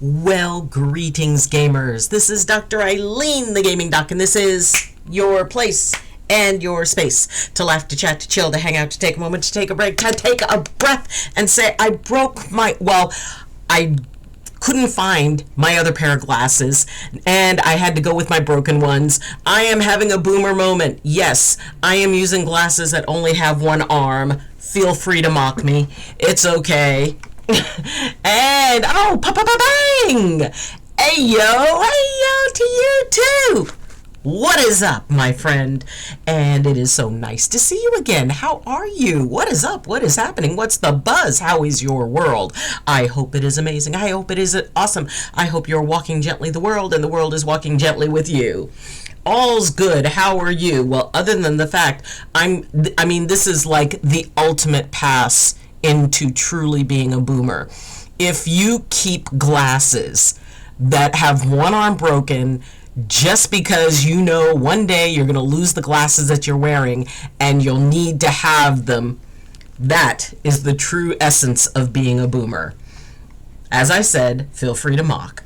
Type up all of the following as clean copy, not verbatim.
Well, greetings, gamers. This is Dr. Eileen, the Gaming Doc, and this is your place and your space to laugh, to chat, to chill, to hang out, to take a moment, to take a break, to take a breath, and say, I couldn't find my other pair of glasses, and I had to go with my broken ones. I am having a boomer moment. Yes, I am using glasses that only have one arm. Feel free to mock me. It's okay. And bang! Hey yo to you too. What is up, my friend? And it is so nice to see you again. How are you? What is up? What is happening? What's the buzz? How is your world? I hope it is amazing. I hope it is awesome. I hope you're walking gently the world and the world is walking gently with you. All's good. How are you? Well, other than the fact, this is like the ultimate pass into truly being a boomer. If you keep glasses that have one arm broken just because you know one day you're going to lose the glasses that you're wearing and you'll need to have them, that is the true essence of being a boomer. As I said, feel free to mock.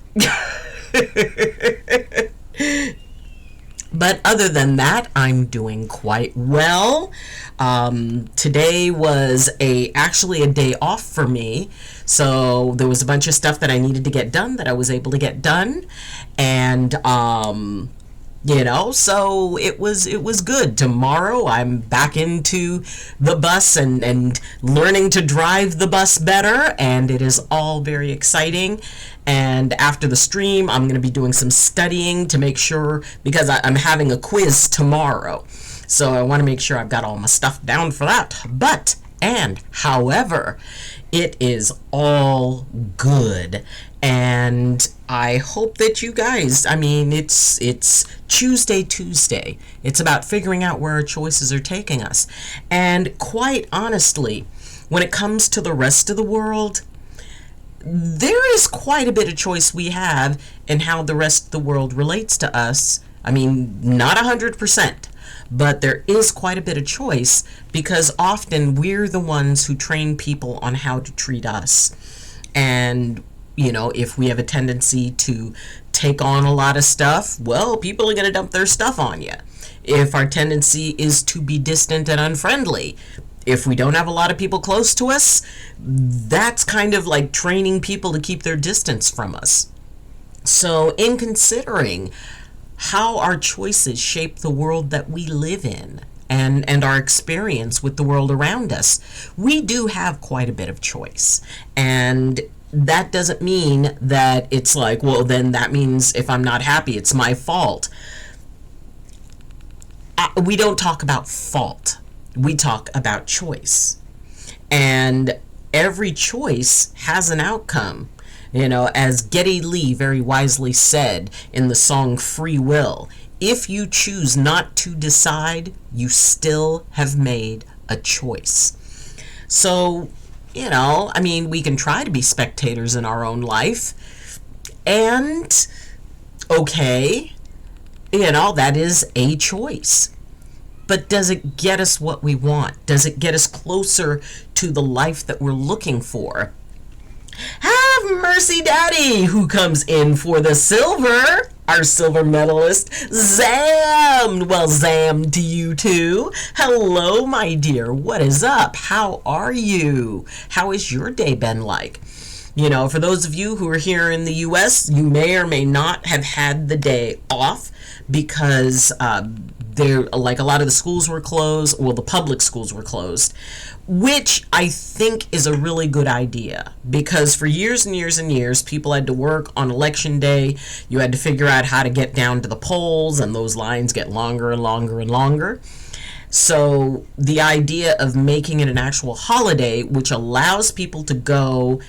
But other than that, I'm doing quite well. Today was actually a day off for me. So there was a bunch of stuff that I needed to get done that I was able to get done. And, so it was good. Tomorrow I'm back into the bus and learning to drive the bus better. And it is all very exciting. And after the stream, I'm going to be doing some studying to make sure, because I'm having a quiz tomorrow. So I want to make sure I've got all my stuff down for that. However, it is all good. And I hope that you guys, it's Tuesday. It's about figuring out where our choices are taking us. And quite honestly, when it comes to the rest of the world, there is quite a bit of choice we have in how the rest of the world relates to us. Not 100%, but there is quite a bit of choice, because often we're the ones who train people on how to treat us. And, if we have a tendency to take on a lot of stuff, well, people are going to dump their stuff on you. If our tendency is to be distant and unfriendly, if we don't have a lot of people close to us, that's kind of like training people to keep their distance from us. So in considering how our choices shape the world that we live in and our experience with the world around us, we do have quite a bit of choice. And that doesn't mean that it's like, well, then that means if I'm not happy, it's my fault. We don't talk about fault. We talk about choice. And every choice has an outcome. As Geddy Lee very wisely said in the song Free Will, if you choose not to decide, you still have made a choice. So, we can try to be spectators in our own life. And, okay, that is a choice. But does it get us what we want? Does it get us closer to the life that we're looking for? Have mercy, Daddy, who comes in for the silver, our silver medalist, Zam. Well, Zam to you too. Hello, my dear. What is up? How are you? How has your day been like? For those of you who are here in the U.S., you may or may not have had the day off because a lot of the schools were closed. Well, the public schools were closed, which I think is a really good idea, because for years and years and years, people had to work on election day. You had to figure out how to get down to the polls, and those lines get longer and longer and longer. So the idea of making it an actual holiday, which allows people to go,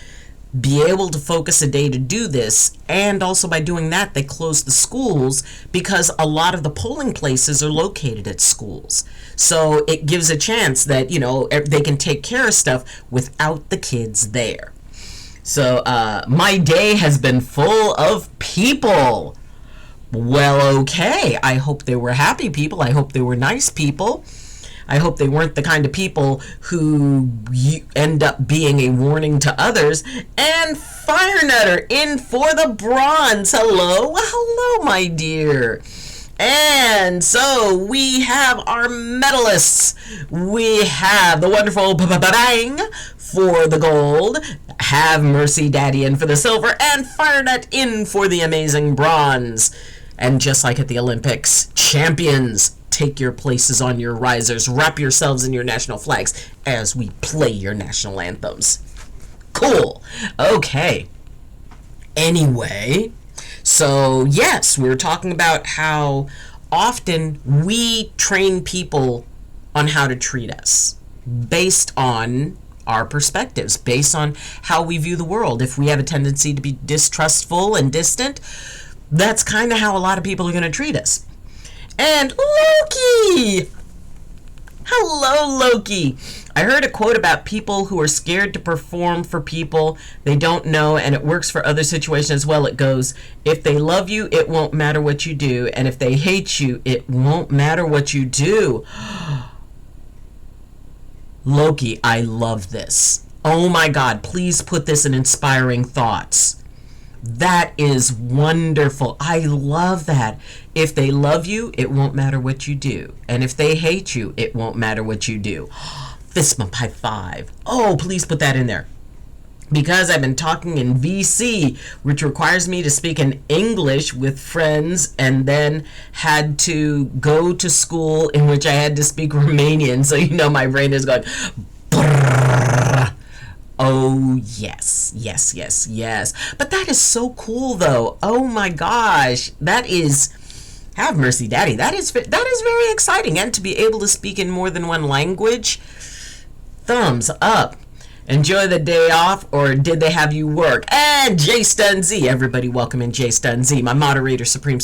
be able to focus a day to do this, and also by doing that they close the schools, because a lot of the polling places are located at schools. So it gives a chance that they can take care of stuff without the kids there. So my day has been full of people. Well, okay, I hope they were happy people. I hope they were nice people. I hope they weren't the kind of people who end up being a warning to others. And Fire Nutter in for the bronze. Hello. Hello, my dear. And so we have our medalists. We have the wonderful Bang for the gold, Have Mercy Daddy in for the silver, and FireNut in for the amazing bronze. And just like at the Olympics, champions, take your places on your risers, wrap yourselves in your national flags as we play your national anthems. Cool. Okay. Anyway, so yes, we were talking about how often we train people on how to treat us based on our perspectives, based on how we view the world. If we have a tendency to be distrustful and distant, that's kind of how a lot of people are going to treat us. And Loki! Hello, Loki! I heard a quote about people who are scared to perform for people they don't know, and it works for other situations as well. It goes, if they love you, it won't matter what you do, and if they hate you, it won't matter what you do. Loki, I love this. Oh my God, please put this in inspiring thoughts. That is wonderful. I love that. If they love you, it won't matter what you do. And if they hate you, it won't matter what you do. Fist bump, high five. Oh, please put that in there. Because I've been talking in VC, which requires me to speak in English with friends, and then had to go to school in which I had to speak Romanian. So you know my brain is going, brrr. Oh, yes, yes, yes, yes. But that is so cool, though. Oh, my gosh. That is, have mercy, Daddy. That is very exciting. And to be able to speak in more than one language, thumbs up. Enjoy the day off, or did they have you work? And Jay Stun Z, everybody welcome in Jay Stun Z, my moderator supreme,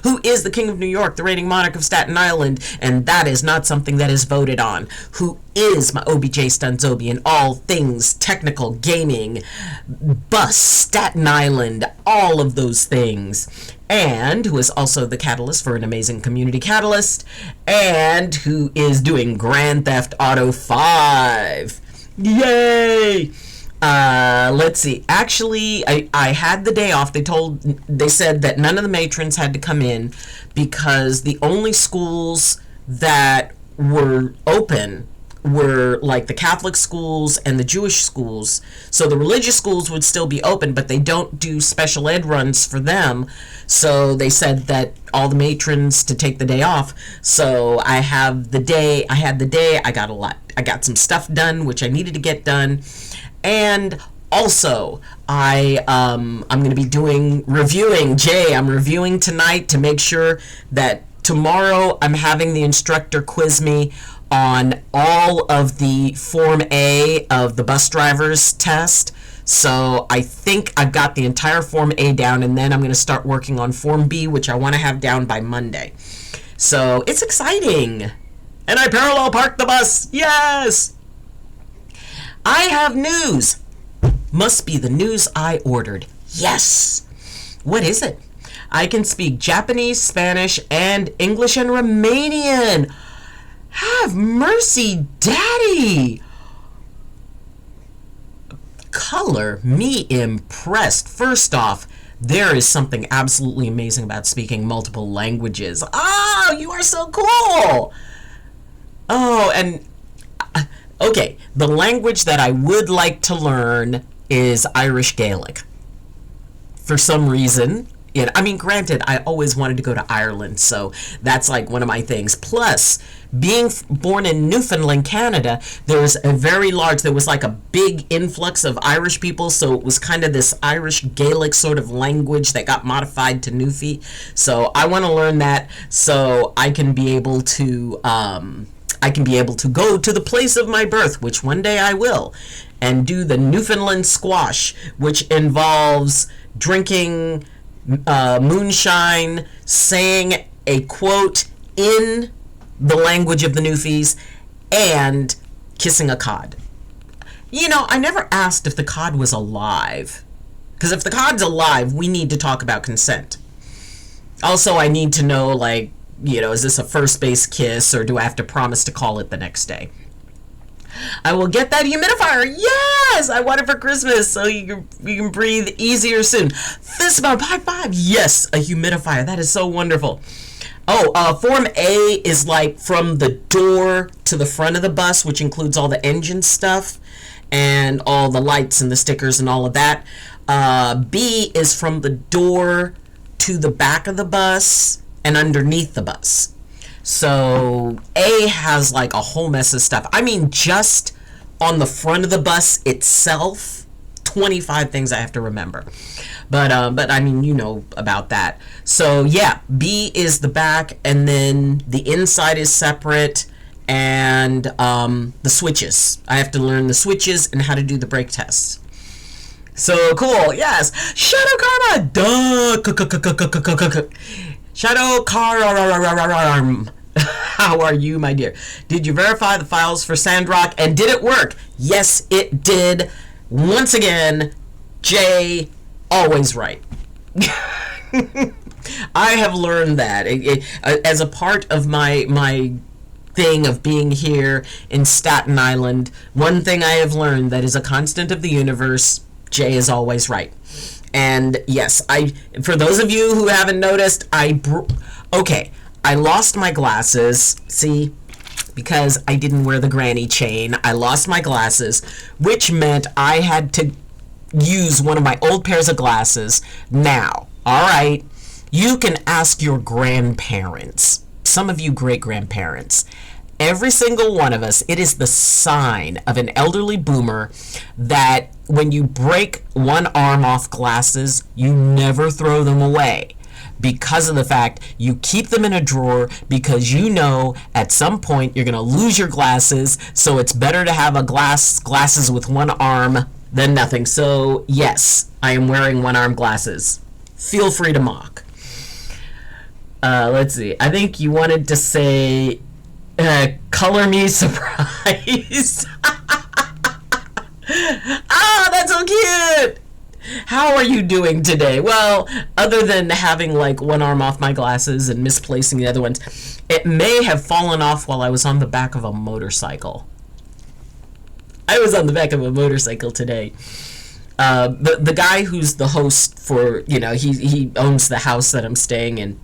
who is the king of New York, the reigning monarch of Staten Island, and that is not something that is voted on, who is my OBJ Stun Zobi in all things technical, gaming, bus, Staten Island, all of those things, and who is also the catalyst for an amazing community catalyst, and who is doing Grand Theft Auto 5. Yay! Let's see. Actually, I had the day off. They said that none of the matrons had to come in because the only schools that were open were like the Catholic schools and the Jewish schools. So the religious schools would still be open, but they don't do special ed runs for them. So they said that all the matrons to take the day off. So I had the day. I got a lot. I got some stuff done, which I needed to get done. And also, I'm going to be I'm reviewing tonight to make sure that tomorrow I'm having the instructor quiz me on all of the Form A of the bus driver's test. So I think I've got the entire Form A down, and then I'm going to start working on Form B, which I want to have down by Monday. So it's exciting. And I parallel parked the bus. Yes! I have news. Must be the news I ordered. Yes! What is it? I can speak Japanese, Spanish, and English and Romanian. Have mercy, Daddy! Color me impressed. First off, there is something absolutely amazing about speaking multiple languages. Oh, you are so cool! Oh, and okay, the language that I would like to learn is Irish Gaelic. For some reason, I mean, granted, I always wanted to go to Ireland, so that's like one of my things. Plus, being born in Newfoundland, Canada, there was like a big influx of Irish people, so it was kind of this Irish Gaelic sort of language that got modified to Newfie. So I want to learn that so I can be able to go to the place of my birth, which one day I will, and do the Newfoundland squash, which involves drinking moonshine, saying a quote in the language of the Newfies, and kissing a cod. I never asked if the cod was alive, because if the cod's alive, we need to talk about consent. Also, I need to know, like, is this a first base kiss, or do I have to promise to call it the next day? I will get that humidifier. Yes, I want it for Christmas, so you can breathe easier soon. Fist bump, high five. Yes, a humidifier. That is so wonderful. Oh, Form A is like from the door to the front of the bus, which includes all the engine stuff and all the lights and the stickers and all of that. B is from the door to the back of the bus and underneath the bus. So A has like a whole mess of stuff. I mean, just on the front of the bus itself, 25 things I have to remember. But I mean, you know about that. So yeah, B is the back, and then the inside is separate, and the switches. I have to learn the switches and how to do the brake tests. So cool, yes. Shadow Karma, duh. Shadow Karma. How are you, my dear? Did you verify the files for Sandrock, and did it work? Yes, it did. Once again, Jay, always right. I have learned that as a part of my thing of being here in Staten Island. One thing I have learned that is a constant of the universe: Jay is always right. And yes, for those of you who haven't noticed, I lost my glasses, see, because I didn't wear the granny chain. I lost my glasses, which meant I had to use one of my old pairs of glasses. Now, all right, you can ask your grandparents, some of you great-grandparents. Every single one of us, it is the sign of an elderly boomer that when you break one arm off glasses, you never throw them away. Because of the fact you keep them in a drawer, because you know at some point you're going to lose your glasses, so it's better to have glasses with one arm than nothing. So yes, I am wearing one-arm glasses. Feel free to mock. Let's see. I think you wanted to say, color me surprised. Ah, that's so cute. How are you doing today? Well, other than having like one arm off my glasses and misplacing the other ones, it may have fallen off while I was on the back of a motorcycle. I was on the back of a motorcycle today. The guy who's the host for, he owns the house that I'm staying in.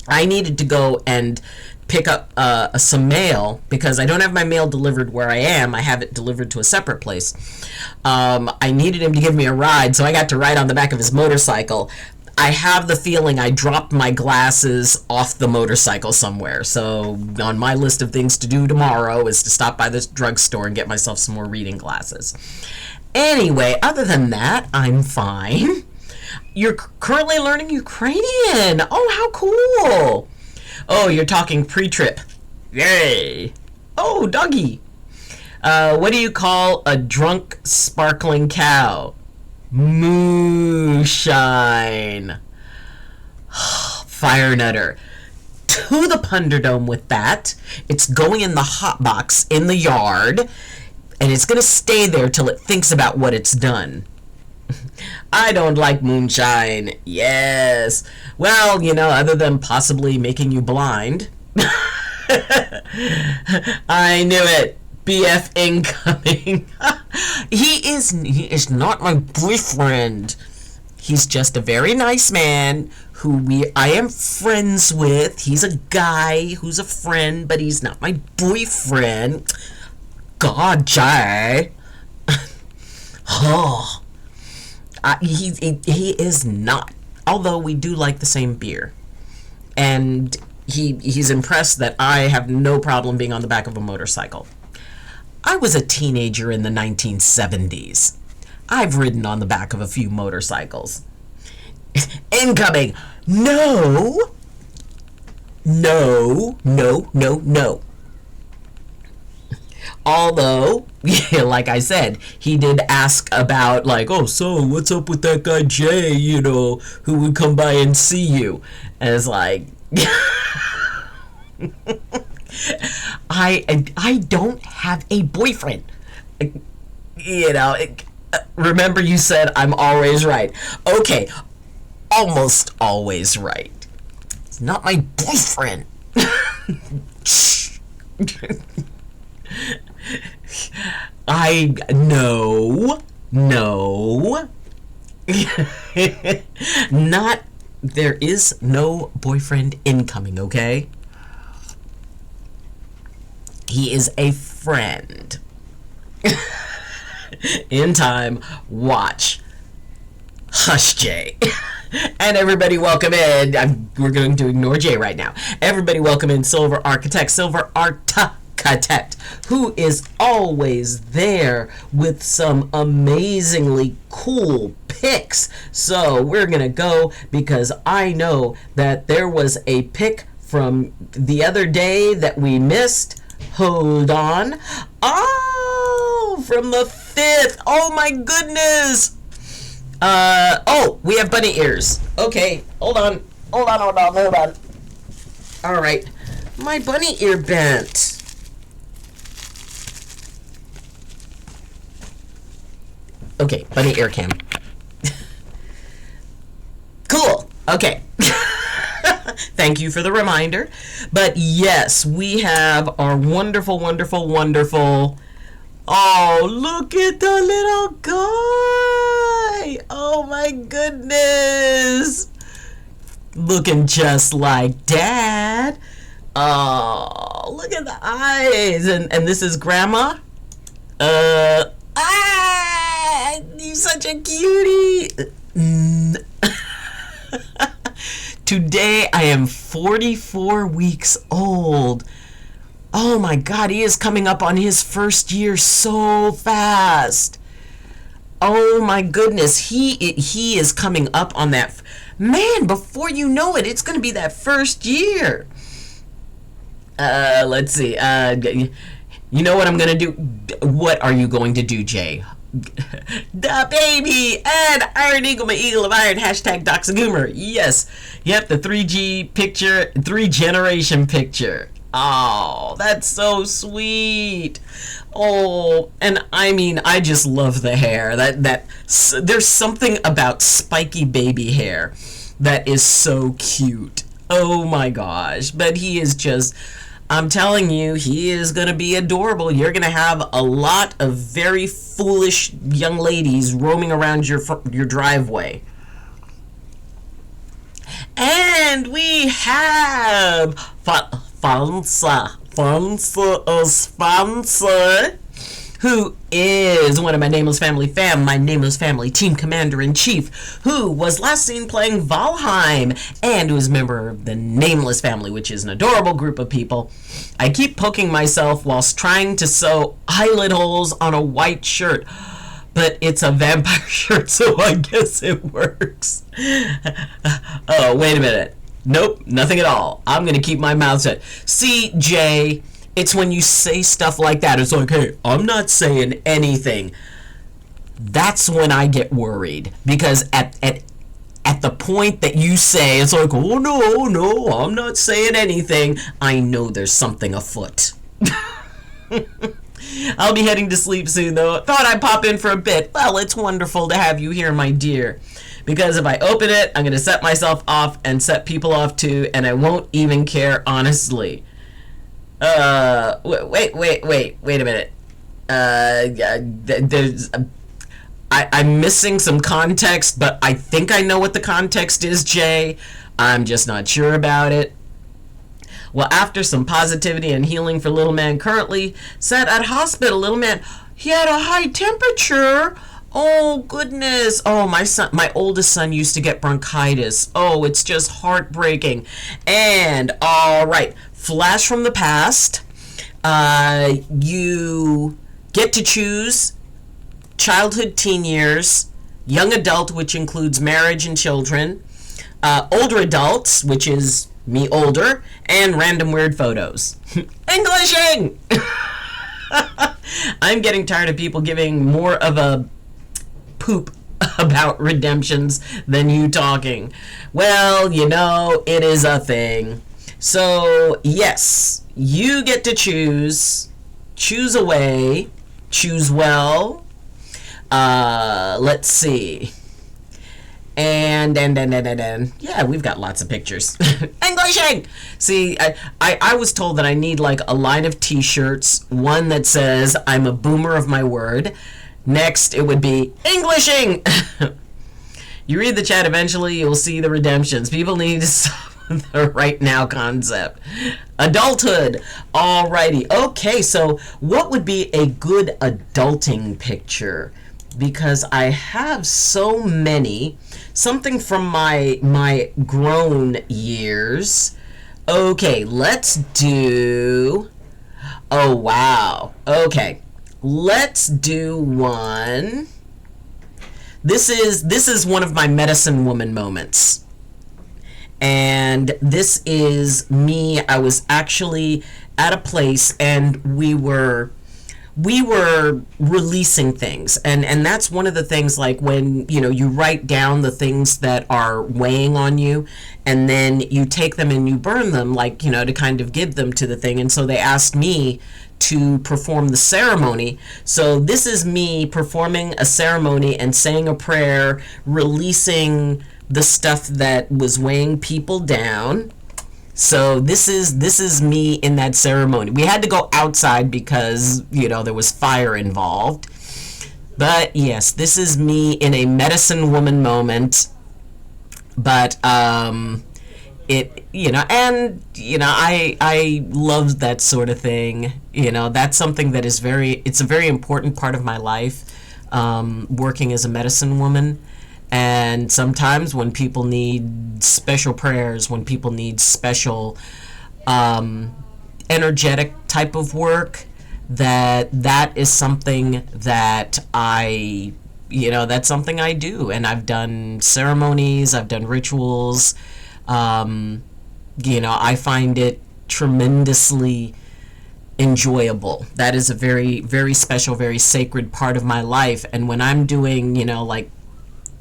I needed to go and pick up some mail because I don't have my mail delivered where I am. I have it delivered to a separate place. I needed him to give me a ride, so I got to ride on the back of his motorcycle. I have the feeling I dropped my glasses off the motorcycle somewhere. So on my list of things to do tomorrow is to stop by this drugstore and get myself some more reading glasses. Anyway, other than that, I'm fine. You're currently learning Ukrainian. Oh, how cool. Oh, you're talking pre-trip. Yay. Oh, doggy. What do you call a drunk sparkling cow? Moonshine. Fire nutter. To the Punderdome with that. It's going in the hot box in the yard, and it's going to stay there till it thinks about what it's done. I don't like moonshine. Yes. Well, other than possibly making you blind. I knew it. BF incoming. He is not my boyfriend. He's just a very nice man who I am friends with. He's a guy who's a friend, but he's not my boyfriend. God, Jay. Oh. He is not. Although we do like the same beer. And he's impressed that I have no problem being on the back of a motorcycle. I was a teenager in the 1970s. I've ridden on the back of a few motorcycles. Incoming! No! No, no, no, no. Although, like I said, he did ask about, so what's up with that guy Jay, who would come by and see you? And it's like, I don't have a boyfriend. Remember you said I'm always right. Okay, almost always right. It's not my boyfriend. No, not, there is no boyfriend incoming, okay? He is a friend. In time, watch. Hush, Jay. And everybody welcome in. We're going to ignore Jay right now. Everybody welcome in Silver Architect, who is always there with some amazingly cool pics. So we're going to go because I know that there was a pic from the other day that we missed. Hold on. Oh, from the 5th. Oh my goodness. Oh, we have bunny ears. Okay, hold on. All right. My bunny ear bent. Okay, bunny ear cam. Cool. Okay. Thank you for the reminder. But yes, we have our wonderful, wonderful, wonderful. Oh, look at the little guy. Oh my goodness. Looking just like Dad. Oh, look at the eyes. And this is Grandma. You're such a cutie. Today I am 44 weeks old. Oh my God, he is coming up on his first year so fast. Oh my goodness, he is coming up on that. Man, before you know it, it's going to be that first year. Let's see. You know what I'm going to do? What are you going to do, Jay? The baby and Iron Eagle, my eagle of iron, hashtag Doxagoomer. Yes. Yep, the 3G picture, 3 generation picture. Oh, that's so sweet. Oh, and I mean, I just love the hair. There's something about spiky baby hair that is so cute. Oh my gosh. But he is just, I'm telling you, he is going to be adorable. You're going to have a lot of very foolish young ladies roaming around your driveway. And we have Sponsor, who is one of my Nameless Family my Nameless Family Team Commander-in-Chief, who was last seen playing Valheim, and who is a member of the Nameless Family, which is an adorable group of people. I keep poking myself whilst trying to sew eyelid holes on a white shirt, but it's a vampire shirt, so I guess it works. Oh, wait a minute. Nope, nothing at all. I'm going to keep my mouth shut. See, Jay, it's when you say stuff like that, it's like, hey, I'm not saying anything. That's when I get worried. Because at the point that you say, it's like, oh, no, I'm not saying anything, I know there's something afoot. I'll be heading to sleep soon, though. Thought I'd pop in for a bit. Well, it's wonderful to have you here, my dear. Because if I open it, I'm going to set myself off and set people off too, and I won't even care, honestly. Wait a minute. I'm missing some context, but I think I know what the context is, Jay. I'm just not sure about it. Well, after some positivity and healing for little man currently sat at hospital, little man, he had a high temperature. Oh, goodness. Oh, my oldest son used to get bronchitis. Oh, it's just heartbreaking. And, all right, flash from the past. You get to choose childhood, teen years, young adult, which includes marriage and children, older adults, which is me older, and random weird photos. Englishing! I'm getting tired of people giving more of a poop about redemptions than you talking. Well, you know, it is a thing. So, yes, you get to choose. Choose away. Choose well. Let's see. And yeah, we've got lots of pictures. Englishing. See, I was told that I need like a line of t-shirts, one that says I'm a boomer of my word. Next, it would be Englishing. You read the chat, eventually you'll see the redemptions. People need to stop the right now concept. Adulthood. Alrighty. Okay, so what would be a good adulting picture? Because I have so many. Something from my grown years. Okay, let's do... Oh, wow. Okay. Let's do one. This is one of my medicine woman moments. And this is me. I was actually at a place and we were releasing things, and that's one of the things, like when you write down the things that are weighing on you, and then you take them and you burn them, like to kind of give them to the thing. And so they asked me to perform the ceremony. So this is me performing a ceremony and saying a prayer, releasing the stuff that was weighing people down. So this is me in that ceremony. We had to go outside because there was fire involved. But yes, this is me in a medicine woman moment. But I love that sort of thing. That's something that is it's a very important part of my life, working as a medicine woman. And sometimes when people need special prayers, when people need special energetic type of work, that is something that that's something I do. And I've done ceremonies, I've done rituals. I find it tremendously enjoyable. That is a very, very special, very sacred part of my life. And when I'm doing, like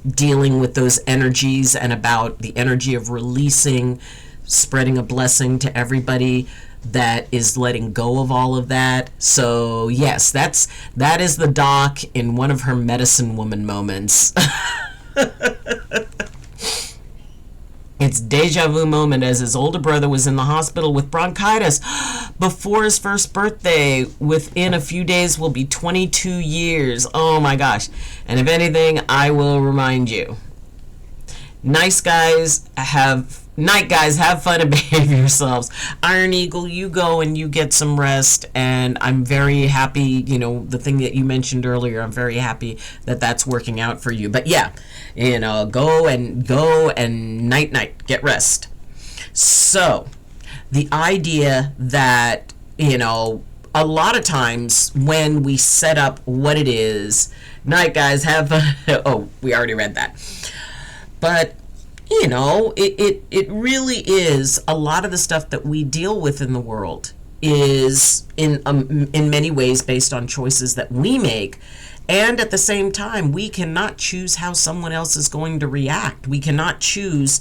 dealing with those energies and about the energy of releasing, spreading a blessing to everybody that is letting go of all of that. So yes, that is the doc in one of her medicine woman moments. It's deja vu moment as his older brother was in the hospital with bronchitis before his first birthday. Within a few days will be 22 years. Oh my gosh. And if anything, I will remind you. Night guys, have fun and behave yourselves. Iron Eagle, you go and you get some rest. And I'm very happy, the thing that you mentioned earlier, I'm very happy that that's working out for you. But yeah, go and night, get rest. So the idea that, a lot of times when we set up what it is, night guys, have fun. Oh, we already read that. But it really is, a lot of the stuff that we deal with in the world is in many ways based on choices that we make. And at the same time, we cannot choose how someone else is going to react. We cannot choose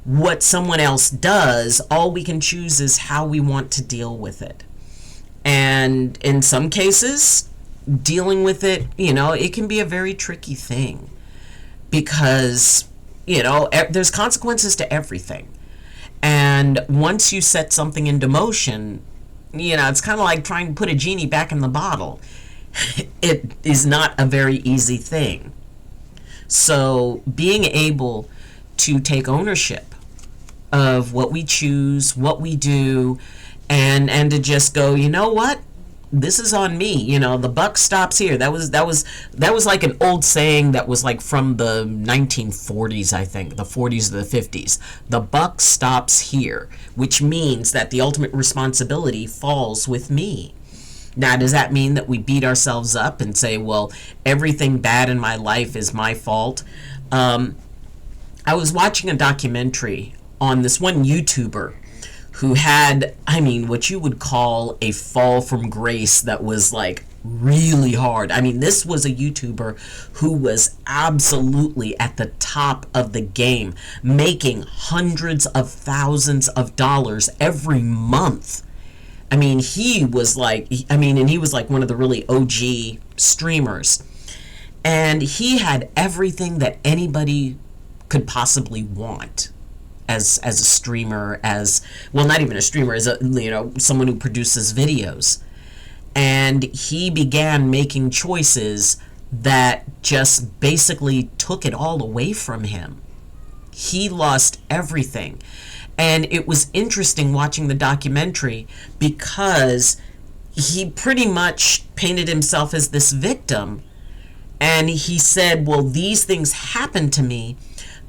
what someone else does. All we can choose is how we want to deal with it. And in some cases, dealing with it, it can be a very tricky thing because there's consequences to everything. And once you set something into motion, it's kind of like trying to put a genie back in the bottle. It is not a very easy thing. So being able to take ownership of what we choose, what we do, and to just go, what? This is on me. The buck stops here. That was like an old saying that was like from the 1940s, I think, the 40s or the 50s. The buck stops here, which means that the ultimate responsibility falls with me. Now, does that mean that we beat ourselves up and say, well, everything bad in my life is my fault? I was watching a documentary on this one YouTuber who had, what you would call a fall from grace that was like really hard. This was a YouTuber who was absolutely at the top of the game, making hundreds of thousands of dollars every month. He was like, he was like one of the really OG streamers. And he had everything that anybody could possibly want as a streamer, as well, not even a streamer, as a, someone who produces videos. And he began making choices that just basically took it all away from him. He lost everything. And it was interesting watching the documentary because he pretty much painted himself as this victim. And he said, well, these things happened to me.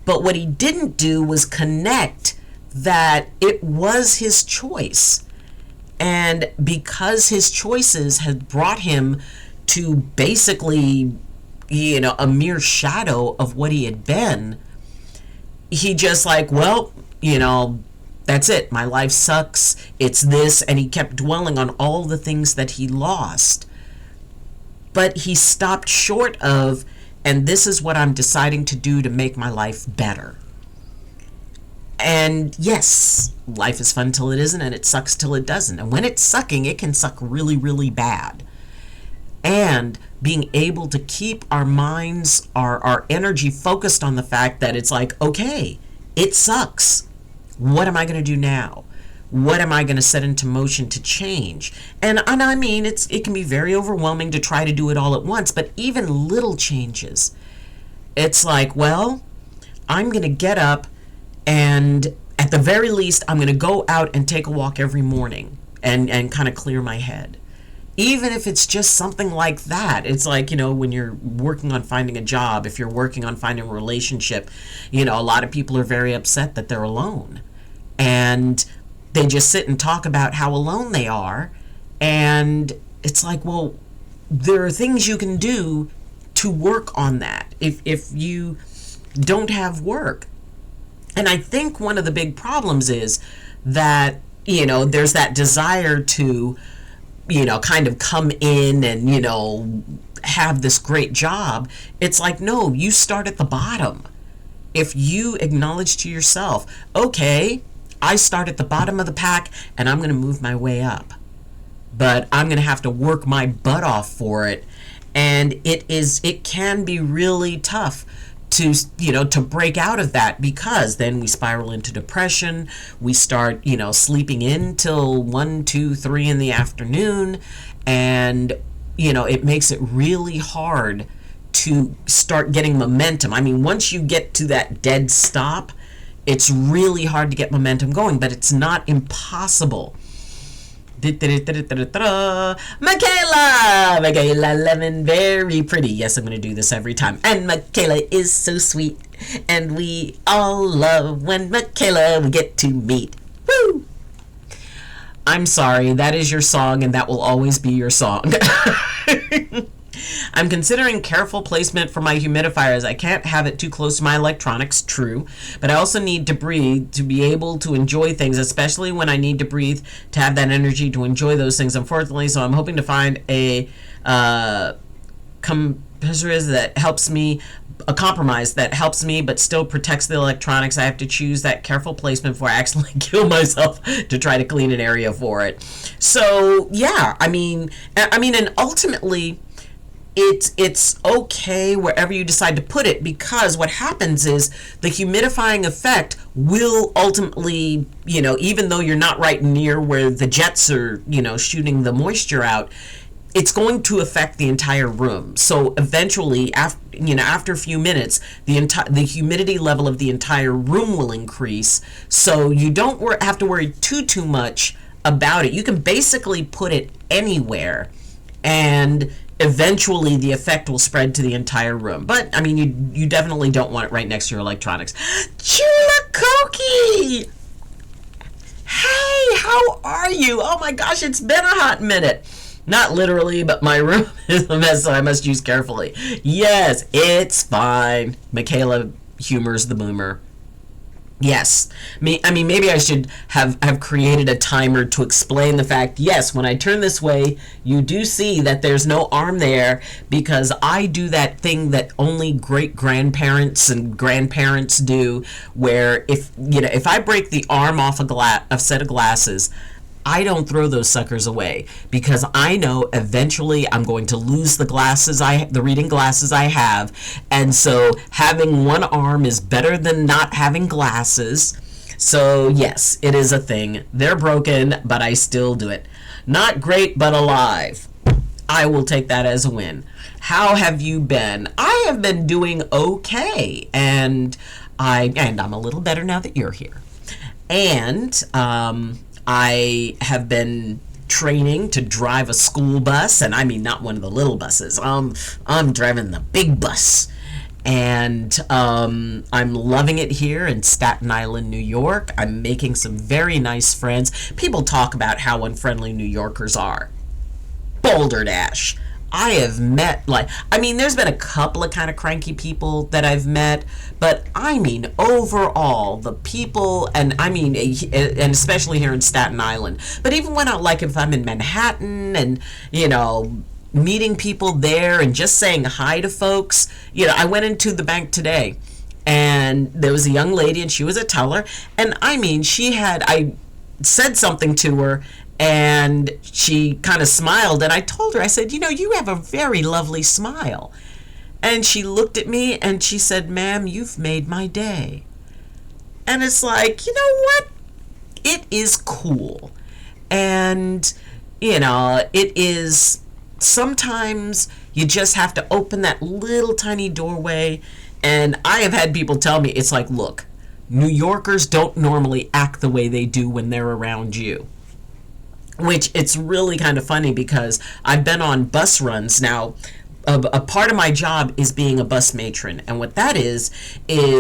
But what he didn't do was connect that it was his choice. And because his choices had brought him to basically, a mere shadow of what he had been, he just like, well, that's it. My life sucks. It's this. And he kept dwelling on all the things that he lost. But he stopped short of, and this is what I'm deciding to do to make my life better. And yes, life is fun till it isn't, and it sucks till it doesn't. And when it's sucking, it can suck really, really bad. And being able to keep our minds, our energy focused on the fact that it's like, okay, it sucks. What am I going to do now? What am I going to set into motion to change? And I mean, it can be very overwhelming to try to do it all at once, but even little changes. It's like, well, I'm going to get up, and at the very least, I'm going to go out and take a walk every morning and kind of clear my head. Even if it's just something like that. It's like, when you're working on finding a job, if you're working on finding a relationship, a lot of people are very upset that they're alone. And they just sit and talk about how alone they are. And it's like, well, there are things you can do to work on that if you don't have work. And I think one of the big problems is that, there's that desire to, kind of come in and, have this great job. It's like, no, you start at the bottom. If you acknowledge to yourself, okay, I start at the bottom of the pack and I'm going to move my way up. But I'm going to have to work my butt off for it. And it can be really tough to break out of that, because then we spiral into depression. We start, sleeping in till 1, 2, 3 in the afternoon. And, it makes it really hard to start getting momentum. I mean, once you get to that dead stop, it's really hard to get momentum going, but it's not impossible. Michaela Lemon, very pretty. Yes, I'm going to do this every time. And Michaela is so sweet, and we all love when Michaela we get to meet. Woo! I'm sorry, that is your song, and that will always be your song. I'm considering careful placement for my humidifiers. I can't have it too close to my electronics, true, but I also need to breathe to be able to enjoy things, especially when I need to breathe to have that energy to enjoy those things, unfortunately. So I'm hoping to find a compromise that helps me but still protects the electronics. I have to choose that careful placement before I accidentally kill myself to try to clean an area for it. So yeah, I mean, and ultimately, it's okay wherever you decide to put it, because what happens is the humidifying effect will ultimately, even though you're not right near where the jets are, shooting the moisture out, it's going to affect the entire room. So eventually, after a few minutes, the humidity level of the entire room will increase. So you don't have to worry too much about it. You can basically put it anywhere, and eventually the effect will spread to the entire room. But I mean, you definitely don't want it right next to your electronics. Chula Koki! Hey, how are you? Oh my gosh, it's been a hot minute. Not literally, but my room is a mess, so I must use carefully. Yes, it's fine. Michaela humors the boomer. Yes. I mean, maybe I should have created a timer to explain the fact, yes, when I turn this way, you do see that there's no arm there, because I do that thing that only great-grandparents and grandparents do, where if I break the arm off a set of glasses, I don't throw those suckers away because I know eventually I'm going to lose the reading glasses I have. And so having one arm is better than not having glasses. So yes, it is a thing. They're broken, but I still do it. Not great, but alive. I will take that as a win. How have you been? I have been doing okay, and I'm a little better now that you're here. And I have been training to drive a school bus, and I mean not one of the little buses. I'm driving the big bus. And I'm loving it here in Staten Island, New York. I'm making some very nice friends. People talk about how unfriendly New Yorkers are. Boulder Dash. I have met, there's been a couple of kind of cranky people that I've met, but I mean, overall, the people, and especially here in Staten Island, but even when if I'm in Manhattan and, meeting people there and just saying hi to folks. I went into the bank today and there was a young lady and she was a teller. And I said something to her and she kind of smiled. And I told her, I said, you have a very lovely smile. And she looked at me and she said, ma'am, you've made my day. And it's like, you know what? It is cool. And, it is... Sometimes you just have to open that little tiny doorway. And I have had people tell me, it's like, look, New Yorkers don't normally act the way they do when they're around you. Which it's really kind of funny because I've been on bus runs now. A part of my job is being a bus matron. And what that is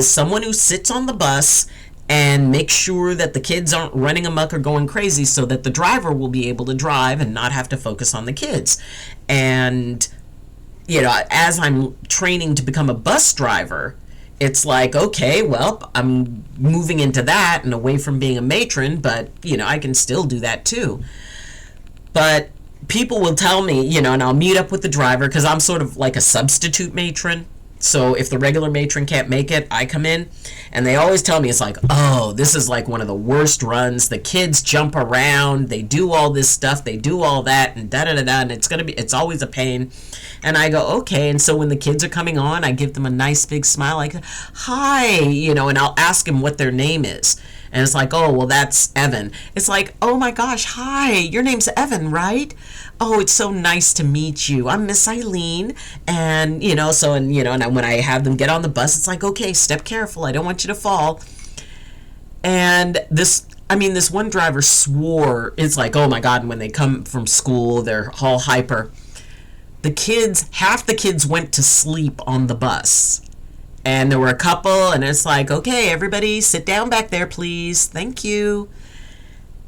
someone who sits on the bus and make sure that the kids aren't running amok or going crazy so that the driver will be able to drive and not have to focus on the kids. And, as I'm training to become a bus driver, it's like, okay, well, I'm moving into that and away from being a matron, but, I can still do that too. But people will tell me, and I'll meet up with the driver because I'm sort of like a substitute matron. So if the regular matron can't make it, I come in. And they always tell me, it's like, oh, this is like one of the worst runs. The kids jump around. They do all this stuff. They do all that and da-da-da-da. And it's always a pain. And I go, okay. And so when the kids are coming on, I give them a nice big smile like, hi, and I'll ask them what their name is. And it's like, oh, well, that's Evan. It's like, oh my gosh, hi, your name's Evan, right? Oh, it's so nice to meet you. I'm Miss Eileen. And, and when I have them get on the bus, it's like, okay, step careful. I don't want you to fall. And this one driver swore, it's like, oh my God, and when they come from school, they're all hyper. Half the kids went to sleep on the bus. And there were a couple, and it's like, okay, everybody sit down back there, please. Thank you.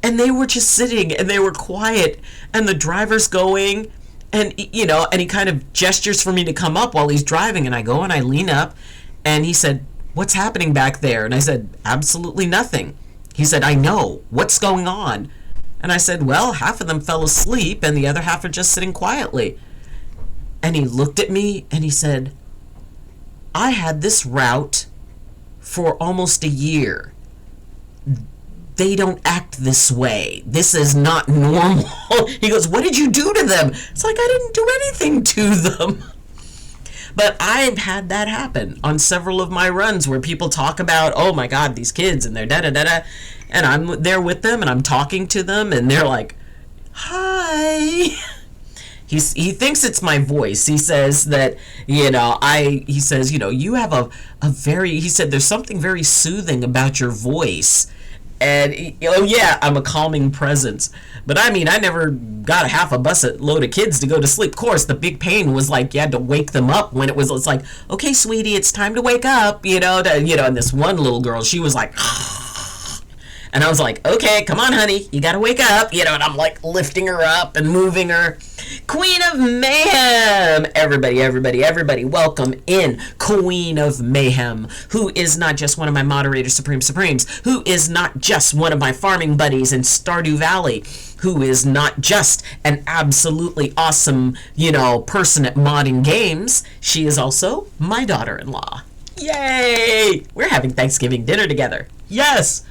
And they were just sitting, and they were quiet, and the driver's going, and, and he kind of gestures for me to come up while he's driving, and I go and I lean up, and he said, what's happening back there? And I said, absolutely nothing. He said, I know. What's going on? And I said, well, half of them fell asleep, and the other half are just sitting quietly. And he looked at me, and he said, I had this route for almost a year. They don't act this way. This is not normal. He goes, what did you do to them? It's like, I didn't do anything to them. But I've had that happen on several of my runs where people talk about, oh my God, these kids and they're da-da-da-da. And I'm there with them and I'm talking to them and they're like, hi. He thinks it's my voice. He says that, you have a very, he said, there's something very soothing about your voice. And, I'm a calming presence. But I never got a half a bus load of kids to go to sleep. Of course, the big pain was like you had to wake them up when it's like, okay, sweetie, it's time to wake up, and this one little girl, she was like, and I was like, okay, come on, honey, you gotta wake up, and I'm like lifting her up and moving her. Queen of Mayhem! Everybody, welcome in Queen of Mayhem, who is not just one of my moderator Supremes, who is not just one of my farming buddies in Stardew Valley, who is not just an absolutely awesome, person at modding games. She is also my daughter-in-law. Yay! We're having Thanksgiving dinner together. Yes!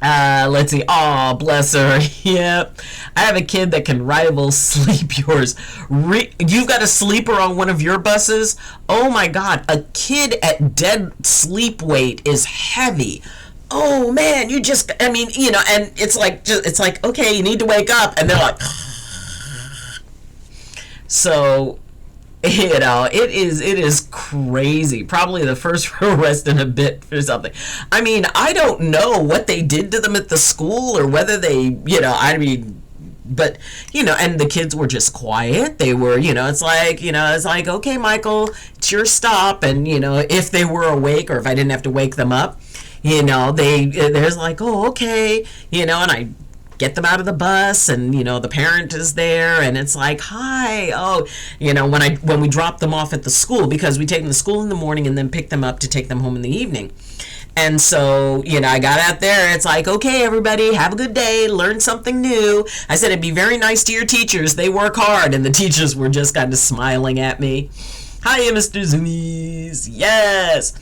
Let's see. Oh, bless her. Yep. I have a kid that can rival sleep yours. You've got a sleeper on one of your buses? Oh my God. A kid at dead sleep weight is heavy. Oh man, I mean, and it's like, okay, you need to wake up. And they're like, so, it is crazy. Probably the first arrest in a bit or something. I mean, I don't know what they did to them at the school or whether they, I mean, but, and the kids were just quiet. They were, it's like, okay, Michael, it's your stop. And, if they were awake or if I didn't have to wake them up, there's like, oh, okay, and I get them out of the bus, and the parent is there, and it's like, hi, oh, when we drop them off at the school, because we take them to school in the morning and then pick them up to take them home in the evening. And so, I got out there. It's like, okay, everybody, have a good day, learn something new. I said, it'd be very nice to your teachers, they work hard. And the teachers were just kind of smiling at me. Hiya, Mr. Zoomies. Yes.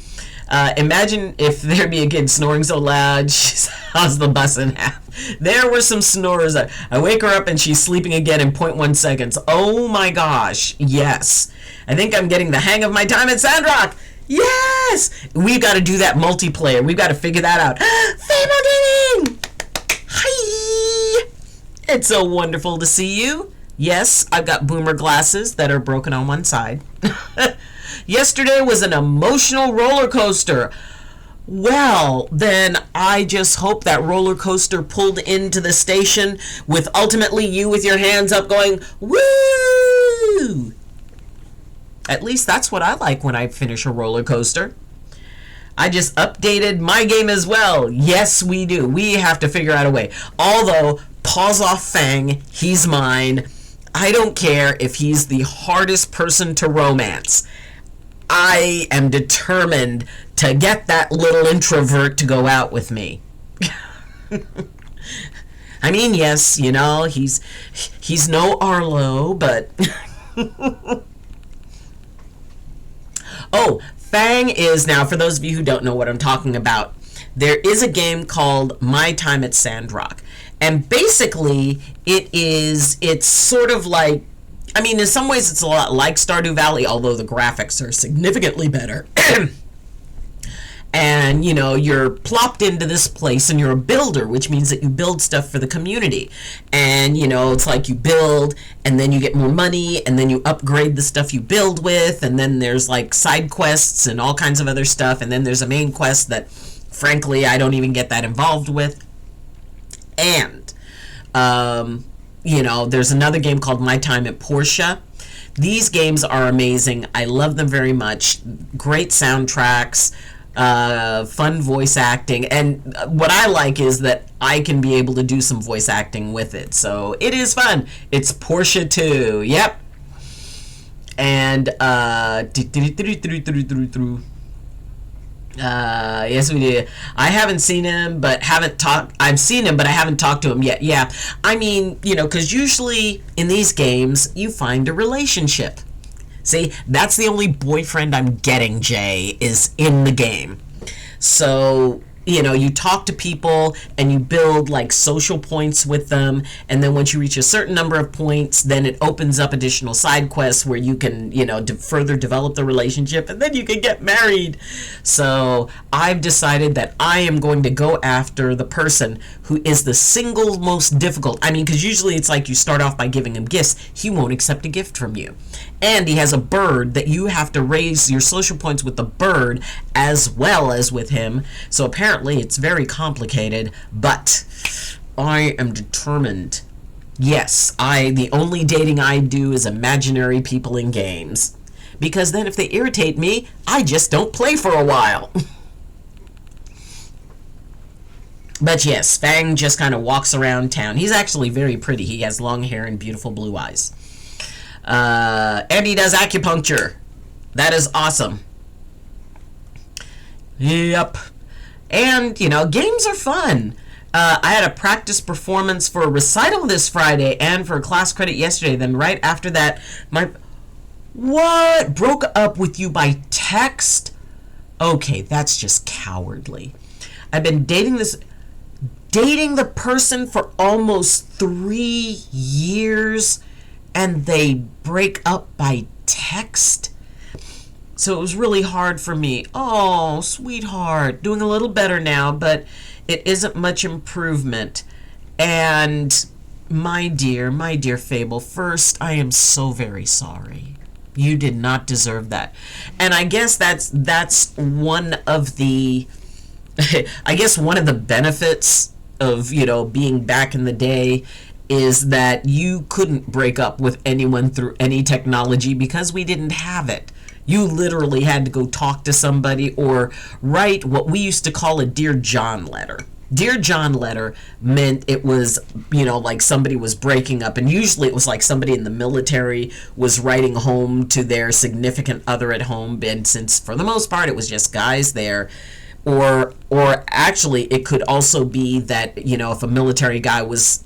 Imagine if there'd be a kid snoring so loud, she saws the bus in half. There were some snorers. I wake her up and she's sleeping again in 0.1 seconds. Oh my gosh, yes. I think I'm getting the hang of my time at Sandrock. Yes! We've got to do that multiplayer. We've got to figure that out. Fable Gaming! Hi! It's so wonderful to see you. Yes, I've got boomer glasses that are broken on one side. Yesterday was an emotional roller coaster. Well, then I just hope that roller coaster pulled into the station with ultimately you with your hands up going, woo! At least that's what I like when I finish a roller coaster. I just updated my game as well. Yes, we do. We have to figure out a way. Although, paws off Fang, he's mine. I don't care if he's the hardest person to romance. I am determined to get that little introvert to go out with me. I mean, yes, he's no Arlo, but... Oh, Fang is now, for those of you who don't know what I'm talking about, there is a game called My Time at Sandrock. And basically, it's sort of like, I mean, in some ways it's a lot like Stardew Valley, although the graphics are significantly better. And, you're plopped into this place and you're a builder, which means that you build stuff for the community. And, it's like you build and then you get more money and then you upgrade the stuff you build with. And then there's like side quests and all kinds of other stuff. And then there's a main quest that, frankly, I don't even get that involved with. And, there's another game called My Time at Portia. These games are amazing. I love them very much. Great soundtracks. Fun voice acting, and what I like is that I can be able to do some voice acting with it, so it is fun. It's Portia 2, yep. And yes, we did. I haven't seen him, but I've seen him, but I haven't talked to him yet. Yeah, I mean, because usually in these games you find a relationship. See, that's the only boyfriend I'm getting, Jay, is in the game. So, you talk to people and you build like social points with them. And then once you reach a certain number of points, then it opens up additional side quests where you can, further develop the relationship and then you can get married. So I've decided that I am going to go after the person who is the single most difficult. I mean, because usually it's like you start off by giving him gifts. He won't accept a gift from you. And he has a bird that you have to raise your social points with the bird as well as with him. So apparently it's very complicated, but I am determined. Yes, the only dating I do is imaginary people in games. Because then if they irritate me, I just don't play for a while. But yes, Fang just kind of walks around town. He's actually very pretty. He has long hair and beautiful blue eyes. And he does acupuncture. That is awesome. Yep. And, games are fun. I had a practice performance for a recital this Friday and for a class credit yesterday. Then right after that, What? Broke up with you by text? Okay, that's just cowardly. I've been dating this... dating the person for almost 3 years and they break up by text. So it was really hard for me. Oh, sweetheart, doing a little better now, but it isn't much improvement. And my dear Fable, first, I am so very sorry. You did not deserve that. And I guess that's one of the I guess one of the benefits of, being back in the day is that you couldn't break up with anyone through any technology because we didn't have it. You literally had to go talk to somebody or write what we used to call a Dear John letter. Dear John letter meant it was, like somebody was breaking up, and usually it was like somebody in the military was writing home to their significant other at home, and since for the most part it was just guys there, or actually it could also be that, if a military guy was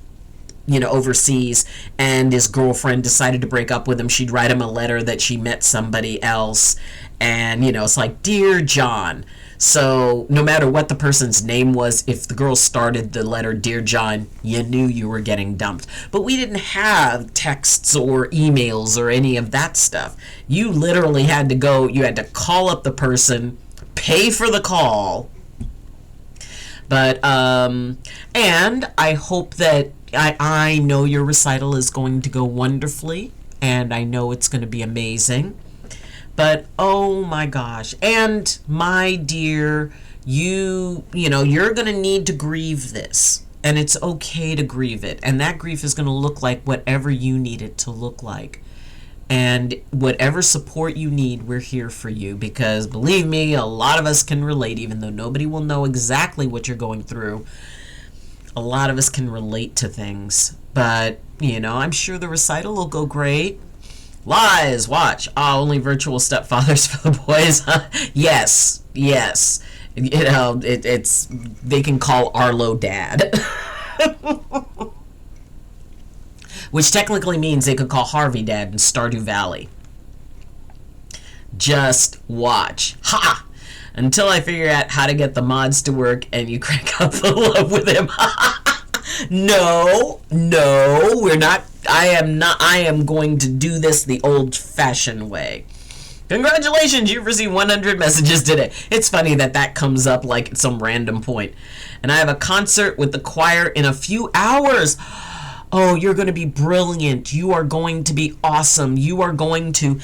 overseas and his girlfriend decided to break up with him, she'd write him a letter that she met somebody else, and it's like, Dear John. So no matter what the person's name was, if the girl started the letter Dear John, you knew you were getting dumped. But we didn't have texts or emails or any of that stuff. You literally had to call up the person, pay for the call. But and I hope that I know your recital is going to go wonderfully, and I know it's going to be amazing. But oh my gosh, and my dear, you're going to need to grieve this, and it's okay to grieve it, and that grief is going to look like whatever you need it to look like. And whatever support you need, we're here for you, because believe me, a lot of us can relate, even though nobody will know exactly what you're going through. A lot of us can relate to things, but I'm sure the recital will go great. Lies, watch. Only virtual stepfathers for the boys. Yes. It's they can call Arlo dad. Which technically means they could call Harvey dad in Stardew Valley. Just watch. Ha! Until I figure out how to get the mods to work and you crank up the love with him. No, we're not. I am going to do this the old-fashioned way. Congratulations, you've received 100 messages today. It's funny that comes up like at some random point. And I have a concert with the choir in a few hours. Oh, you're going to be brilliant. You are going to be awesome. You are going to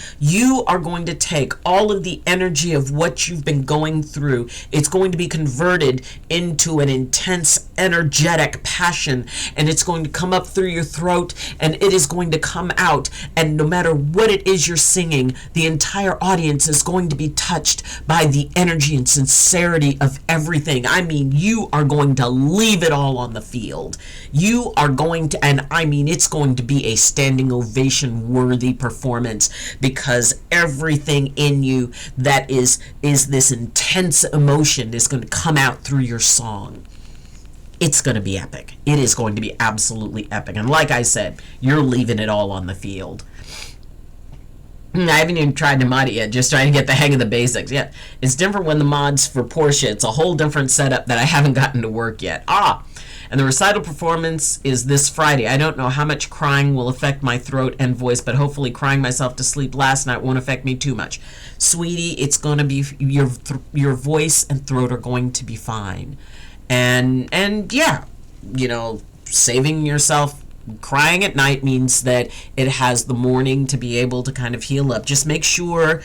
take all of the energy of what you've been going through. It's going to be converted into an intense, energetic passion, and it's going to come up through your throat, and it is going to come out. And no matter what it is you're singing, the entire audience is going to be touched by the energy and sincerity of everything. I mean, you are going to leave it all on the field. You are going to, and I mean, it's going to be a standing ovation worthy performance, because everything in you that is this intense emotion is going to come out through your song. It's going to be epic. It is going to be absolutely epic. And like I said, you're leaving it all on the field. I haven't even tried to mod it yet, just trying to get the hang of the basics. Yeah, it's different when the mods for Porsche. It's a whole different setup that I haven't gotten to work yet. And the recital performance is this Friday. I don't know how much crying will affect my throat and voice, but hopefully crying myself to sleep last night won't affect me too much. Sweetie, it's going to be, your voice and throat are going to be fine. And yeah, saving yourself crying at night means that it has the morning to be able to kind of heal up. Just make sure,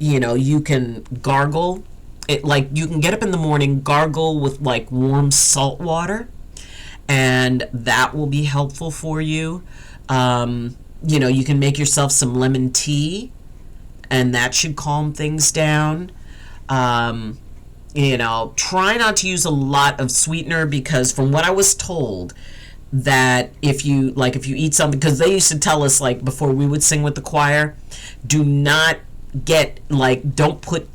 you can gargle. You can get up in the morning, gargle with, warm salt water, and that will be helpful for you. You can make yourself some lemon tea, and that should calm things down. Try not to use a lot of sweetener, because from what I was told, that if you eat something, because they used to tell us, before we would sing with the choir, do not don't put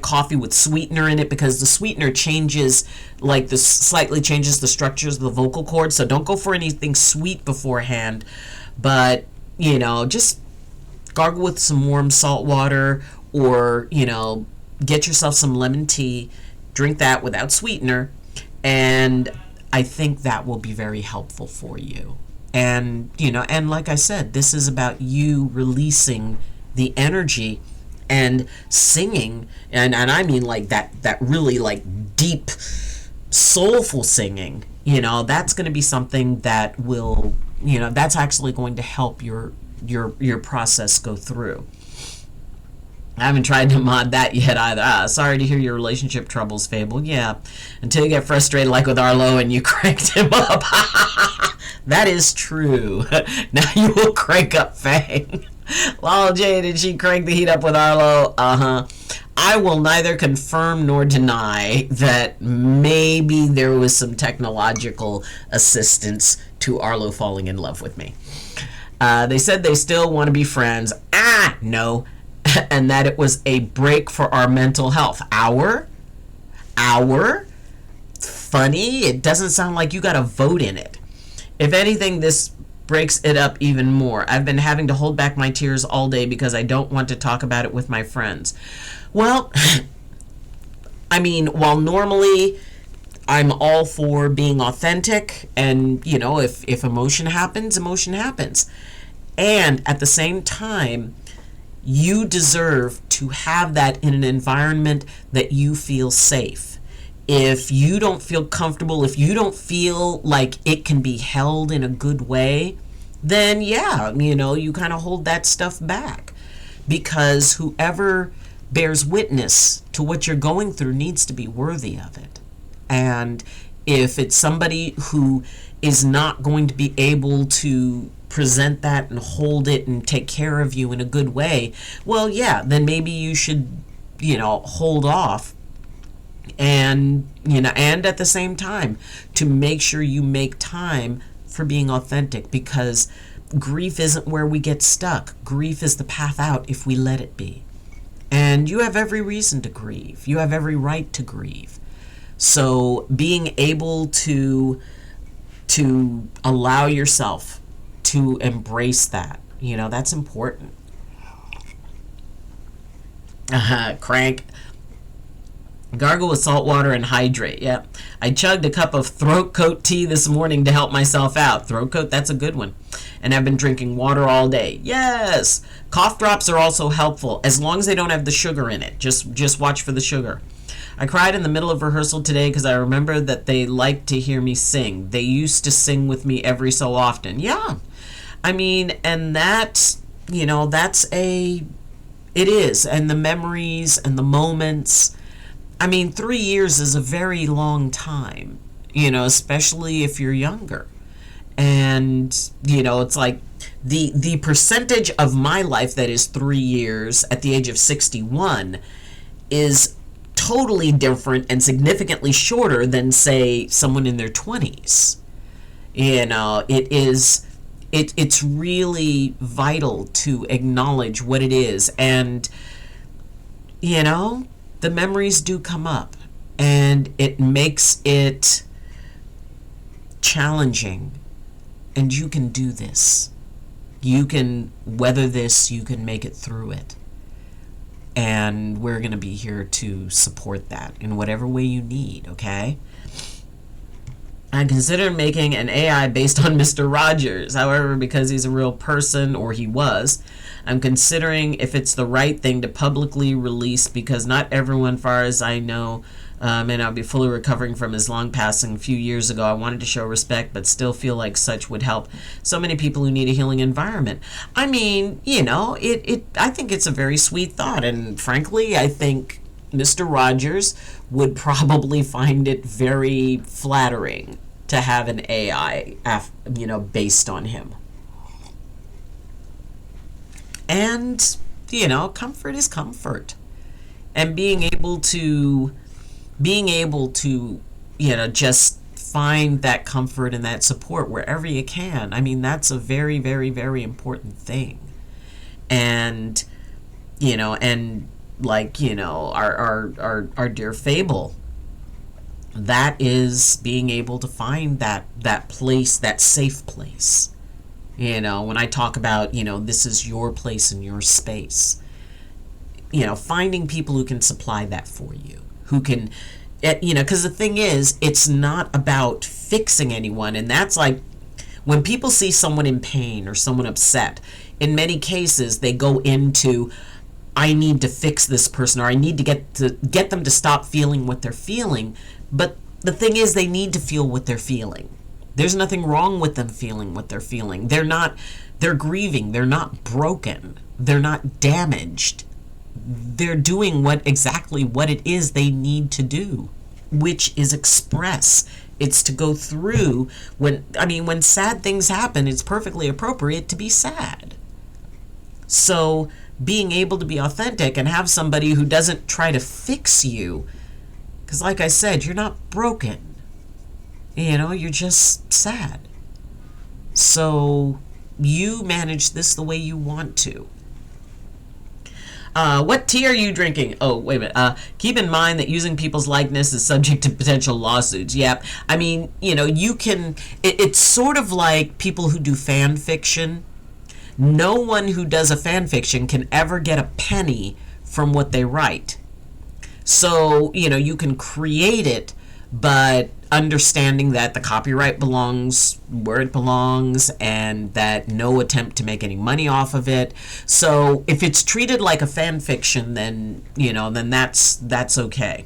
coffee with sweetener in it, because the sweetener slightly changes the structures of the vocal cords. So don't go for anything sweet beforehand, but just gargle with some warm salt water, or get yourself some lemon tea, drink that without sweetener. And I think that will be very helpful for you. And, and like I said, this is about you releasing the energy and singing. And I mean like that really like deep, soulful singing. That's going to be something that will, that's actually going to help your process go through. I haven't tried to mod that yet either. Sorry to hear your relationship troubles, Fable. Yeah, until you get frustrated like with Arlo and you cranked him up. That is true. Now you will crank up Fang. Lol J, did she crank the heat up with Arlo? I will neither confirm nor deny that maybe there was some technological assistance to Arlo falling in love with me. They said they still want to be friends. No. And that it was a break for our mental health. Our? Funny? It doesn't sound like you got a vote in it. If anything, this breaks it up even more. I've been having to hold back my tears all day because I don't want to talk about it with my friends. Well, I mean, while normally I'm all for being authentic and, if emotion happens, emotion happens. And at the same time, you deserve to have that in an environment that you feel safe. If you don't feel comfortable, if you don't feel like it can be held in a good way, then yeah, you kind of hold that stuff back. Because whoever bears witness to what you're going through needs to be worthy of it. And if it's somebody who is not going to be able to present that and hold it and take care of you in a good way, well, yeah, then maybe you should, hold off. And, and at the same time, to make sure you make time for being authentic, because grief isn't where we get stuck. Grief is the path out if we let it be. And you have every reason to grieve. You have every right to grieve. So being able to allow yourself to embrace that, that's important. Crank. Gargle with salt water and hydrate. Yep. I chugged a cup of throat coat tea this morning to help myself out. Throat coat, that's a good one. And I've been drinking water all day. Yes. Cough drops are also helpful as long as they don't have the sugar in it. Just watch for the sugar. I cried in the middle of rehearsal today because I remember that they liked to hear me sing. They used to sing with me every so often. Yeah. I mean, and that's, it is. And the memories and the moments. I mean, 3 years is a very long time, especially if you're younger. And, it's like the percentage of my life that is 3 years at the age of 61 is totally different and significantly shorter than, say, someone in their 20s. It's really vital to acknowledge what it is. And, the memories do come up, and it makes it challenging. And you can do this. You can weather this. You can make it through it. And we're going to be here to support that in whatever way you need, okay? I considered making an AI based on Mr. Rogers. However, because he's a real person, or he was, I'm considering if it's the right thing to publicly release, because not everyone, far as I know, and I'll be fully recovering from his long passing a few years ago. I wanted to show respect, but still feel like such would help so many people who need a healing environment. I mean, I think it's a very sweet thought, and frankly, I think Mr. Rogers would probably find it very flattering to have an AI, based on him. And, comfort is comfort. And being able to, just find that comfort and that support wherever you can. I mean, that's a very, very, very important thing. And, our dear Fable, that is being able to find that place, that safe place. When I talk about, this is your place and your space, finding people who can supply that for you, who can Because the thing is, it's not about fixing anyone. And that's like when people see someone in pain or someone upset, in many cases, they go into, I need to fix this person, or I need to get them to stop feeling what they're feeling. But the thing is, they need to feel what they're feeling. There's nothing wrong with them feeling what they're feeling. They're grieving. They're not broken. They're not damaged. They're doing exactly what it is they need to do, which is express. It's to go through when sad things happen, it's perfectly appropriate to be sad. So being able to be authentic and have somebody who doesn't try to fix you, because like I said, you're not broken. You're just sad. So you manage this the way you want to. What tea are you drinking? Oh, wait a minute. Keep in mind that using people's likeness is subject to potential lawsuits. Yep. You can, it's sort of like people who do fan fiction. No one who does a fan fiction can ever get a penny from what they write. So, you can create it, but understanding that the copyright belongs where it belongs and that no attempt to make any money off of it. So if it's treated like a fan fiction, then that's okay.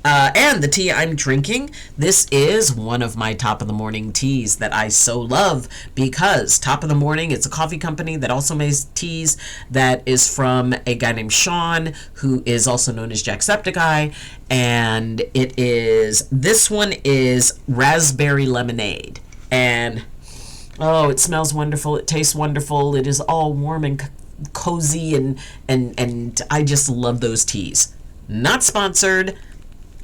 And the tea I'm drinking, this is one of my top of the morning teas that I so love, because Top of the Morning, it's a coffee company that also makes teas that is from a guy named Sean, who is also known as Jacksepticeye, and this one is raspberry lemonade, and it smells wonderful, it tastes wonderful, it is all warm and cozy, and I just love those teas. Not sponsored,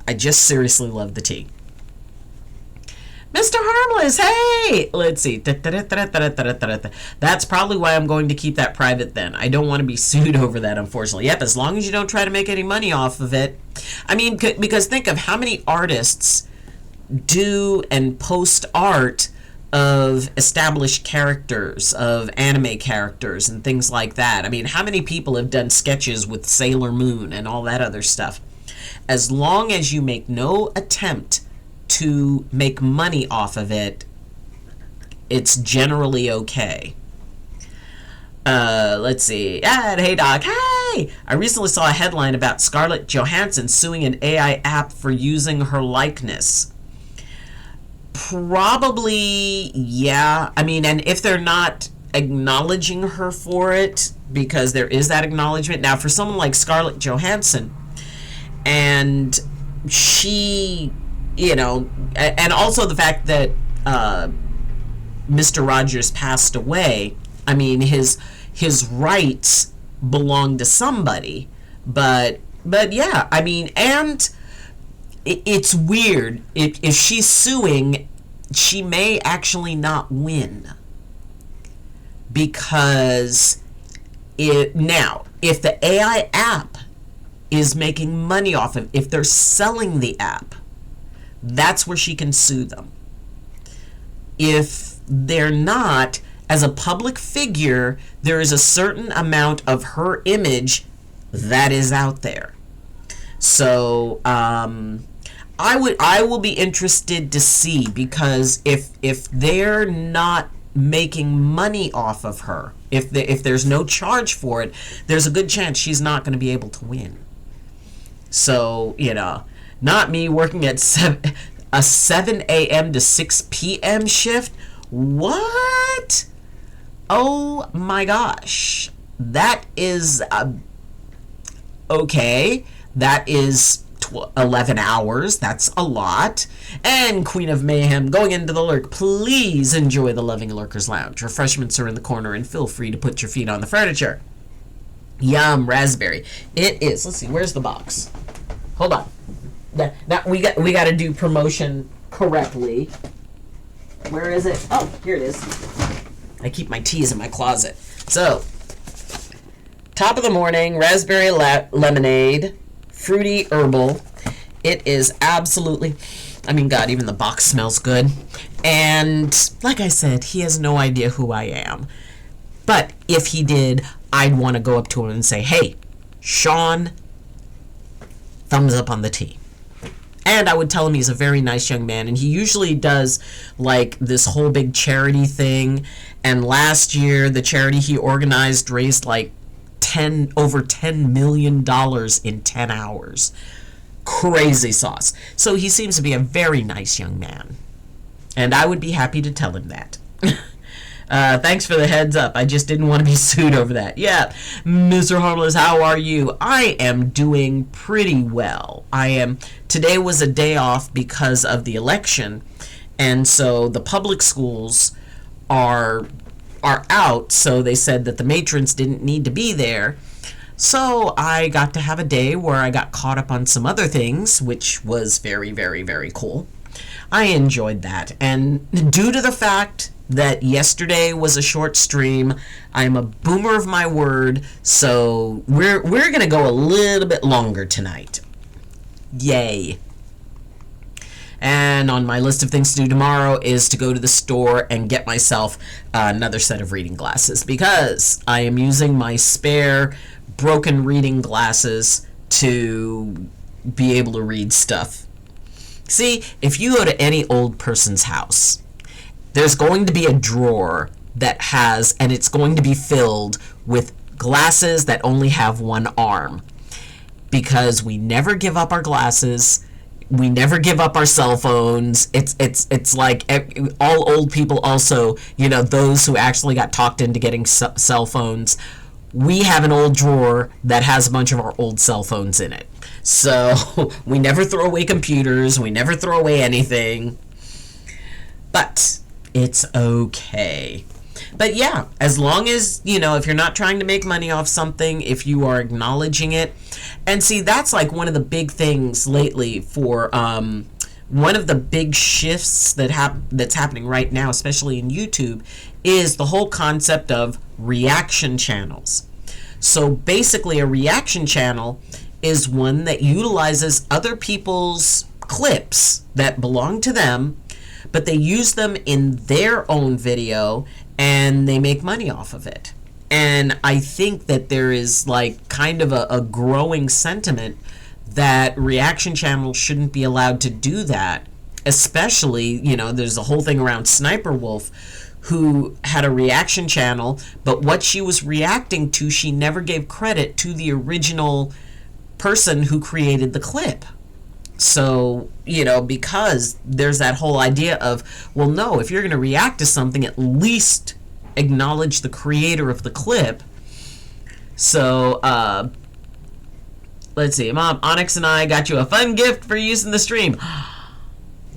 I just seriously love the tea. Mr. Harmless, hey! Let's see. That's probably why I'm going to keep that private then. I don't want to be sued over that, unfortunately. Yep, as long as you don't try to make any money off of it. Because think of how many artists do and post art of established characters, of anime characters and things like that. How many people have done sketches with Sailor Moon and all that other stuff? As long as you make no attempt to make money off of it, it's generally okay. Let's see. Hey, Doc. Hey! I recently saw a headline about Scarlett Johansson suing an AI app for using her likeness. Probably, yeah. And if they're not acknowledging her for it, because there is that acknowledgement. Now, for someone like Scarlett Johansson, and she, and also the fact that Mr. Rogers passed away, his rights belong to somebody, but yeah, and it's weird. If she's suing, she may actually not win, because if the AI app is making money off of, if they're selling the app, that's where she can sue them. If they're not, as a public figure, there is a certain amount of her image that is out there. So I will be interested to see, because if they're not making money off of her, if there's no charge for it, there's a good chance she's not going to be able to win. So, not me working at a 7 a.m. to 6 p.m. shift. What? Oh my gosh. That is, okay. That is 11 hours. That's a lot. And Queen of Mayhem going into the lurk. Please enjoy the Loving Lurkers Lounge. Refreshments are in the corner, and feel free to put your feet on the furniture. Yum, raspberry. It is. Let's see. Where's the box? Hold on. Now we got to do promotion correctly. Where is it? Oh, here it is. I keep my teas in my closet. So, Top of the Morning raspberry lemonade, fruity herbal. It is absolutely, God, even the box smells good. And like I said, he has no idea who I am. But if he did, I'd want to go up to him and say, hey, Sean, thumbs up on the tea. And I would tell him he's a very nice young man, and he usually does like this whole big charity thing. And last year, the charity he organized raised like over $10 million in 10 hours. Crazy sauce. So he seems to be a very nice young man, and I would be happy to tell him that. Thanks for the heads up. I just didn't want to be sued over that. Yeah, Mr. Harmless, how are you? I am doing pretty well. Today was a day off because of the election, and so the public schools are out, so they said that the matrons didn't need to be there. So I got to have a day where I got caught up on some other things, which was very, very, very cool. I enjoyed that, and due to the fact that yesterday was a short stream, I'm a boomer of my word, so we're gonna go a little bit longer tonight. Yay. And on my list of things to do tomorrow is to go to the store and get myself another set of reading glasses, because I am using my spare broken reading glasses to be able to read stuff. See, if you go to any old person's house, there's going to be a drawer that has, and it's going to be filled with glasses that only have one arm, because we never give up our glasses. We never give up our cell phones. It's like all old people also, those who actually got talked into getting cell phones. We have an old drawer that has a bunch of our old cell phones in it. So we never throw away computers. We never throw away anything. But it's okay. But yeah, as long as, if you're not trying to make money off something, if you are acknowledging it. And see, that's like one of the big things lately for one of the big shifts that's happening right now, especially in YouTube, is the whole concept of reaction channels. So basically, a reaction channel is one that utilizes other people's clips that belong to them, but they use them in their own video and they make money off of it. And I think that there is like kind of a growing sentiment that reaction channels shouldn't be allowed to do that. Especially, there's a whole thing around Sniper Wolf, who had a reaction channel, but what she was reacting to, she never gave credit to the original person who created the clip. So, because there's that whole idea of, well, no, if you're going to react to something, at least acknowledge the creator of the clip. So, let's see. Mom, Onyx and I got you a fun gift for using the stream.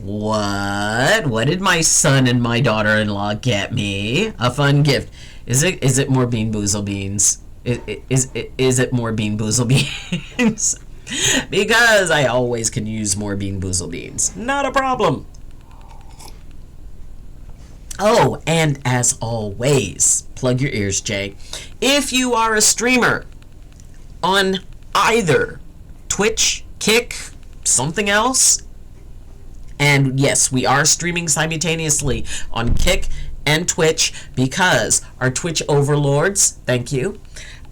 What? What did my son and my daughter-in-law get me? A fun gift. Is it more Bean Boozle beans? Is it more Bean Boozle beans? Because I always can use more Bean Boozle beans. Not a problem. Oh, and as always, plug your ears, Jay. If you are a streamer on either Twitch, Kick, something else, and yes, we are streaming simultaneously on Kick and Twitch, because our Twitch overlords, thank you,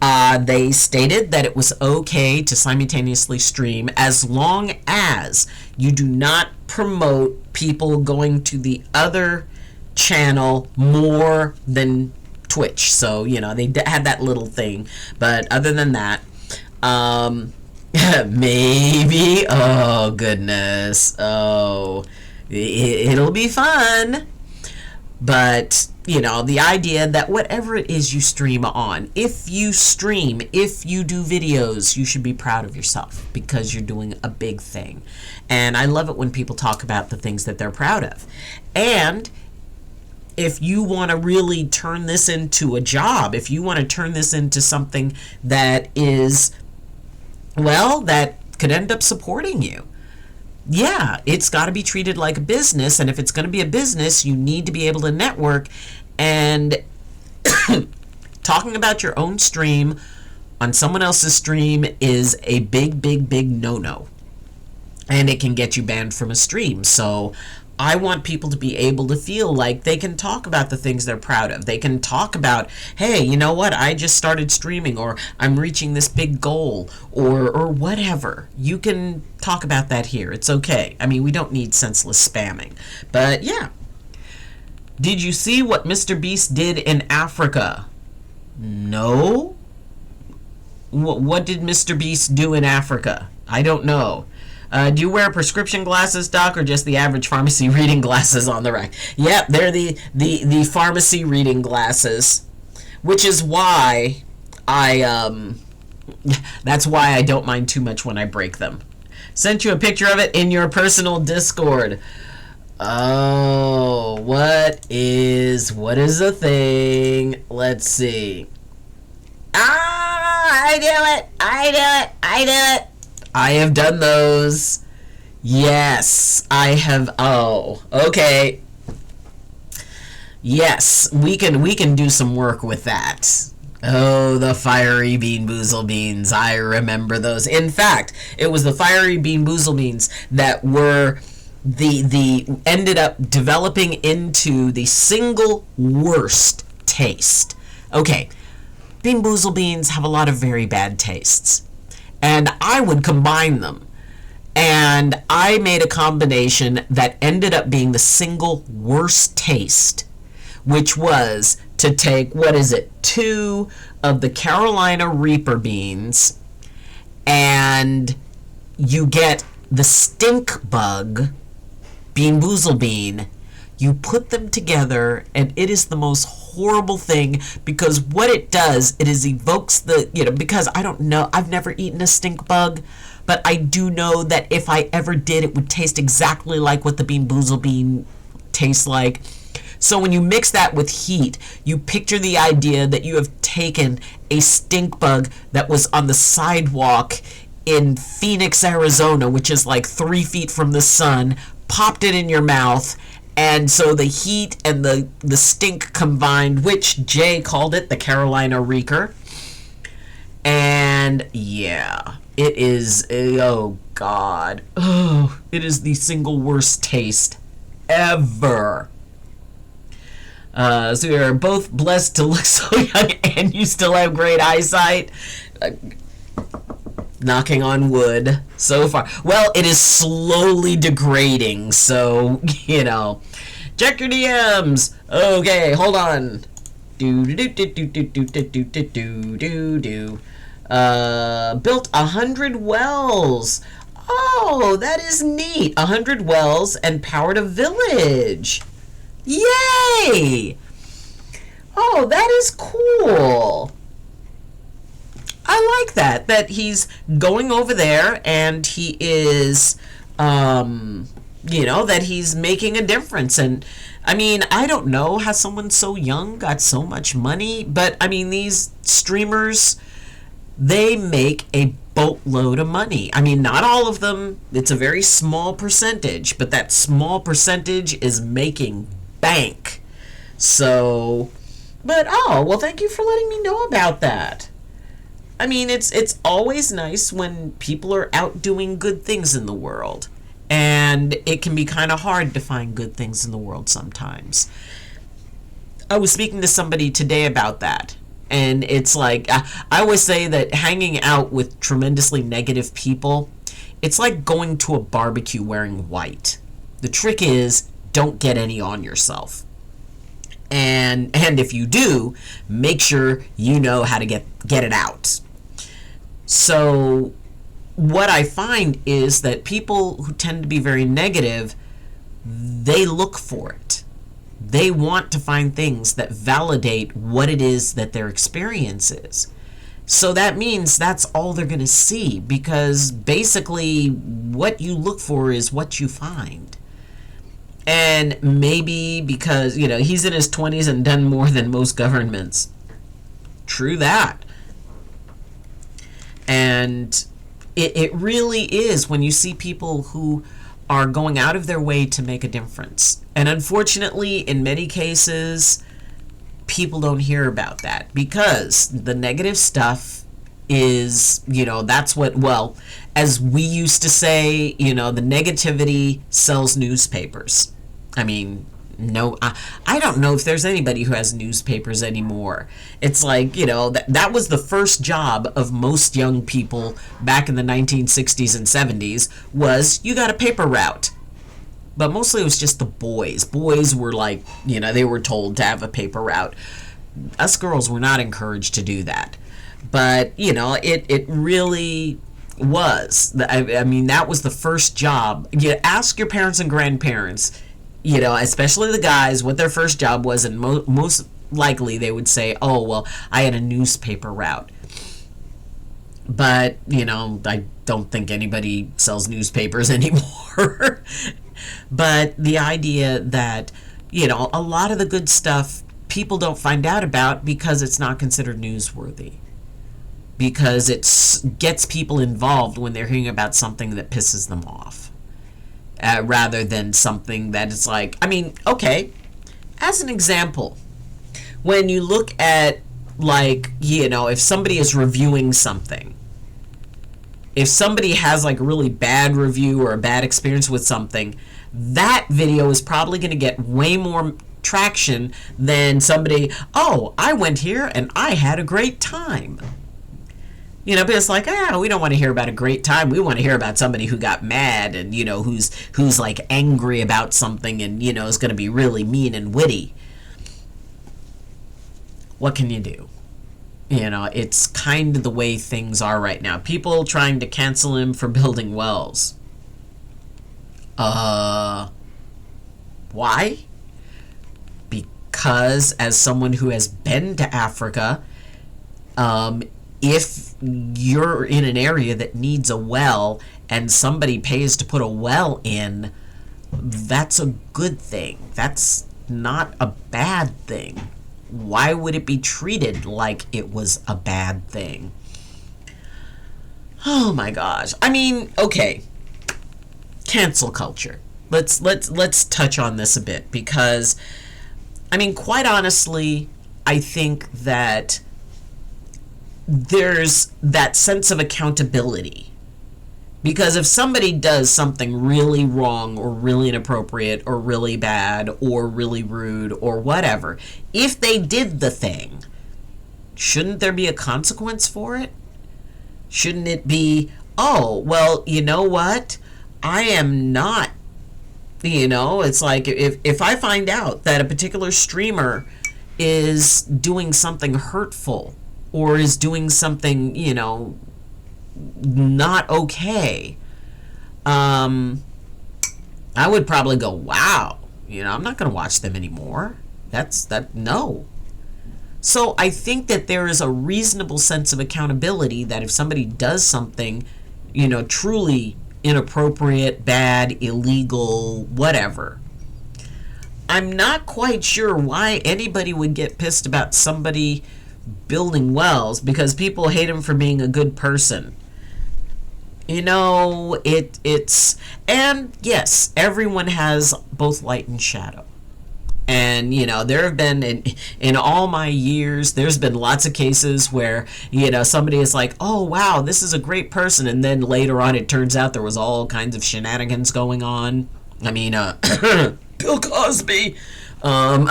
they stated that it was okay to simultaneously stream as long as you do not promote people going to the other channel more than Twitch. So, they had that little thing. But other than that, maybe, oh goodness, it'll be fun. But, the idea that whatever it is you stream on, if you stream, if you do videos, you should be proud of yourself, because you're doing a big thing. And I love it when people talk about the things that they're proud of. And if you want to really turn this into a job, if you want to turn this into something that is, well, that could end up supporting you, yeah, it's got to be treated like a business. And if it's going to be a business, you need to be able to network. And talking about your own stream on someone else's stream is a big, big, big no-no. And it can get you banned from a stream. So I want people to be able to feel like they can talk about the things they're proud of. They can talk about, hey, you know what? I just started streaming, or I'm reaching this big goal, or whatever. You can talk about that here. It's okay. I mean, we don't need senseless spamming. But yeah. Did you see what Mr. Beast did in Africa? No. What did Mr. Beast do in Africa? I don't know. Do you wear prescription glasses, Doc, or just the average pharmacy reading glasses on the rack? Yep, they're the pharmacy reading glasses, which is why that's why I don't mind too much when I break them. Sent you a picture of it in your personal Discord. Oh, what is the thing? Let's see. I do it. I have done those. Yes, I have. Oh, okay. Yes, we can do some work with that. Oh, the fiery bean boozle beans. I remember those. In fact, it was the fiery bean boozle beans that were the ended up developing into the single worst taste. Okay, bean boozle beans have a lot of very bad tastes. And I would combine them. And I made a combination that ended up being the single worst taste, which was to take, 2 of the Carolina Reaper beans, and you get the stink bug, bean boozle bean. You put them together, and it is the most horrible thing, because what it does, it is evokes the, because I don't know, I've never eaten a stink bug, but I do know that if I ever did, it would taste exactly like what the bean boozle bean tastes like. So when you mix that with heat, you picture the idea that you have taken a stink bug that was on the sidewalk in Phoenix, Arizona, which is like 3 feet from the sun, popped it in your mouth, and so the heat and the stink combined, which Jay called it the Carolina Reaper. And yeah, it is, oh God. Oh, it is the single worst taste ever. So you're both blessed to look so young and you still have great eyesight. Knocking on wood so far. Well, it is slowly degrading, so, check your DMs. Okay, hold on. Built 100 wells. Oh, that is neat. 100 wells and powered a village. Yay! Oh, that is cool. I like that he's going over there and he is, that he's making a difference. And, I mean, I don't know how someone so young got so much money, but, I mean, these streamers, they make a boatload of money. I mean, not all of them. It's a very small percentage, but that small percentage is making bank. So, but, oh, well, thank you for letting me know about that. I mean, it's always nice when people are out doing good things in the world. And it can be kind of hard to find good things in the world sometimes. I was speaking to somebody today about that. And it's like, I always say that hanging out with tremendously negative people, it's like going to a barbecue wearing white. The trick is, don't get any on yourself. And if you do, make sure you know how to get it out. So what I find is that people who tend to be very negative, they look for it. They want to find things that validate what it is that their experience is. So that means that's all they're going to see, because basically what you look for is what you find. And maybe because, he's in his 20s and done more than most governments. True that. And it really is when you see people who are going out of their way to make a difference. And unfortunately, in many cases, people don't hear about that, because the negative stuff is, that's what, as we used to say, the negativity sells newspapers. I mean, no, I don't know if there's anybody who has newspapers anymore. It's like, that was the first job of most young people back in the 1960s and 70s was you got a paper route. But mostly it was just the boys. Boys were like, they were told to have a paper route. Us girls were not encouraged to do that. But, it really was. I mean, that was the first job. You ask your parents and grandparents, especially the guys, what their first job was, and most likely they would say, oh, well, I had a newspaper route. But, I don't think anybody sells newspapers anymore. But the idea that, a lot of the good stuff people don't find out about because it's not considered newsworthy. Because it gets people involved when they're hearing about something that pisses them off. Rather than something that is like, okay, as an example, when you look at, like, if somebody is reviewing something, if somebody has like a really bad review or a bad experience with something, that video is probably going to get way more traction than somebody, oh, I went here and I had a great time. But it's like, we don't want to hear about a great time. We want to hear about somebody who got mad and, who's like angry about something and, is going to be really mean and witty. What can you do? It's kind of the way things are right now. People trying to cancel him for building wells. Why? Because as someone who has been to Africa, if you're in an area that needs a well and somebody pays to put a well in, that's a good thing. That's not a bad thing. Why would it be treated like it was a bad thing? Oh my gosh. Okay. Cancel culture. Let's touch on this a bit because quite honestly, I think that there's that sense of accountability. Because if somebody does something really wrong or really inappropriate or really bad or really rude or whatever, if they did the thing, shouldn't there be a consequence for it? Shouldn't it be, oh, well, you know what? I am not, it's like if I find out that a particular streamer is doing something hurtful or is doing something, not okay, I would probably go, wow, I'm not going to watch them anymore. No. So I think that there is a reasonable sense of accountability that if somebody does something, truly inappropriate, bad, illegal, whatever, I'm not quite sure why anybody would get pissed about somebody building wells because people hate him for being a good person. It's and yes, everyone has both light and shadow. And, there have been, in all my years, there's been lots of cases where, somebody is like, oh, wow, this is a great person. And then later on, it turns out there was all kinds of shenanigans going on. Bill Cosby. That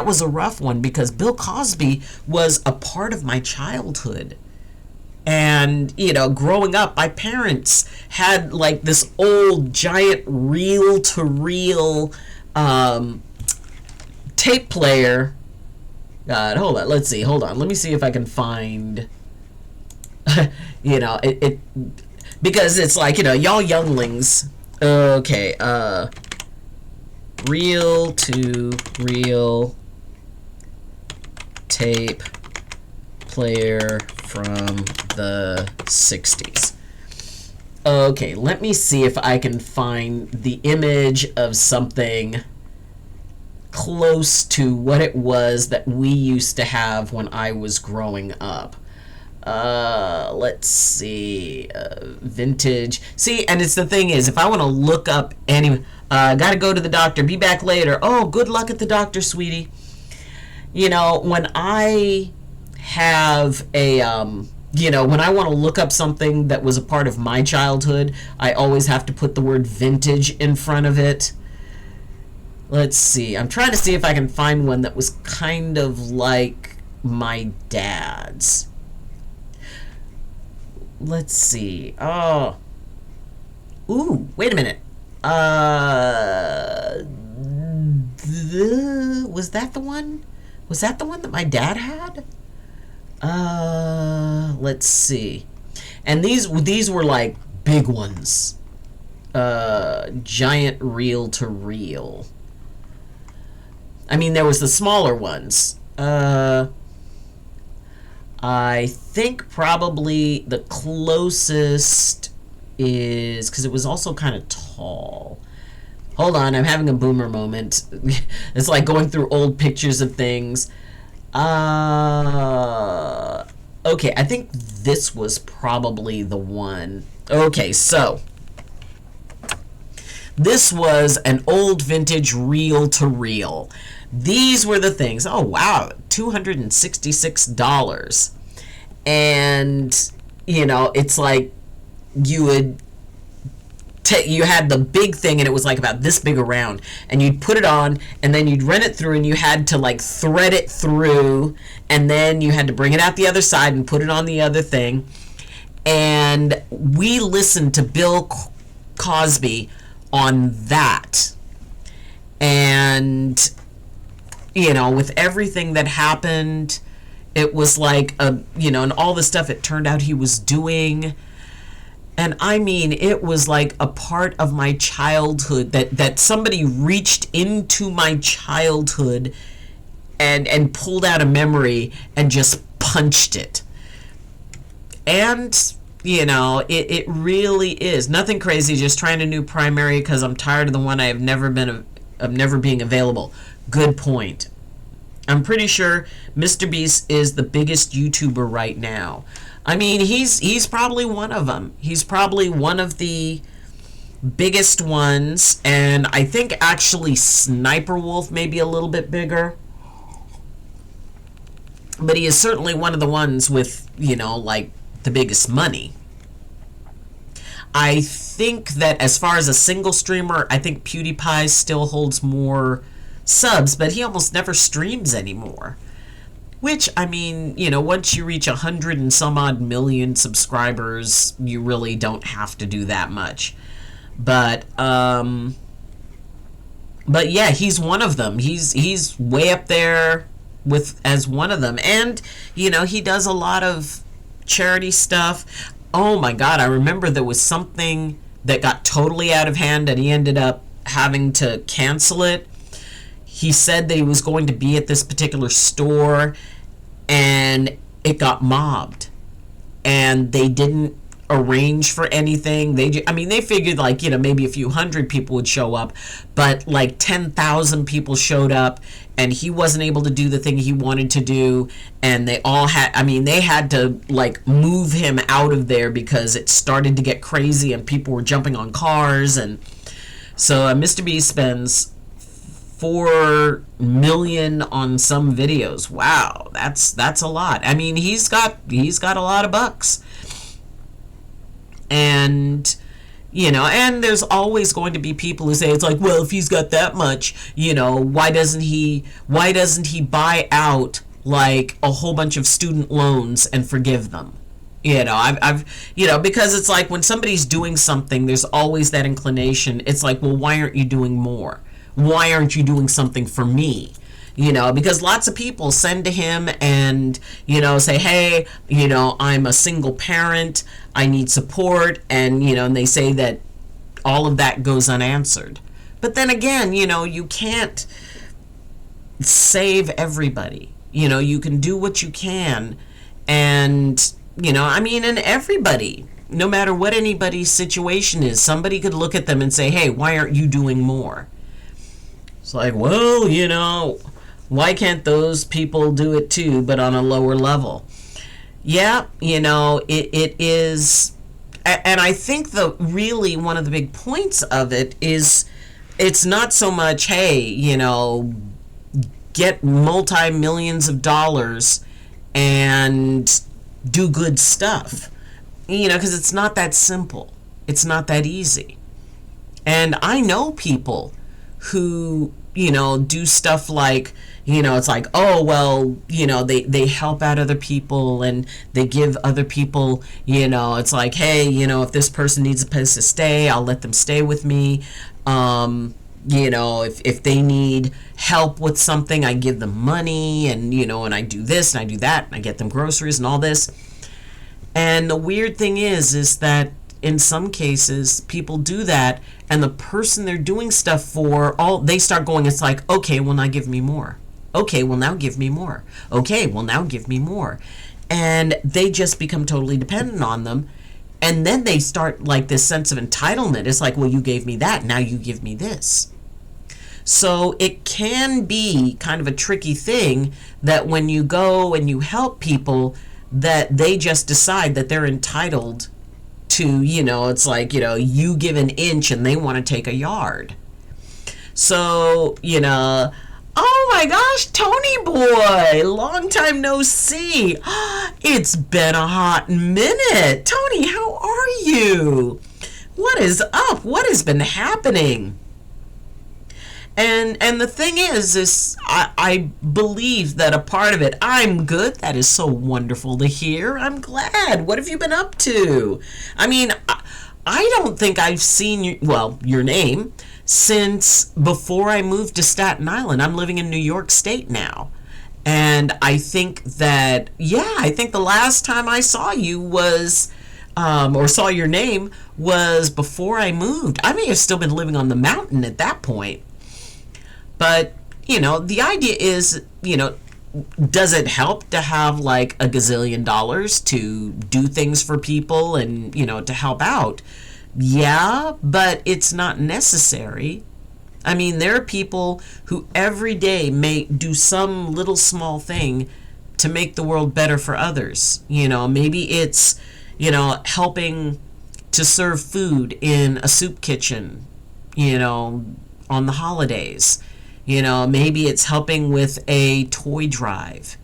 was a rough one because Bill Cosby was a part of my childhood. And, growing up, my parents had like this old giant reel-to-reel tape player. God, hold on. Let's see. Hold on. Let me see if I can find, it because it's like, y'all younglings. Okay. Reel-to-reel tape player from the 60s. Okay, let me see if I can find the image of something close to what it was that we used to have when I was growing up. Let's see, vintage. See, and it's the thing is, if I want to look up gotta go to the doctor, be back later. Oh, good luck at the doctor, sweetie. When I have a when I want to look up something that was a part of my childhood, I always have to put the word vintage in front of it. Let's see. I'm trying to see if I can find one that was kind of like my dad's. Let's see. Oh. Ooh, wait a minute. Was that the one? Was that the one that my dad had? Let's see. And these were like big ones. Giant reel to reel. I mean, there was the smaller ones. I think probably the closest is, because it was also kind of tall. Hold on, I'm having a boomer moment. It's like going through old pictures of things. Okay, I think this was probably the one. Okay, so this was an old vintage reel to reel. These were the things. Oh wow, $266. And it's like you had the big thing, and it was like about this big around, and you'd put it on, and then you'd run it through, and you had to like thread it through, and then you had to bring it out the other side and put it on the other thing. And we listened to Bill Cosby on that. And with everything that happened, it was like and all the stuff it turned out he was doing. And I mean, it was like a part of my childhood that somebody reached into my childhood and pulled out a memory and just punched it. And, it really is. Nothing crazy, just trying a new primary because I'm tired of the one I have never being available. Good point. I'm pretty sure Mr. Beast is the biggest YouTuber right now. I mean, he's probably one of them. He's probably one of the biggest ones, and I think actually Sniper Wolf may be a little bit bigger. But he is certainly one of the ones with, like the biggest money. I think that as far as a single streamer, I think PewDiePie still holds more subs, but he almost never streams anymore. Which, I mean, once you reach 100 and some odd million subscribers, you really don't have to do that much. But yeah, he's one of them. He's way up there as one of them. And, he does a lot of charity stuff. Oh my God, I remember there was something that got totally out of hand and he ended up having to cancel it. He said that he was going to be at this particular store and it got mobbed and they didn't arrange for anything. They figured like, maybe a few hundred people would show up, but like 10,000 people showed up and he wasn't able to do the thing he wanted to do. And they had to like move him out of there because it started to get crazy and people were jumping on cars. And so Mr. B spends 4 million on some videos. Wow, that's a lot. I mean, he's got a lot of bucks. And and there's always going to be people who say it's like, well, if he's got that much, why doesn't he buy out like a whole bunch of student loans and forgive them? I've because it's like when somebody's doing something, there's always that inclination. It's like, well, why aren't you doing more? Why aren't you doing something for me? Because lots of people send to him and, say, hey, I'm a single parent, I need support, and, and they say that all of that goes unanswered. But then again, you can't save everybody. You can do what you can, and, and everybody, no matter what anybody's situation is, somebody could look at them and say, hey, why aren't you doing more? It's like, well, why can't those people do it too, but on a lower level? Yeah, it is. And I think really one of the big points of it is it's not so much, hey, get multi-millions of dollars and, do good stuff, because it's not that simple. It's not that easy. And I know people who, do stuff like, it's like, oh, well, they help out other people and they give other people, it's like, hey, if this person needs a place to stay, I'll let them stay with me. If they need help with something, I give them money, and, and I do this and I do that, and I get them groceries and all this. And the weird thing is that in some cases, people do that, and the person they're doing stuff for, they start going, it's like, okay, well, now give me more. Okay, well, now give me more. Okay, well, now give me more. And they just become totally dependent on them. And then they start like this sense of entitlement. It's like, well, you gave me that, now you give me this. So it can be kind of a tricky thing that when you go and you help people, that they just decide that they're entitled to, it's like, you give an inch and they want to take a yard. So, oh my gosh, Tony boy, long time no see. It's been a hot minute. Tony, how are you? What is up? What has been happening? And the thing is I believe that a part of it, I'm good. That is so wonderful to hear. I'm glad. What have you been up to? I mean, I don't think I've seen your name since before I moved to Staten Island. I'm living in New York State now. And I think that, I think the last time I saw you was, or saw your name, was before I moved. I may have still been living on the mountain at that point. But, the idea is, does it help to have like a gazillion dollars to do things for people and, to help out? Yeah, but it's not necessary. I mean, there are people who every day may do some little small thing to make the world better for others. Maybe it's, helping to serve food in a soup kitchen, on the holidays. Maybe it's helping with a toy drive.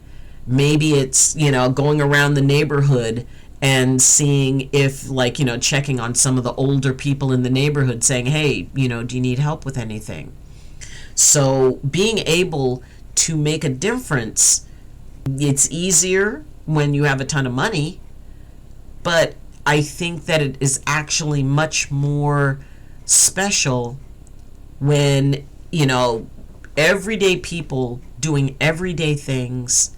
Maybe it's, going around the neighborhood and seeing if, like, checking on some of the older people in the neighborhood saying, hey, do you need help with anything? So being able to make a difference, it's easier when you have a ton of money, but I think that it is actually much more special when, everyday people doing everyday things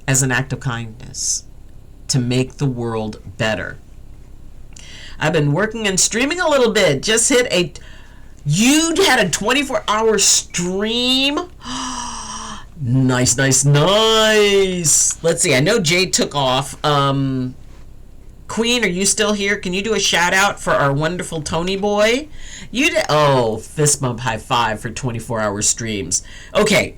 as an act of kindness to make the world better. I've been working and streaming a little bit. Just hit you had a 24-hour stream. Nice. Let's see. I know Jay took off. Queen, are you still here? Can you do a shout out for our wonderful Tony boy? You did. Oh, fist bump, high five for 24-hour streams. Okay.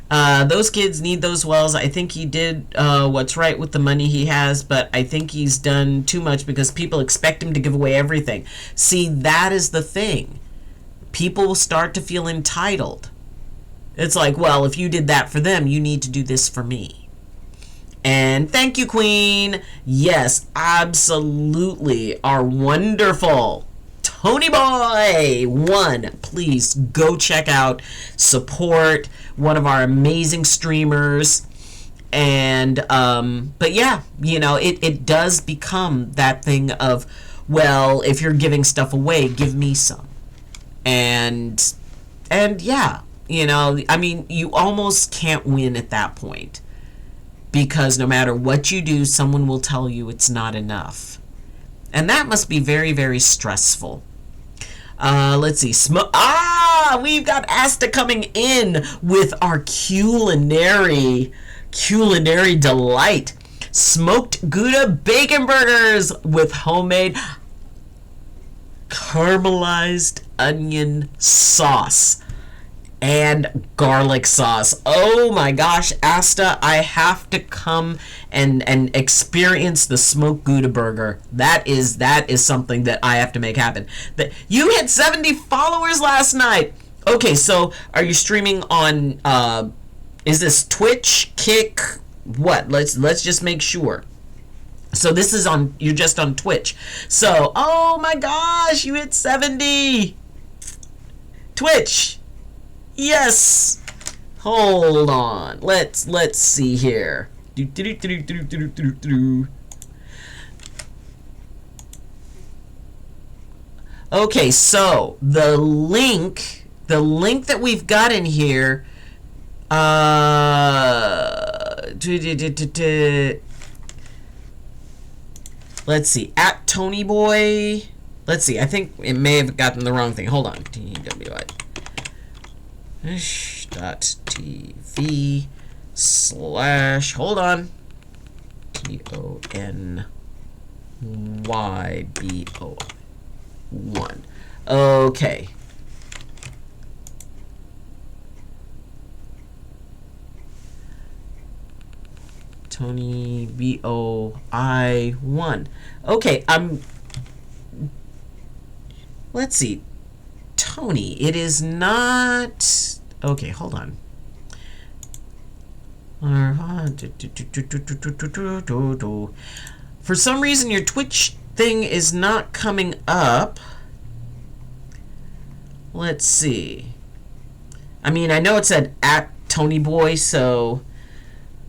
Those kids need those wells. I think he did what's right with the money he has, but I think he's done too much because people expect him to give away everything. See, that is the thing. People will start to feel entitled. It's like, well, if you did that for them, you need to do this for me. And thank you, Queen. Yes, absolutely. Our wonderful Tony Boy 1. Please go check out, support one of our amazing streamers. And, but yeah, it does become that thing of, well, if you're giving stuff away, give me some. And yeah, I mean, you almost can't win at that point. Because no matter what you do, someone will tell you it's not enough. And that must be very, very stressful. Let's see. We've got Asta coming in with our culinary delight. Smoked Gouda bacon burgers with homemade caramelized onion sauce and garlic sauce. Oh my gosh, Asta, I have to come and experience the smoked Gouda burger. That is something that I have to make happen. You hit 70 followers last night. Okay, so are you streaming on is this Twitch, Kick, what? Let's just make sure. So this is on, you're just on Twitch. So, oh my gosh, you hit 70. Twitch. Yes. Hold on. Let's see here. Okay, so the link that we've got in here, let's see, at Tony Boy. Let's see, I think it may have gotten the wrong thing. Hold on. twitch.tv/ hold on, TONYBO1. Okay. Tony BOI1. Okay, let's see. Tony, it is not. Okay, hold on. For some reason, your Twitch thing is not coming up. Let's see. I mean, I know it said at Tony Boy, so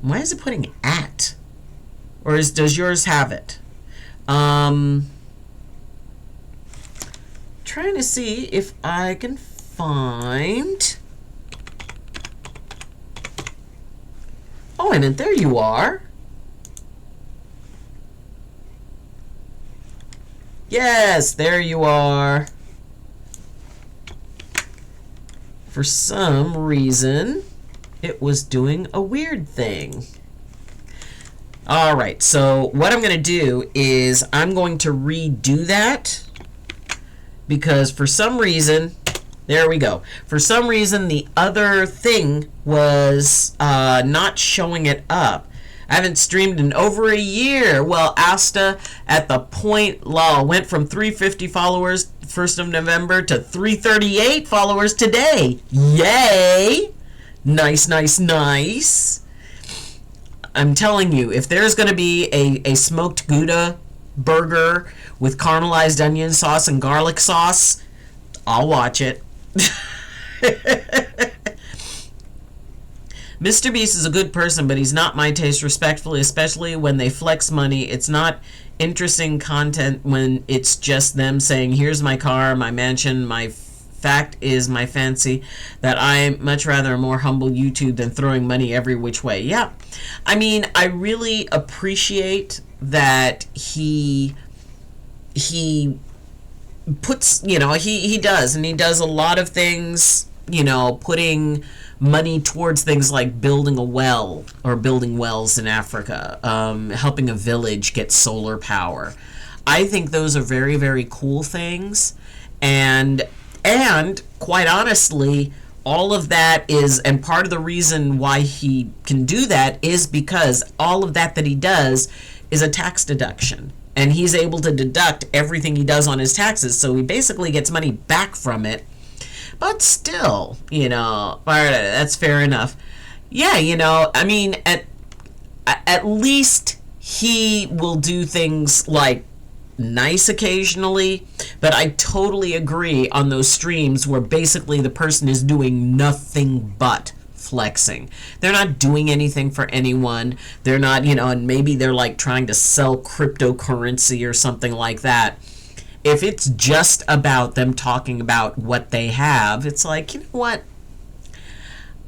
why is it putting at? Or does yours have it? Trying to see if I can find. Oh, and there you are. Yes, there you are. For some reason, it was doing a weird thing. All right, so what I'm going to do is I'm going to redo that because for some reason, there we go. For some reason, the other thing was not showing it up. I haven't streamed in over a year. Well, Asta, at the point, went from 350 followers 1st of November to 338 followers today. Yay! Nice, nice, nice. I'm telling you, if there's going to be a smoked Gouda burger with caramelized onion sauce and garlic sauce, I'll watch it. Mr. Beast is a good person, but he's not my taste, respectfully, especially when they flex money. It's not interesting content when it's just them saying, here's my car, my mansion, my fact is my fancy, that I much rather a more humble YouTube than throwing money every which way. Yeah. I mean, I really appreciate that he puts, he does, and he does a lot of things, putting money towards things like building a well or building wells in Africa, helping a village get solar power. I think those are very, very cool things. And quite honestly, all of that is, and part of the reason why he can do that is because all of that he does is a tax deduction. And he's able to deduct everything he does on his taxes. So he basically gets money back from it. But still, that's fair enough. Yeah, I mean, at least he will do things like nice occasionally, but I totally agree on those streams where basically the person is doing nothing but flexing. They're not doing anything for anyone. They're not, and maybe they're like trying to sell cryptocurrency or something like that. If it's just about them talking about what they have, it's like, you know what?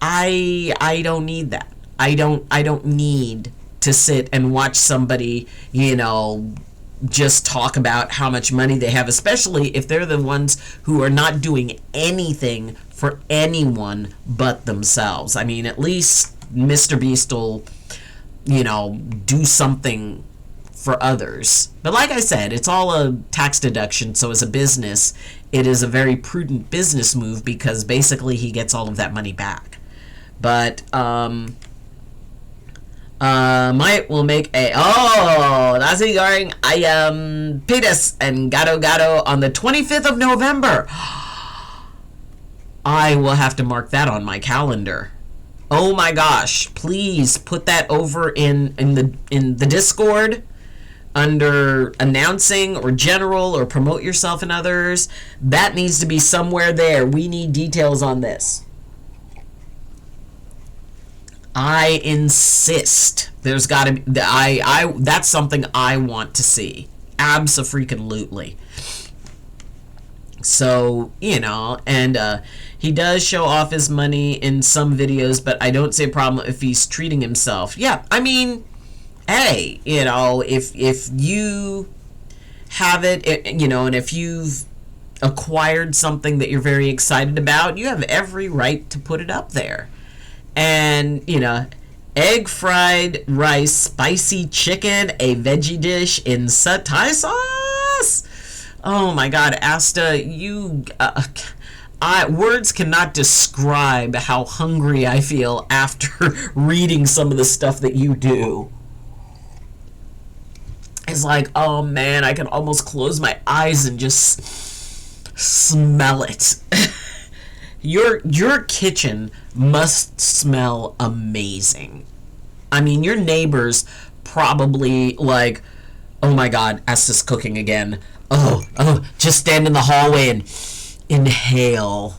I don't need that. I don't need to sit and watch somebody, just talk about how much money they have, especially if they're the ones who are not doing anything for anyone but themselves. I mean, at least Mr. Beast will, do something for others. But like I said, it's all a tax deduction, so as a business, it is a very prudent business move because basically he gets all of that money back. But might will make a nasi goreng ayam pedas and gado on the 25th of November. I will have to mark that on my calendar. Oh my gosh, please put that over in the Discord under announcing or general or promote yourself and others. That needs to be somewhere there. We need details on this. I insist. There's got to be. That's something I want to see. Abso-freaking-lutely. So, and he does show off his money in some videos, but I don't see a problem if he's treating himself. Yeah, I mean, hey, if you have it, and if you've acquired something that you're very excited about, you have every right to put it up there. And, egg fried rice, spicy chicken, a veggie dish in satay sauce. Oh my God, Asta, words cannot describe how hungry I feel after reading some of the stuff that you do. It's like, oh man, I can almost close my eyes and just smell it. Your kitchen must smell amazing. I mean, your neighbors probably like, oh my God, Asta's cooking again. Oh, just stand in the hallway and inhale.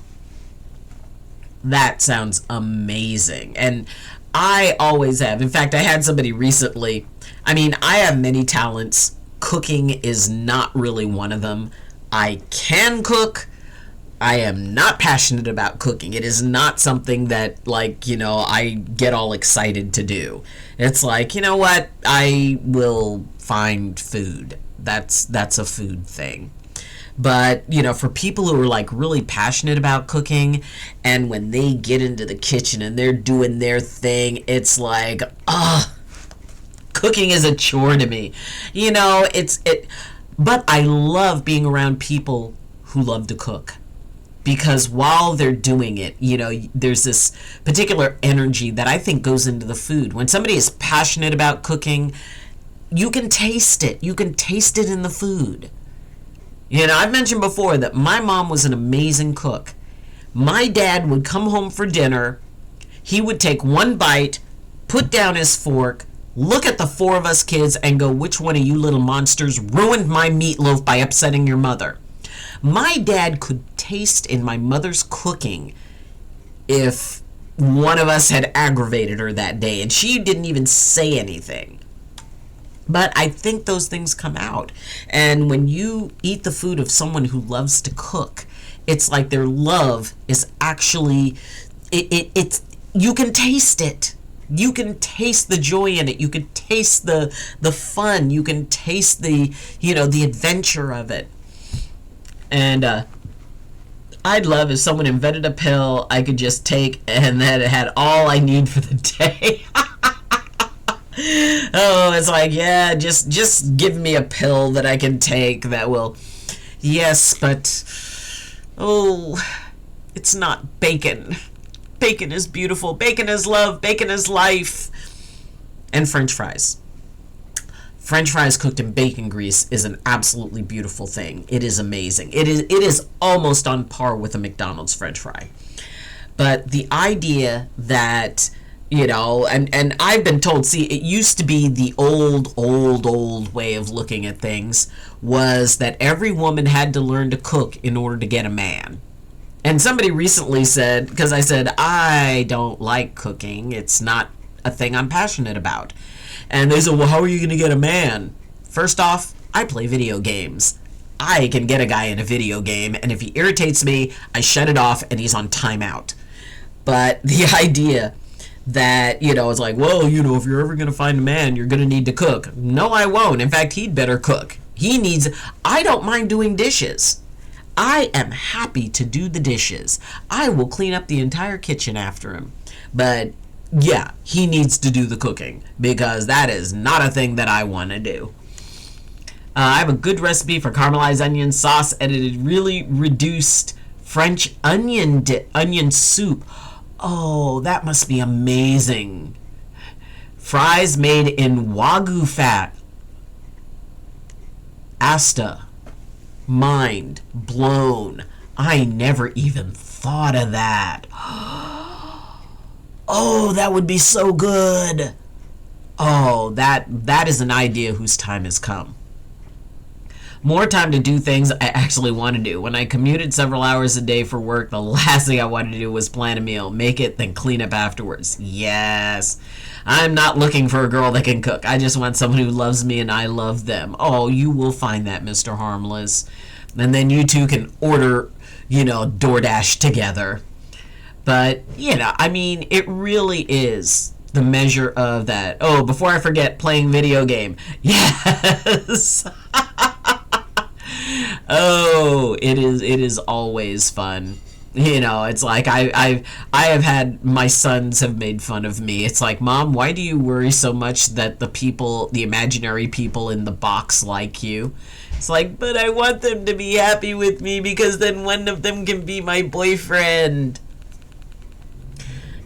That sounds amazing. And I always have. In fact, I had somebody recently. I mean, I have many talents. Cooking is not really one of them. I can cook. I am not passionate about cooking. It is not something that, I get all excited to do. It's like, you know what? I will find food. That's a food thing. But, for people who are really passionate about cooking, and when they get into the kitchen and they're doing their thing, it's like, cooking is a chore to me. But I love being around people who love to cook. Because while they're doing it, there's this particular energy that I think goes into the food. When somebody is passionate about cooking, you can taste it. You can taste it in the food. I've mentioned before that my mom was an amazing cook. My dad would come home for dinner. He would take one bite, put down his fork, look at the four of us kids and go, which one of you little monsters ruined my meatloaf by upsetting your mother? My dad could taste in my mother's cooking if one of us had aggravated her that day, and she didn't even say anything. But I think those things come out. And when you eat the food of someone who loves to cook, it's like their love is actually, it's you can taste it. You can taste the joy in it. You can taste the fun. You can taste the adventure of it. And I'd love if someone invented a pill I could just take and that it had all I need for the day. Oh, it's like, yeah, just give me a pill that I can take that will, yes, but, it's not bacon. Bacon is beautiful. Bacon is love. Bacon is life. And French fries. French fries cooked in bacon grease is an absolutely beautiful thing. It is amazing. It is almost on par with a McDonald's French fry. But the idea that, and I've been told, see, it used to be the old way of looking at things was that every woman had to learn to cook in order to get a man. And somebody recently said, because I said, I don't like cooking. It's not a thing I'm passionate about. And they said, well, how are you going to get a man? First off, I play video games. I can get a guy in a video game, and if he irritates me, I shut it off and he's on timeout. But the idea that, it's like, well, if you're ever going to find a man, you're going to need to cook. No, I won't. In fact, he'd better cook. I don't mind doing dishes. I am happy to do the dishes. I will clean up the entire kitchen after him. But yeah, he needs to do the cooking because that is not a thing that I want to do. I have a good recipe for caramelized onion sauce, edited really reduced French onion soup. Oh, that must be amazing. Fries made in Wagyu fat. Asta. Mind blown. I never even thought of that. Oh, that would be so good. Oh, that is an idea whose time has come. More time to do things I actually want to do. When I commuted several hours a day for work, the last thing I wanted to do was plan a meal, make it, then clean up afterwards. Yes. I'm not looking for a girl that can cook. I just want someone who loves me and I love them. Oh, you will find that, Mr. Harmless. And then you two can order, DoorDash together. But, I mean, it really is the measure of that. Oh, before I forget, playing video game. Yes. Oh, it is always fun. It's like I have had, my sons have made fun of me. It's like, Mom, why do you worry so much that the imaginary people in the box like you? It's like, but I want them to be happy with me because then one of them can be my boyfriend.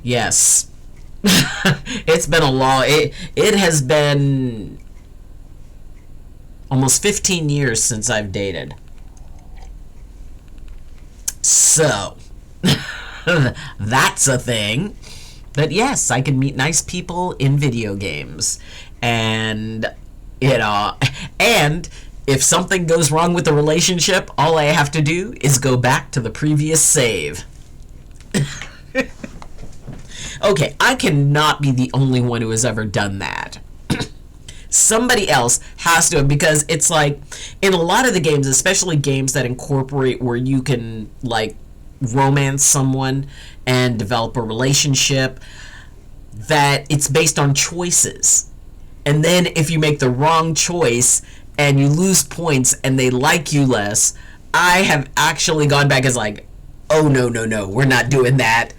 Yes. It's been it has been almost 15 years since I've dated. So, that's a thing. But yes, I can meet nice people in video games. And, and if something goes wrong with the relationship, all I have to do is go back to the previous save. Okay, I cannot be the only one who has ever done that. Somebody else has to, because it's like, in a lot of the games, especially games that incorporate where you can, like, romance someone and develop a relationship, that it's based on choices. And then if you make the wrong choice and you lose points and they like you less, I have actually gone back as like, oh, no, we're not doing that.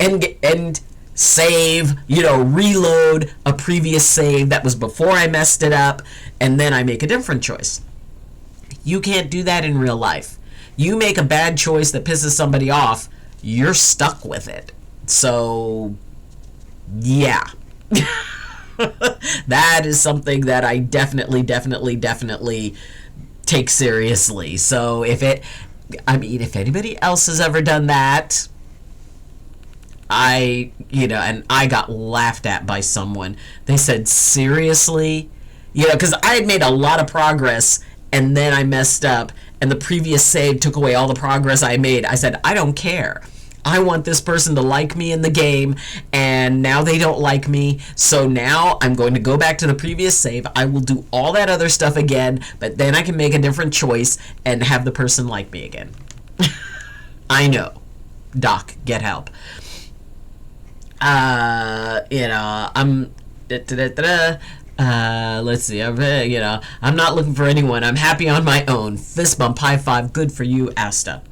And save, reload a previous save that was before I messed it up, and then I make a different choice. You can't do that in real life. You make a bad choice that pisses somebody off, you're stuck with it. So, yeah. That is something that I definitely take seriously. So if anybody else has ever done that, and I got laughed at by someone. They said, seriously? Because I had made a lot of progress and then I messed up and the previous save took away all the progress I made. I said, I don't care. I want this person to like me in the game, and now they don't like me, so now I'm going to go back to the previous save. I will do all that other stuff again, but then I can make a different choice and have the person like me again. I know. Doc, get help. I'm let's see, I'm not looking for anyone. I'm happy on my own. Fist bump, high five, good for you, Asta.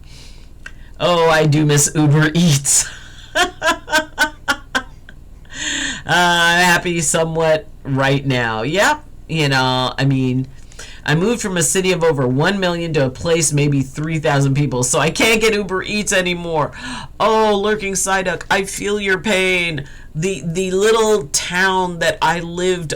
Oh, I do miss Uber Eats. I'm happy somewhat right now. Yep, I moved from a city of over 1 million to a place maybe 3,000 people, so I can't get Uber Eats anymore. Oh, Lurking Psyduck, I feel your pain. The little town that I lived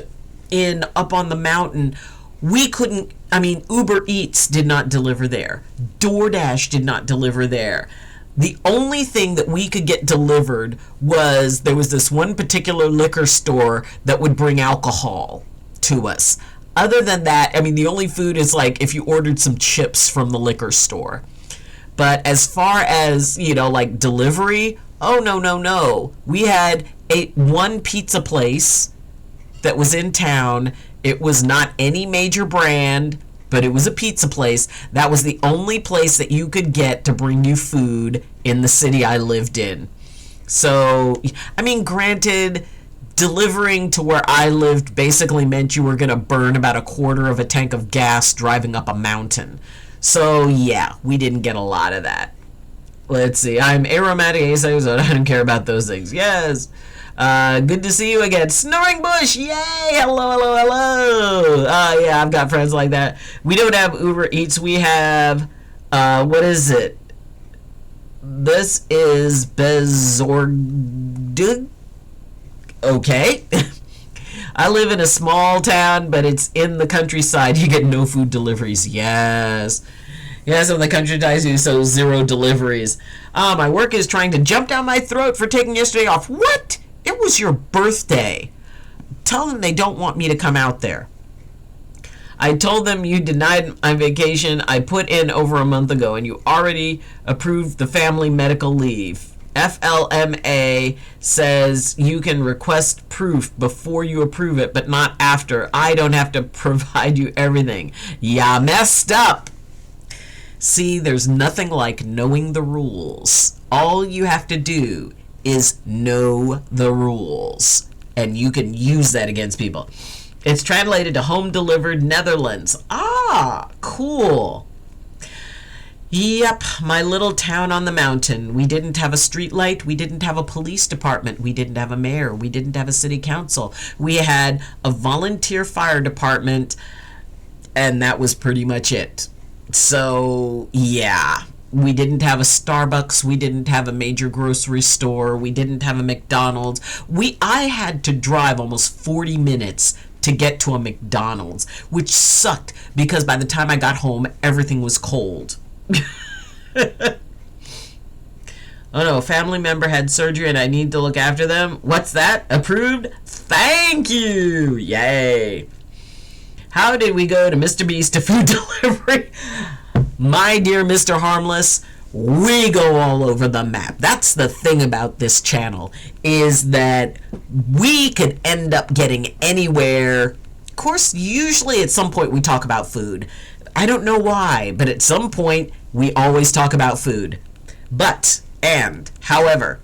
in up on the mountain, we couldn't, Uber Eats did not deliver there. DoorDash did not deliver there. The only thing that we could get delivered was, there was this one particular liquor store that would bring alcohol to us. Other than that, the only food is like if you ordered some chips from the liquor store. But as far as, like delivery, oh, no. We had one pizza place that was in town. It was not any major brand, but it was a pizza place. That was the only place that you could get to bring you food in the city I lived in. So, granted, delivering to where I lived basically meant you were going to burn about a quarter of a tank of gas driving up a mountain. So, yeah, we didn't get a lot of that. Let's see. I'm aromatic, so I don't care about those things. Yes. Good to see you again. Snoring Bush, yay! Hello. Yeah, I've got friends like that. We don't have Uber Eats. We have, what is it? This is Bezorgd. Okay. I live in a small town, but it's in the countryside. You get no food deliveries. Yes, in the countryside, so 0 deliveries. My work is trying to jump down my throat for taking yesterday off. What? It was your birthday. Tell them they don't want me to come out there. I told them you denied my vacation I put in over a month ago, and you already approved the family medical leave. FLMA says you can request proof before you approve it, but not after. I don't have to provide you everything. Ya messed up. See, there's nothing like knowing the rules. All you have to do is know the rules, and you can use that against people. It's translated to home delivered Netherlands. Ah, cool. Yep, my little town on the mountain. We didn't have a street light. We didn't have a police department. We didn't have a mayor. We didn't have a city council. We had a volunteer fire department, and that was pretty much it. So, yeah. We didn't have a Starbucks. We didn't have a major grocery store. We didn't have a McDonald's. I had to drive almost 40 minutes to get to a McDonald's, which sucked because by the time I got home, everything was cold. Oh no, a family member had surgery and I need to look after them. What's that? Approved? Thank you! Yay! How did we go to Mr. Beast to food delivery? My dear Mr. Harmless, we go all over the map. That's the thing about this channel, is that we could end up getting anywhere. Of course, usually at some point we talk about food. I don't know why, but at some point we always talk about food. However,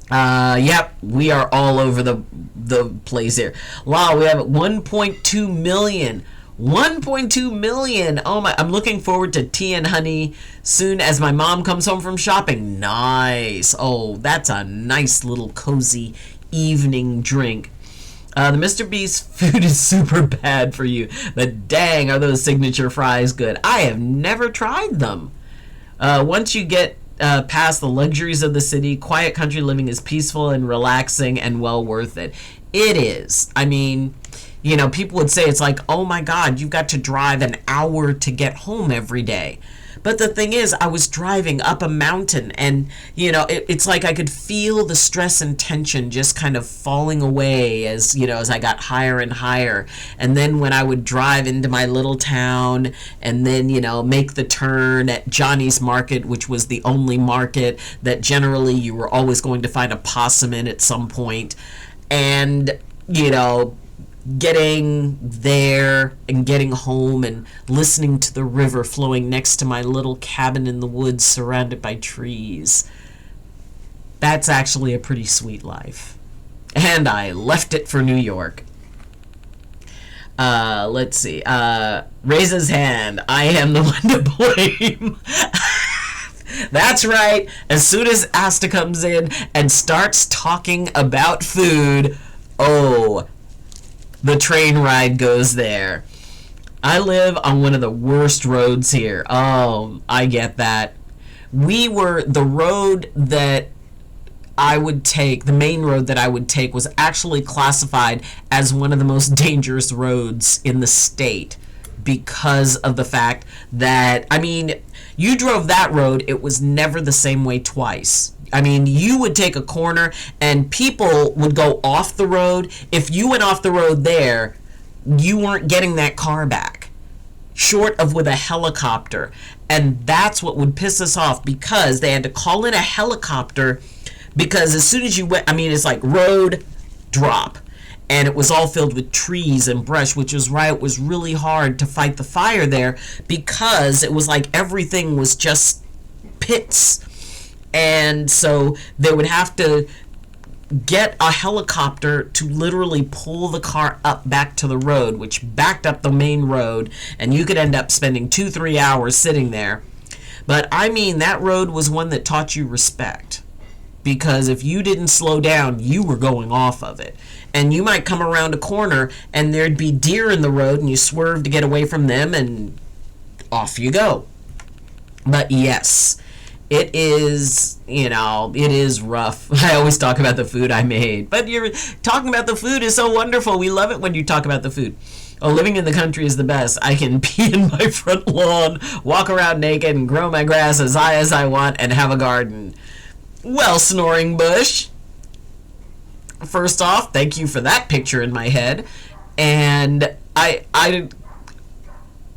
yep, we are all over the place here. Wow, we have 1.2 million. 1.2 million. Oh my, I'm looking forward to tea and honey soon as my mom comes home from shopping. Nice. Oh, that's a nice little cozy evening drink. The Mr. Beast food is super bad for you, but dang, are those signature fries good. I have never tried them. Once you get past the luxuries of the city, quiet country living is peaceful and relaxing and well worth it. It is. I mean, you know, people would say it's like, oh my God, you've got to drive an hour to get home every day. But the thing is, I was driving up a mountain and, you know, it's like I could feel the stress and tension just kind of falling away as, you know, as I got higher and higher. And then when I would drive into my little town and then, you know, make the turn at Johnny's Market, which was the only market that generally you were always going to find a possum in at some point. And, you know, getting there and getting home and listening to the river flowing next to my little cabin in the woods surrounded by trees. That's actually a pretty sweet life. And I left it for New York. Let's see. Raise his hand. I am the one to blame. That's right. As soon as Asta comes in and starts talking about food, oh, the train ride goes there. I live on one of the worst roads here. Oh, I get that. The road that I would take, the main road that I would take was actually classified as one of the most dangerous roads in the state because of the fact that, I mean, you drove that road, it was never the same way twice. I mean, you would take a corner and people would go off the road. If you went off the road there, you weren't getting that car back, short of with a helicopter. And that's what would piss us off because they had to call in a helicopter because as soon as you went, I mean, it's like road, drop. And it was all filled with trees and brush, which is why it was really hard to fight the fire there because it was like everything was just pits. And so they would have to get a helicopter to literally pull the car up back to the road, which backed up the main road, and you could end up spending 2-3 hours sitting there. But I mean, that road was one that taught you respect, because if you didn't slow down, you were going off of it. And you might come around a corner and there'd be deer in the road and you swerve to get away from them and off you go. But yes, it is, you know, it is rough. I always talk about the food I made. But you're talking about the food is so wonderful. We love it when you talk about the food. Oh, living in the country is the best. I can pee in my front lawn, walk around naked, and grow my grass as high as I want, and have a garden. Well, Snoring Bush, First off, thank you for that picture in my head. And I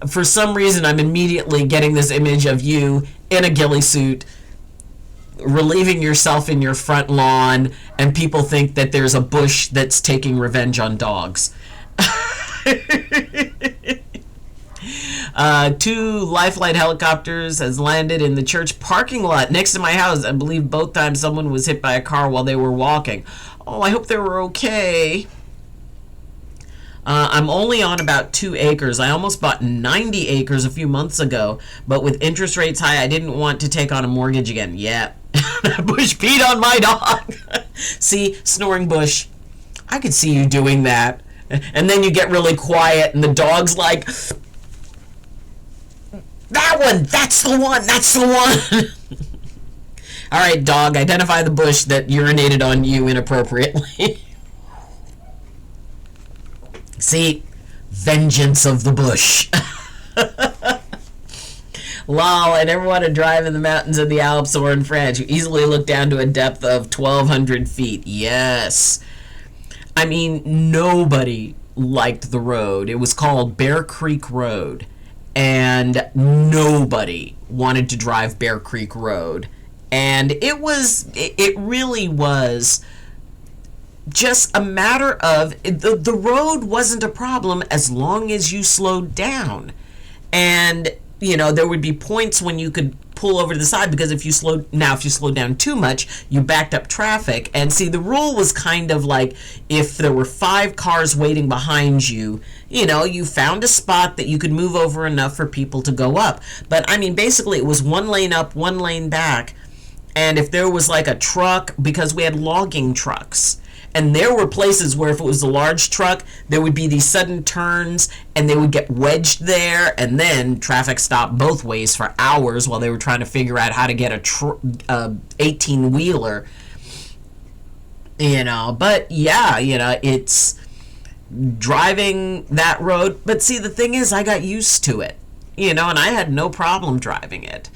for some reason, I'm immediately getting this image of you in a ghillie suit, relieving yourself in your front lawn, and people think that there's a bush that's taking revenge on dogs. 2 Lifeline helicopters has landed in the church parking lot next to my house. I believe both times someone was hit by a car while they were walking. Oh, I hope they were okay. I'm only on about 2 acres. I almost bought 90 acres a few months ago, but with interest rates high, I didn't want to take on a mortgage again. Yeah. Bush peed on my dog. See, snoring bush. I could see you doing that. And then you get really quiet and the dog's like, that one, that's the one, that's the one. All right, dog, identify the bush that urinated on you inappropriately. See, vengeance of the bush. Lol, I never want to drive in the mountains of the Alps or in France. You easily look down to a depth of 1,200 feet. Yes. I mean, nobody liked the road. It was called Bear Creek Road. And nobody wanted to drive Bear Creek Road. And it really was just a matter of, the road wasn't a problem as long as you slowed down. And, you know, there would be points when you could pull over to the side, because if you slowed down too much, you backed up traffic. And see, the rule was kind of like, if there were 5 cars waiting behind you, you know, you found a spot that you could move over enough for people to go up. But I mean, basically it was 1 lane up, 1 lane back. And if there was like a truck, because we had logging trucks, and there were places where if it was a large truck, there would be these sudden turns and they would get wedged there, and then traffic stopped both ways for hours while they were trying to figure out how to get a 18-wheeler. You know, but yeah, you know, it's driving that road. But see, the thing is, I got used to it, you know, and I had no problem driving it.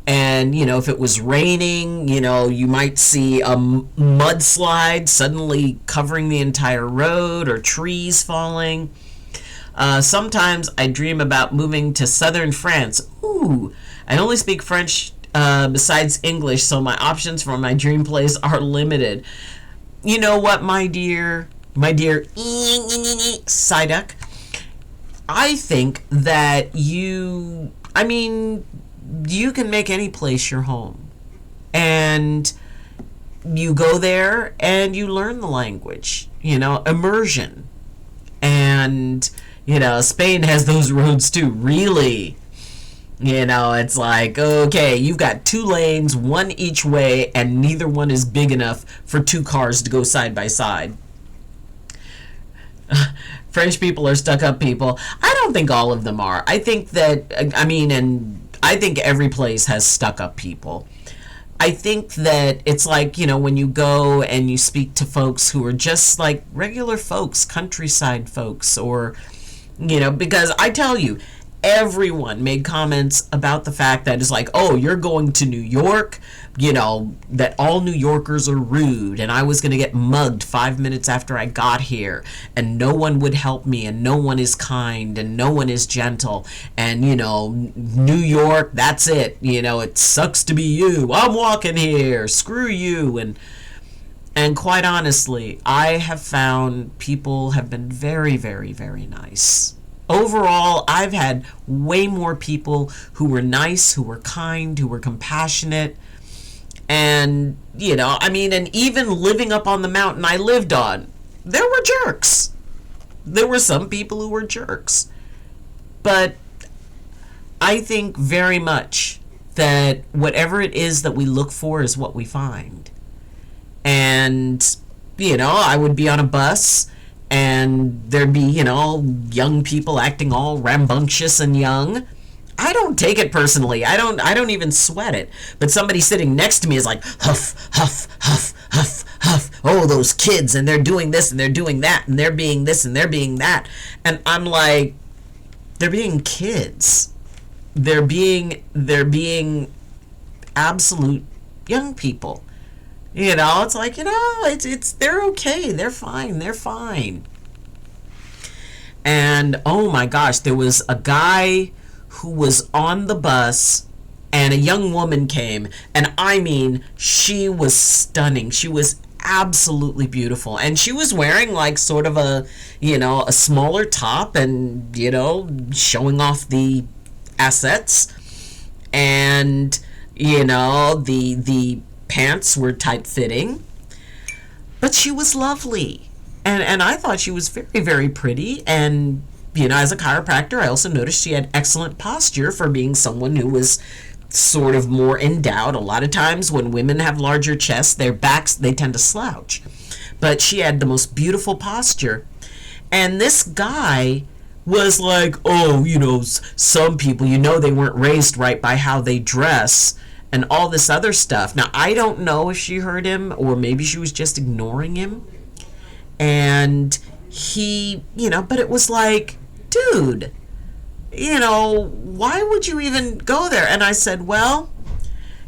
And, you know, if it was raining, you know, you might see a mudslide suddenly covering the entire road, or trees falling. Sometimes I dream about moving to southern France. Ooh, I only speak French besides English, so my options for my dream place are limited. You know what, my dear Psyduck, I think that you can make any place your home. And you go there and you learn the language, you know, immersion. And, you know, Spain has those roads too, really. You know, it's like, okay, you've got 2 lanes, 1 each way, and neither one is big enough for 2 cars to go side by side. French people are stuck-up people. I don't think all of them are. I think that, I think every place has stuck-up people. I think that it's like, you know, when you go and you speak to folks who are just like regular folks, countryside folks, or, you know, because I tell you, everyone made comments about the fact that it's like, oh, you're going to New York, you know, that all New Yorkers are rude, and I was going to get mugged 5 minutes after I got here, and no one would help me, and no one is kind, and no one is gentle, and, you know, New York, that's it, you know, it sucks to be you, I'm walking here, screw you. And quite honestly, I have found people have been very, very, very nice. Overall, I've had way more people who were nice, who were kind, who were compassionate. And, you know, I mean, and even living up on the mountain I lived on, there were jerks. There were some people who were jerks. But I think very much that whatever it is that we look for is what we find. And, you know, I would be on a bus, and there'd be, you know, young people acting all rambunctious and young. I don't take it personally. I don't even sweat it. But somebody sitting next to me is like, huff, huff, huff, huff, huff. Oh, those kids, and they're doing this and they're doing that, and they're being this and they're being that. And I'm like, they're being kids. They're being absolute young people. You know, it's like, it's they're okay. They're fine. They're fine. And oh my gosh, there was a guy who was on the bus and a young woman came, and I mean, she was stunning. She was absolutely beautiful, and she was wearing like sort of a smaller top, and showing off the assets, and the pants were tight fitting, but she was lovely. And I thought she was very, very pretty. And, as a chiropractor, I also noticed she had excellent posture for being someone who was sort of more endowed. A lot of times when women have larger chests, their backs, they tend to slouch. But she had the most beautiful posture. And this guy was like, oh, some people, they weren't raised right by how they dress and all this other stuff. Now, I don't know if she heard him or maybe she was just ignoring him. And he, but it was like, dude, why would you even go there? And I said, well,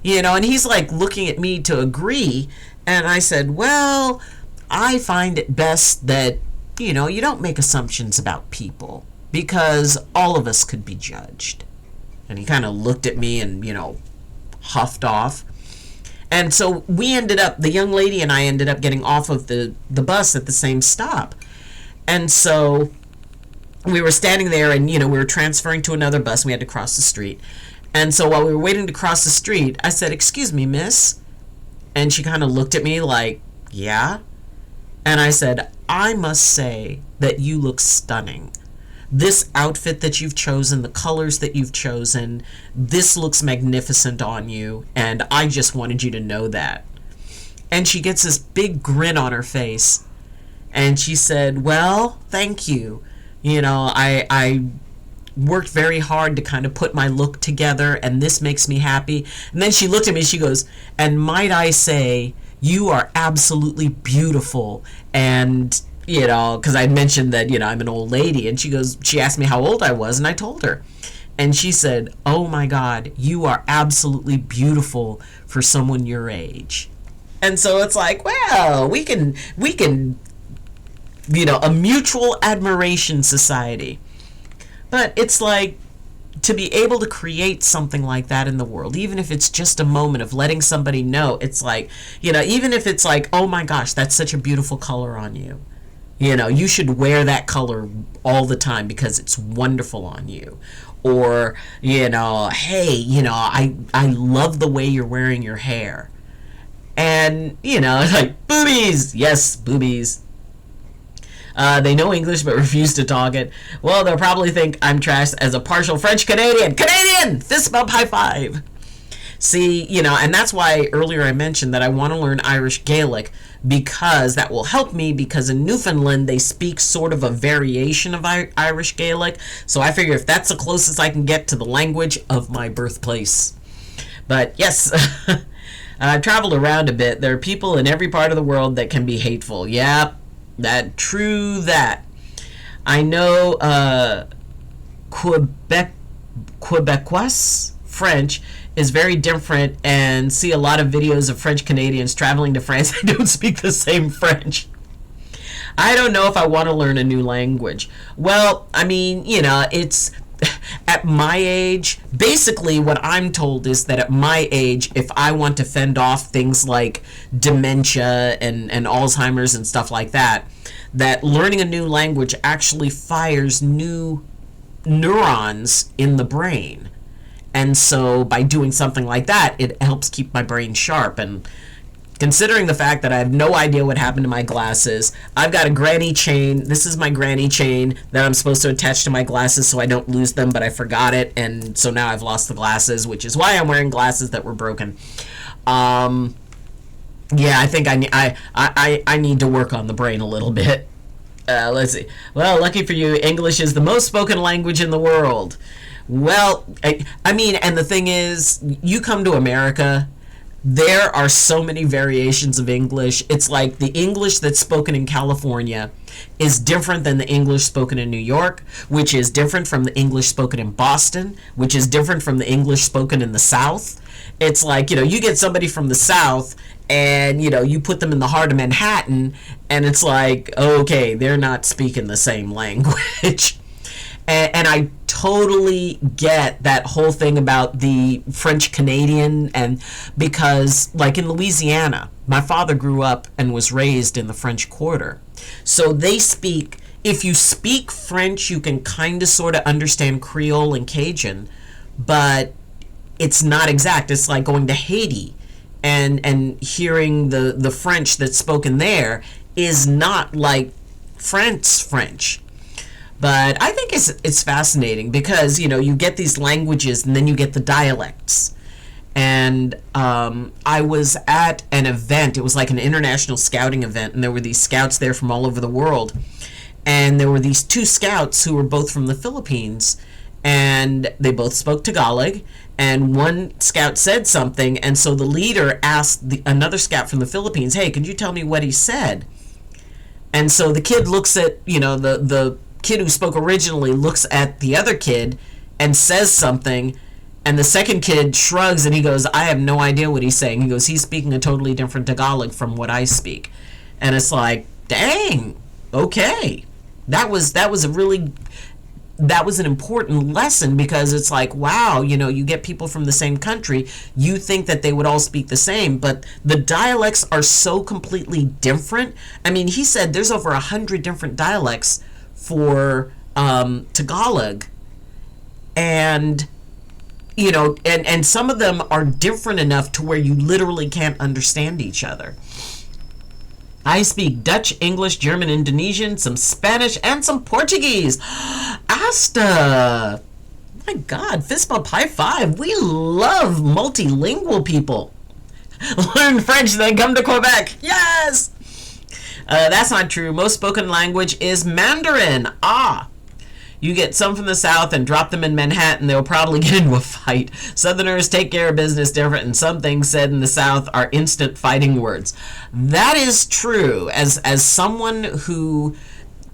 and he's like looking at me to agree. And I said, well, I find it best that, you don't make assumptions about people because all of us could be judged. And he kind of looked at me and, huffed off. And so the young lady and I ended up getting off of the bus at the same stop. And so we were standing there and, we were transferring to another bus. We had to cross the street. And so while we were waiting to cross the street, I said, excuse me, miss. And she kind of looked at me like, yeah. And I said, I must say that you look stunning. This outfit that you've chosen, the colors that you've chosen, this looks magnificent on you, and I just wanted you to know that. And she gets this big grin on her face, and she said, well, thank you. I worked very hard to kind of put my look together, and this makes me happy. And then she looked at me, she goes, and might I say, you are absolutely beautiful. And because I mentioned that, I'm an old lady, and she asked me how old I was, and I told her. And she said, oh my God, you are absolutely beautiful for someone your age. And so it's like, well, we can, a mutual admiration society. But it's like, to be able to create something like that in the world, even if it's just a moment of letting somebody know, it's like, even if it's like, oh my gosh, that's such a beautiful color on you. You should wear that color all the time because it's wonderful on you. Or, hey, I love the way you're wearing your hair. And, like, boobies. Yes, boobies. They know English but refuse to talk it. Well, they'll probably think I'm trash as a partial French Canadian. Canadian! Fist bump, high five. See, and that's why earlier I mentioned that I want to learn Irish Gaelic, because that will help me, because in Newfoundland they speak sort of a variation of Irish Gaelic. So I figure if that's the closest I can get to the language of my birthplace. But yes, I've traveled around a bit. There are people in every part of the world that can be hateful. Yeah, true that. I know Quebecois French is very different, and see a lot of videos of French Canadians traveling to France that don't speak the same French. I don't know if I want to learn a new language. Well, I mean, it's at my age, basically what I'm told is that at my age, if I want to fend off things like dementia and Alzheimer's and stuff like that, that learning a new language actually fires new neurons in the brain. And so by doing something like that, it helps keep my brain sharp. And considering the fact that I have no idea what happened to my glasses, I've got a granny chain. This is my granny chain that I'm supposed to attach to my glasses so I don't lose them, but I forgot it. And so now I've lost the glasses, which is why I'm wearing glasses that were broken. Yeah, I think I need to work on the brain a little bit. Let's see. Well, lucky for you, English is the most spoken language in the world. Well, I mean, and the thing is, you come to America, there are so many variations of English. It's like the English that's spoken in California is different than the English spoken in New York, which is different from the English spoken in Boston, which is different from the English spoken in the South. It's like, you get somebody from the South and, you put them in the heart of Manhattan, and it's like, okay, they're not speaking the same language. And I totally get that whole thing about the French Canadian, and because, like in Louisiana, my father grew up and was raised in the French Quarter. So they speak, if you speak French, you can kind of sort of understand Creole and Cajun, but it's not exact. It's like going to Haiti and hearing the French that's spoken there is not like French. But I think it's fascinating because, you get these languages and then you get the dialects. And I was at an event. It was like an international scouting event, and there were these scouts there from all over the world. And there were these two scouts who were both from the Philippines, and they both spoke Tagalog. And one scout said something, and so the leader asked another scout from the Philippines, "Hey, can you tell me what he said?" And so the kid looks at, the kid who spoke originally looks at the other kid and says something, and the second kid shrugs and he goes, "I have no idea what he's saying." He goes, "He's speaking a totally different Tagalog from what I speak." And it's like, dang, okay. That was an important lesson, because it's like, wow, you get people from the same country, you think that they would all speak the same, but the dialects are so completely different. I mean, he said there's over 100 different dialects for Tagalog, and and some of them are different enough to where you literally can't understand each other. I speak Dutch, English, German, Indonesian, some Spanish, and some Portuguese. Asta! My God, fist bump, high five. We love multilingual people. Learn French, then come to Quebec. Yes! That's not true. Most spoken language is Mandarin. You get some from the South and drop them in Manhattan, they'll probably get into a fight. Southerners take care of business different, and some things said in the South are instant fighting words. That is true. As someone who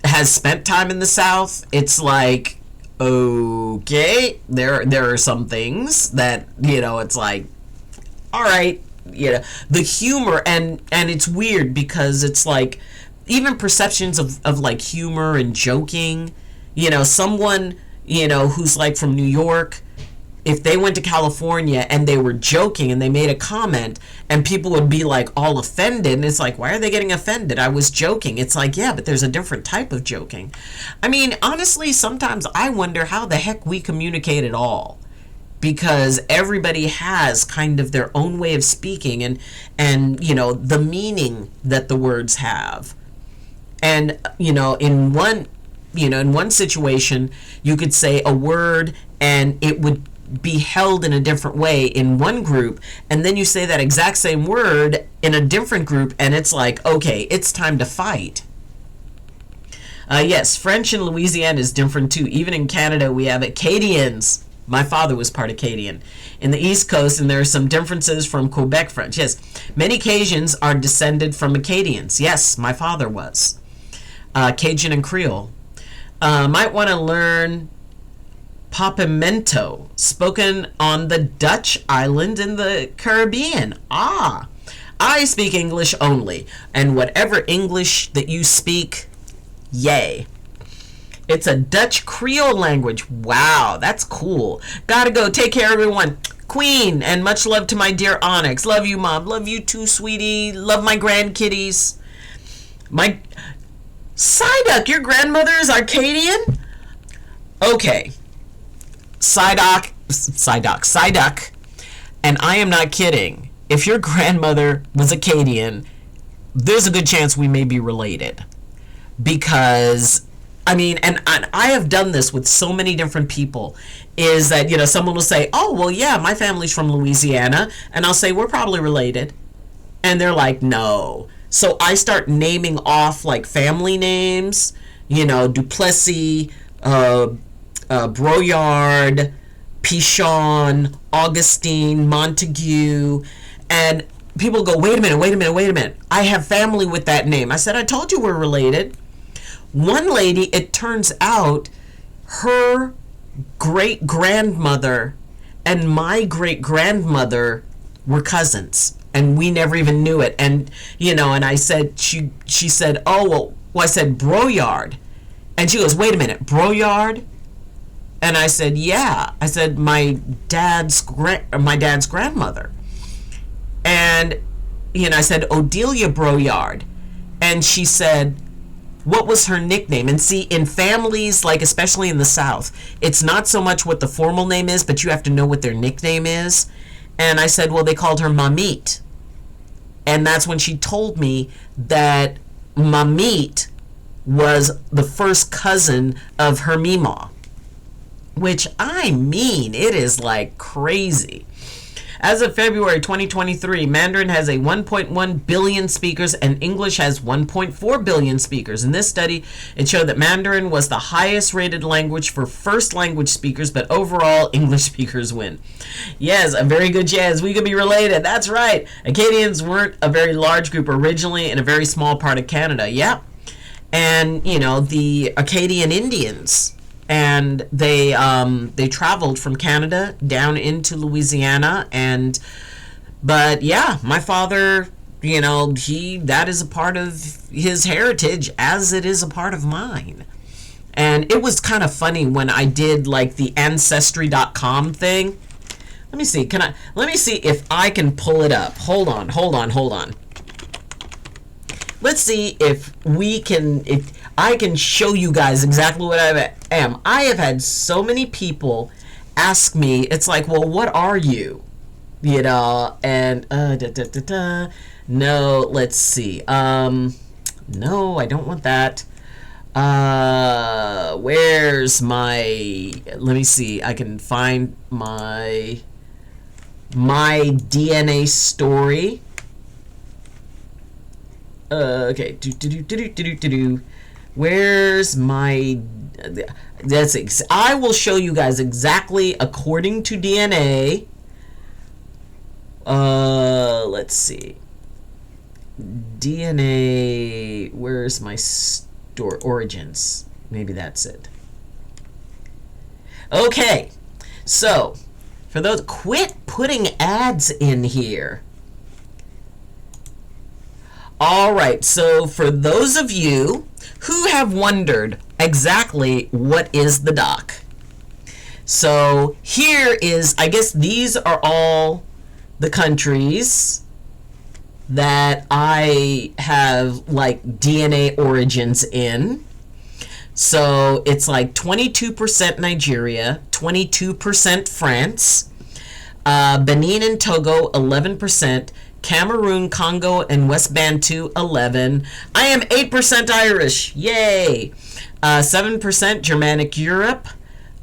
has spent time in the South, it's like, okay, there are some things that, it's like, all right, the humor, and it's weird because it's like, even perceptions of like humor and joking, someone, who's like from New York, if they went to California and they were joking and they made a comment and people would be like all offended, and it's like, why are they getting offended? I was joking. It's like, yeah, but there's a different type of joking. I mean, honestly, sometimes I wonder how the heck we communicate at all, because everybody has kind of their own way of speaking and the meaning that the words have. And, in one situation, you could say a word and it would be held in a different way in one group, and then you say that exact same word in a different group, and it's like, okay, it's time to fight. Yes, French in Louisiana is different too. Even in Canada, we have Acadians. My father was part Acadian in the East Coast, and there are some differences from Quebec French. Yes, many Cajuns are descended from Acadians. Yes, my father was. Cajun and Creole. Might want to learn Papamento, spoken on the Dutch island in the Caribbean. I speak English only, and whatever English that you speak, yay. It's a Dutch Creole language. Wow, that's cool. Gotta go. Take care, everyone. Queen, and much love to my dear Onyx. Love you, Mom. Love you too, sweetie. Love my grandkitties. My Psyduck, your grandmother is Arcadian? Okay. Psyduck, and I am not kidding. If your grandmother was Acadian, there's a good chance we may be related. Because, I mean, and I have done this with so many different people, is that, someone will say, oh, well, yeah, my family's from Louisiana, and I'll say, we're probably related. And they're like, no. So I start naming off, like, family names, Duplessis, Broyard, Pichon, Augustine, Montague, and people go, wait a minute. I have family with that name. I said, I told you we're related. One lady, it turns out her great grandmother and my great grandmother were cousins, and we never even knew it. And and I said, she said, oh well, I said Broyard, and she goes, wait a minute, Broyard? And I said, yeah. I said, my dad's grandmother. And I said, Odelia Broyard. And she said, what was her nickname? And see, in families, like especially in the South, it's not so much what the formal name is, but you have to know what their nickname is. And I said, well, they called her Mamit. And that's when she told me that Mamit was the first cousin of her Meemaw. Which, I mean, it is like crazy. As of February 2023, Mandarin has a 1.1 billion speakers and English has 1.4 billion speakers. In this study, it showed that Mandarin was the highest rated language for first language speakers, but overall, English speakers win. Yes, a very good chance we could be related. That's right. Acadians weren't a very large group originally in a very small part of Canada. Yep. And, the Acadian Indians, and they traveled from Canada down into Louisiana, but yeah, my father, that is a part of his heritage as it is a part of mine. And it was kind of funny when I did like the ancestry.com thing. Let me see if I can pull it up. Hold on. Let's see if I can show you guys exactly what I am. I have had so many people ask me, it's like, well, what are you? And no, let's see. No, I don't want that. Where's my, let me see, I can find my DNA story. Okay, where's my, I will show you guys exactly according to DNA. Let's see. DNA, where's my origins? Maybe that's it. Okay, so for those, quit putting ads in here. All right, so for those of you who have wondered exactly what is the doc, so here is, I guess these are all the countries that I have like DNA origins in. So it's like 22% Nigeria, 22% France, Benin and Togo 11%, Cameroon, Congo, and West Bantu 11. I am 8% Irish, yay! 7% Germanic Europe,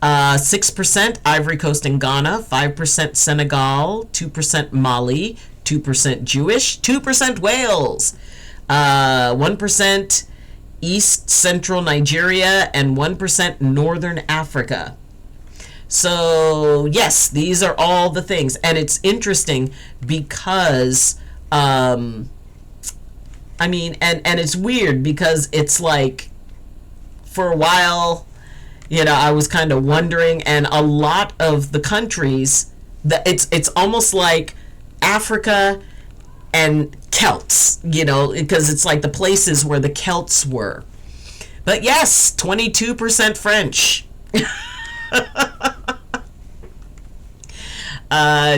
6% Ivory Coast and Ghana, 5% Senegal, 2% Mali, 2% Jewish, 2% Wales, 1% East Central Nigeria, and 1% Northern Africa. So yes, these are all the things, and it's interesting because I mean, and it's weird because it's like, for a while, I was kind of wondering, and a lot of the countries that it's almost like Africa and Celts, because it's like the places where the Celts were. But yes, 22% French.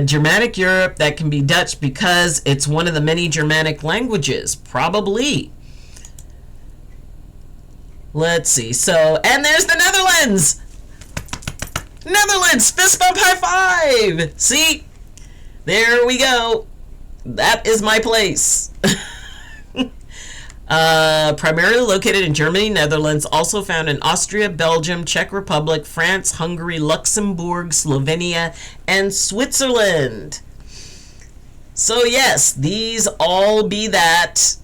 Germanic Europe, that can be Dutch because it's one of the many Germanic languages, probably. Let's see. So, and there's the Netherlands. Netherlands, fist bump, high five. See, there we go. That is my place. Primarily located in Germany, Netherlands, also found in Austria, Belgium, Czech Republic, France, Hungary, Luxembourg, Slovenia, and Switzerland. So yes, these all be that,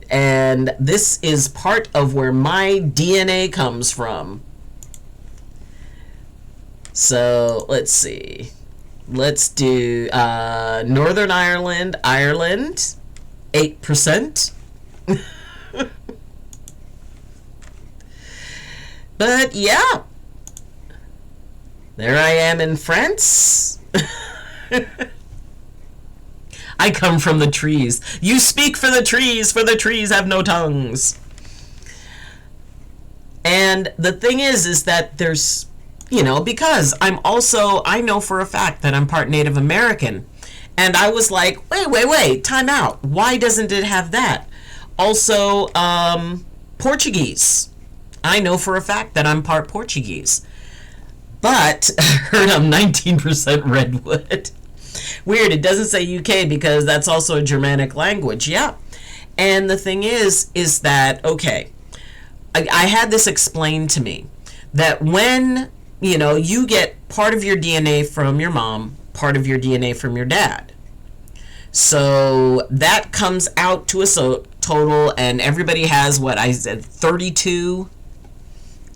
and this is part of where my DNA comes from. So let's see. Let's do Northern Ireland, 8%. But yeah, there I am in France. I come from the trees. You speak for the trees have no tongues. And the thing is that there's, because I know for a fact that I'm part Native American. And I was like, wait, time out. Why doesn't it have that? Also, Portuguese. I know for a fact that I'm part Portuguese. But I heard I'm 19% redwood. Weird, it doesn't say UK because that's also a Germanic language. Yeah. And the thing is that, okay, I had this explained to me that when, you get part of your DNA from your mom, part of your DNA from your dad. So that comes out to a total, and everybody has what I said, 32,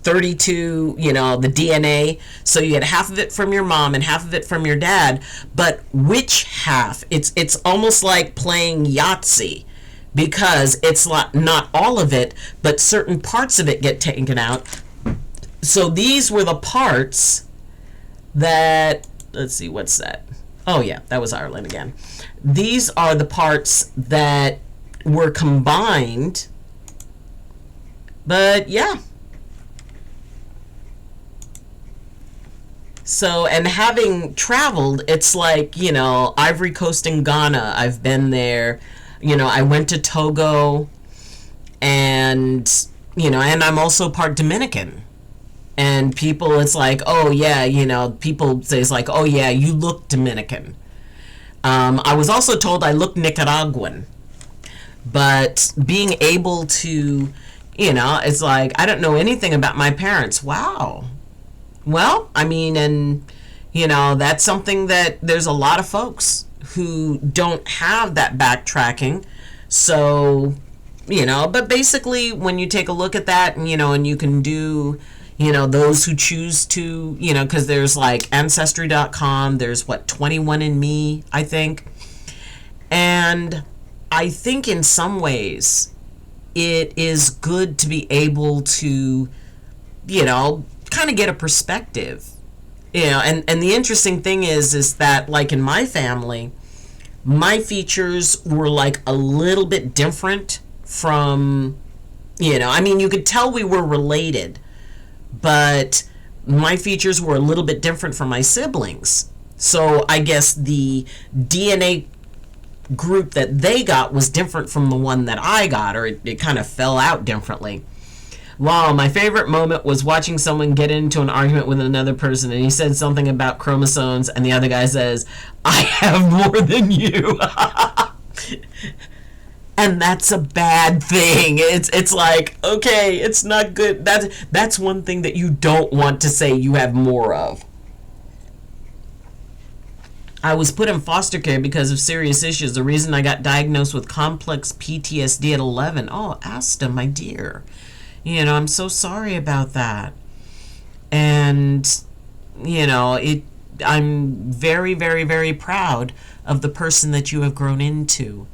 the DNA. So you get half of it from your mom and half of it from your dad. But which half? It's almost like playing Yahtzee, because it's not all of it, but certain parts of it get taken out. So these were the parts that, let's see, what's that? Oh yeah, that was Ireland again. These are the parts that were combined. But yeah. So, and having traveled, it's like, Ivory Coast in Ghana, I've been there. I went to Togo, and, and I'm also part Dominican. And people, it's like, oh yeah, people say it's like, oh yeah, you look Dominican. I was also told I look Nicaraguan. But being able to, it's like, I don't know anything about my parents. Wow. Well, I mean, and, that's something that there's a lot of folks who don't have that backtracking. So, but basically when you take a look at that, and, and you can do, those who choose to, because there's like Ancestry.com, there's 21andMe, I think. And I think in some ways it is good to be able to, kind of get a perspective. And the interesting thing is that, like, in my family, my features were like a little bit different from, you could tell we were related, but my features were a little bit different from my siblings. So I guess the DNA group that they got was different from the one that I got, or it kind of fell out differently. Wow, my favorite moment was watching someone get into an argument with another person, and he said something about chromosomes, and the other guy says, I have more than you. And that's a bad thing. It's like, okay, it's not good. That's one thing that you don't want to say you have more of. I was put in foster care because of serious issues. The reason I got diagnosed with complex PTSD at 11. Oh, Asta, my dear. I'm so sorry about that. And, I'm very, very, very proud of the person that you have grown into.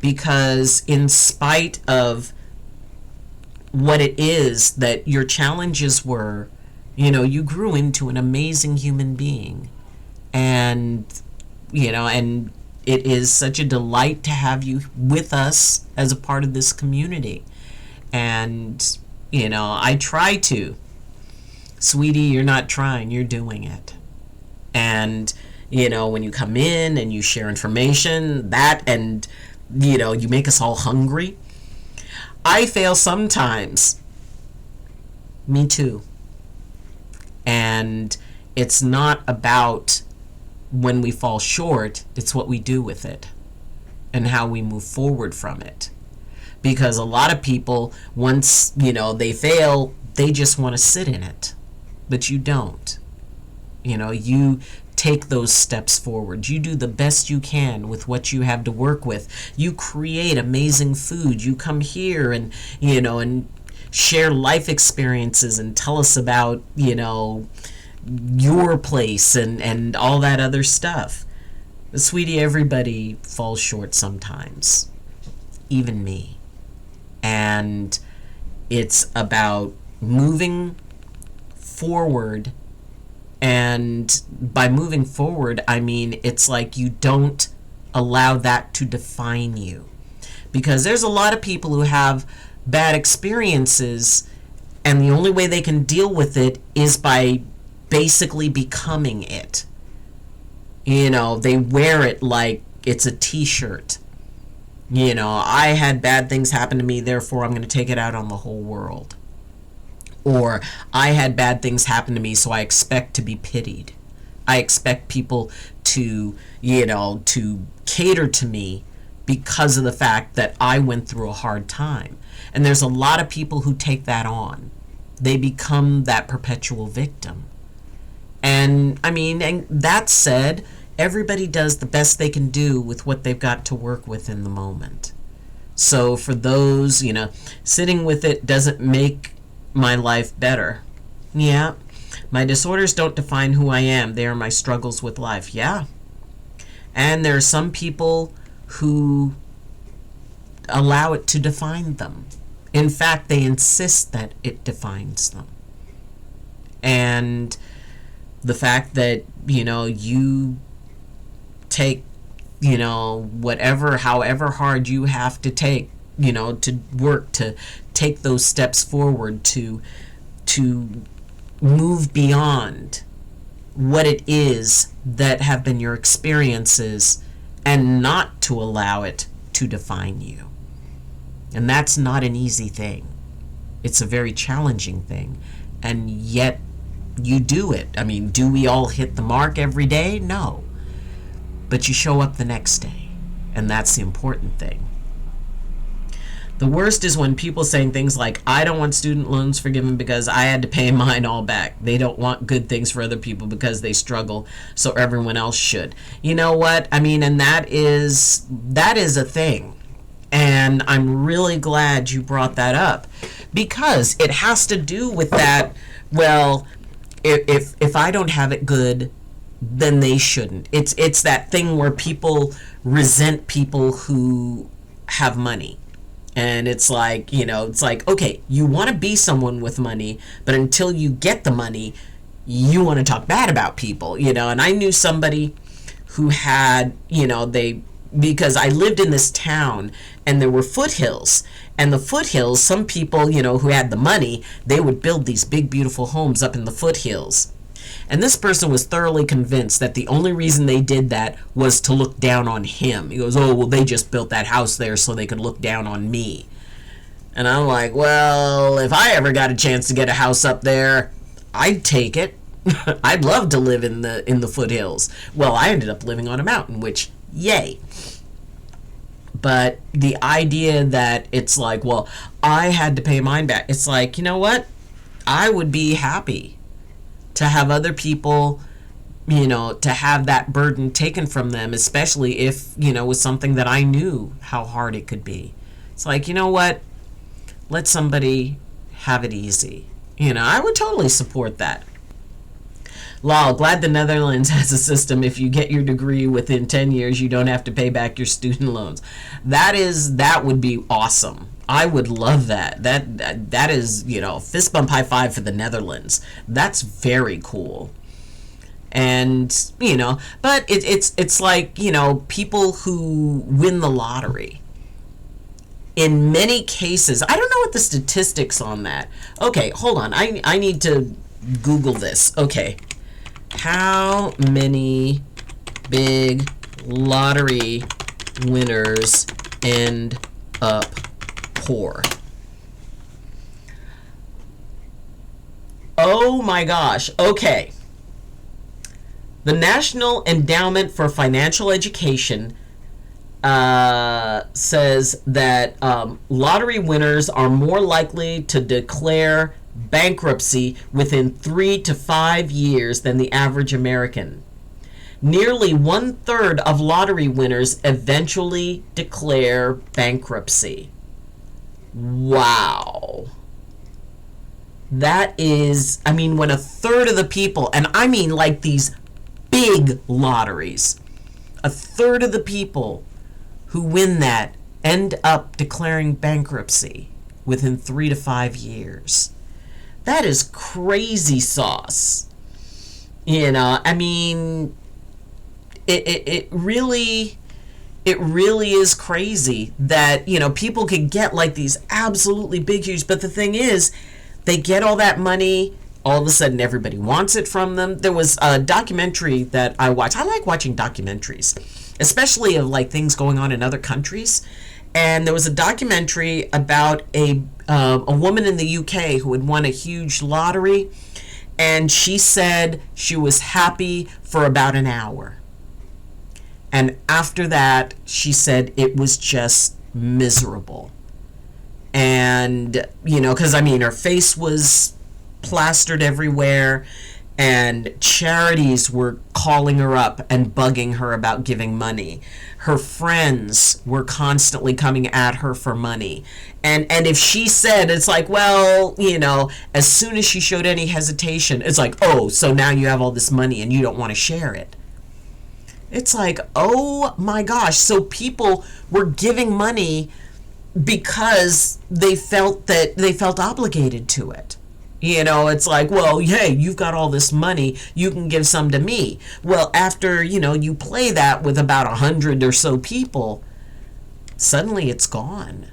Because in spite of what it is that your challenges were, you grew into an amazing human being. And, and it is such a delight to have you with us as a part of this community. And, I try to. Sweetie, you're not trying, you're doing it. And, when you come in and you share information, that, and, you make us all hungry. I fail sometimes. Me too. And it's not about when we fall short, it's what we do with it and how we move forward from it. Because a lot of people, once, they fail, they just want to sit in it. But you don't. You take those steps forward. You do the best you can with what you have to work with. You create amazing food. You come here and, and share life experiences and tell us about, your place and all that other stuff. Sweetie, everybody falls short sometimes. Even me. And it's about moving forward. And by moving forward, I mean, it's like you don't allow that to define you. Because there's a lot of people who have bad experiences, and the only way they can deal with it is by basically becoming it. You know, they wear it like it's a t-shirt. You know, I had bad things happen to me, therefore I'm going to take it out on the whole world. Or I had bad things happen to me, so I expect to be pitied. I expect people to, you know, to cater to me because of the fact that I went through a hard time. And there's a lot of people who take that on. They become that perpetual victim. And I mean, and that said, everybody does the best they can do with what they've got to work with in the moment. So for those, you know, sitting with it doesn't make my life better. Yeah. My disorders don't define who I am. They are my struggles with life. Yeah. And there are some people who allow it to define them. In fact, they insist that it defines them. And the fact that, you know, you take, you know, whatever, however hard you have to take, you know, to work to take those steps forward to move beyond what it is that have been your experiences and not to allow it to define you. And that's not an easy thing. It's a very challenging thing. And yet you do it. I mean, do we all hit the mark every day? No. But you show up the next day. And that's the important thing. The worst is when people saying things like, I don't want student loans forgiven because I had to pay mine all back. They don't want good things for other people because they struggle, so everyone else should. You know what? I mean, and that is a thing. And I'm really glad you brought that up, because it has to do with that, well, if I don't have it good, then they shouldn't. It's that thing where people resent people who have money. And it's like, you know, it's like, okay, you want to be someone with money, but until you get the money, you want to talk bad about people, you know. And I knew somebody who had, you know, because I lived in this town and there were foothills. And the foothills, some people, you know, who had the money, they would build these big, beautiful homes up in the foothills. And this person was thoroughly convinced that the only reason they did that was to look down on him. He goes, oh, well, they just built that house there so they could look down on me. And I'm like, well, if I ever got a chance to get a house up there, I'd take it. I'd love to live in the foothills. Well, I ended up living on a mountain, which, yay. But the idea that it's like, well, I had to pay mine back. It's like, you know what? I would be happy to have other people, you know, to have that burden taken from them, especially if, you know, was something that I knew how hard it could be. It's like, you know what? Let somebody have it easy. You know, I would totally support that. Lol, glad the Netherlands has a system. If you get your degree within 10 years, you don't have to pay back your student loans. That would be awesome. I would love that. That is, you know, fist bump high five for the Netherlands. That's very cool. And, you know, but it's like, you know, people who win the lottery. In many cases, I don't know what the statistics on that. Okay, hold on. I need to Google this. Okay. How many big lottery winners end up poor? Oh my gosh. Okay. The National Endowment for Financial Education says that lottery winners are more likely to declare bankruptcy within 3 to 5 years than the average American. Nearly 1/3 of lottery winners eventually declare bankruptcy. Wow. That is, I mean, when 1/3 of the people, and I mean like these big lotteries, 1/3 of the people who win that end up declaring bankruptcy within 3 to 5 years. That is crazy sauce. I mean, it really is crazy that, people can get like these absolutely big, huge, but the thing is, they get all that money. All of a sudden, everybody wants it from them. There was a documentary that I watched. I like watching documentaries, especially of like things going on in other countries. And there was a documentary about a woman in the UK who had won a huge lottery, and she said she was happy for about an hour. And after that, she said it was just miserable. And, because I mean, her face was plastered everywhere, and charities were calling her up and bugging her about giving money. Her friends were constantly coming at her for money. And if she said, it's like, well, as soon as she showed any hesitation, it's like, oh, so now you have all this money and you don't want to share it. It's like, oh my gosh. So people were giving money because they felt obligated to it. It's like, well, hey, you've got all this money, you can give some to me. Well, after, you play that with about 100 or so people, suddenly it's gone.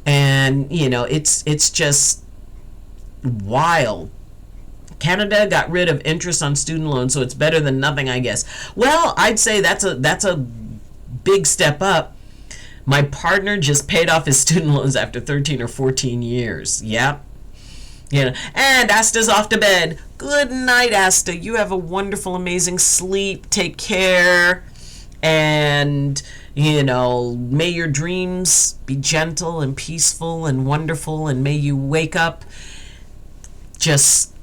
And, it's just wild. Canada got rid of interest on student loans, so it's better than nothing, I guess. Well, I'd say that's a big step up. My partner just paid off his student loans after 13 or 14 years. Yep. And Asta's off to bed. Good night, Asta. You have a wonderful, amazing sleep. Take care. And, may your dreams be gentle and peaceful and wonderful. And may you wake up just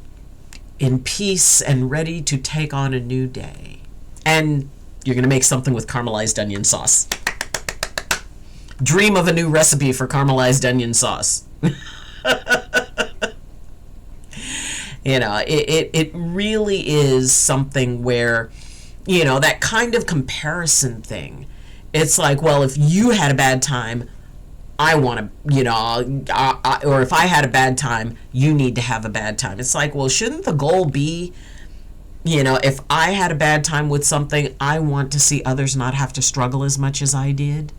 in peace and ready to take on a new day. And you're going to make something with caramelized onion sauce. Dream of a new recipe for caramelized onion sauce. It really is something where, that kind of comparison thing. It's like, well, if you had a bad time, I want to, or if I had a bad time, you need to have a bad time. It's like, well, shouldn't the goal be, if I had a bad time with something, I want to see others not have to struggle as much as I did.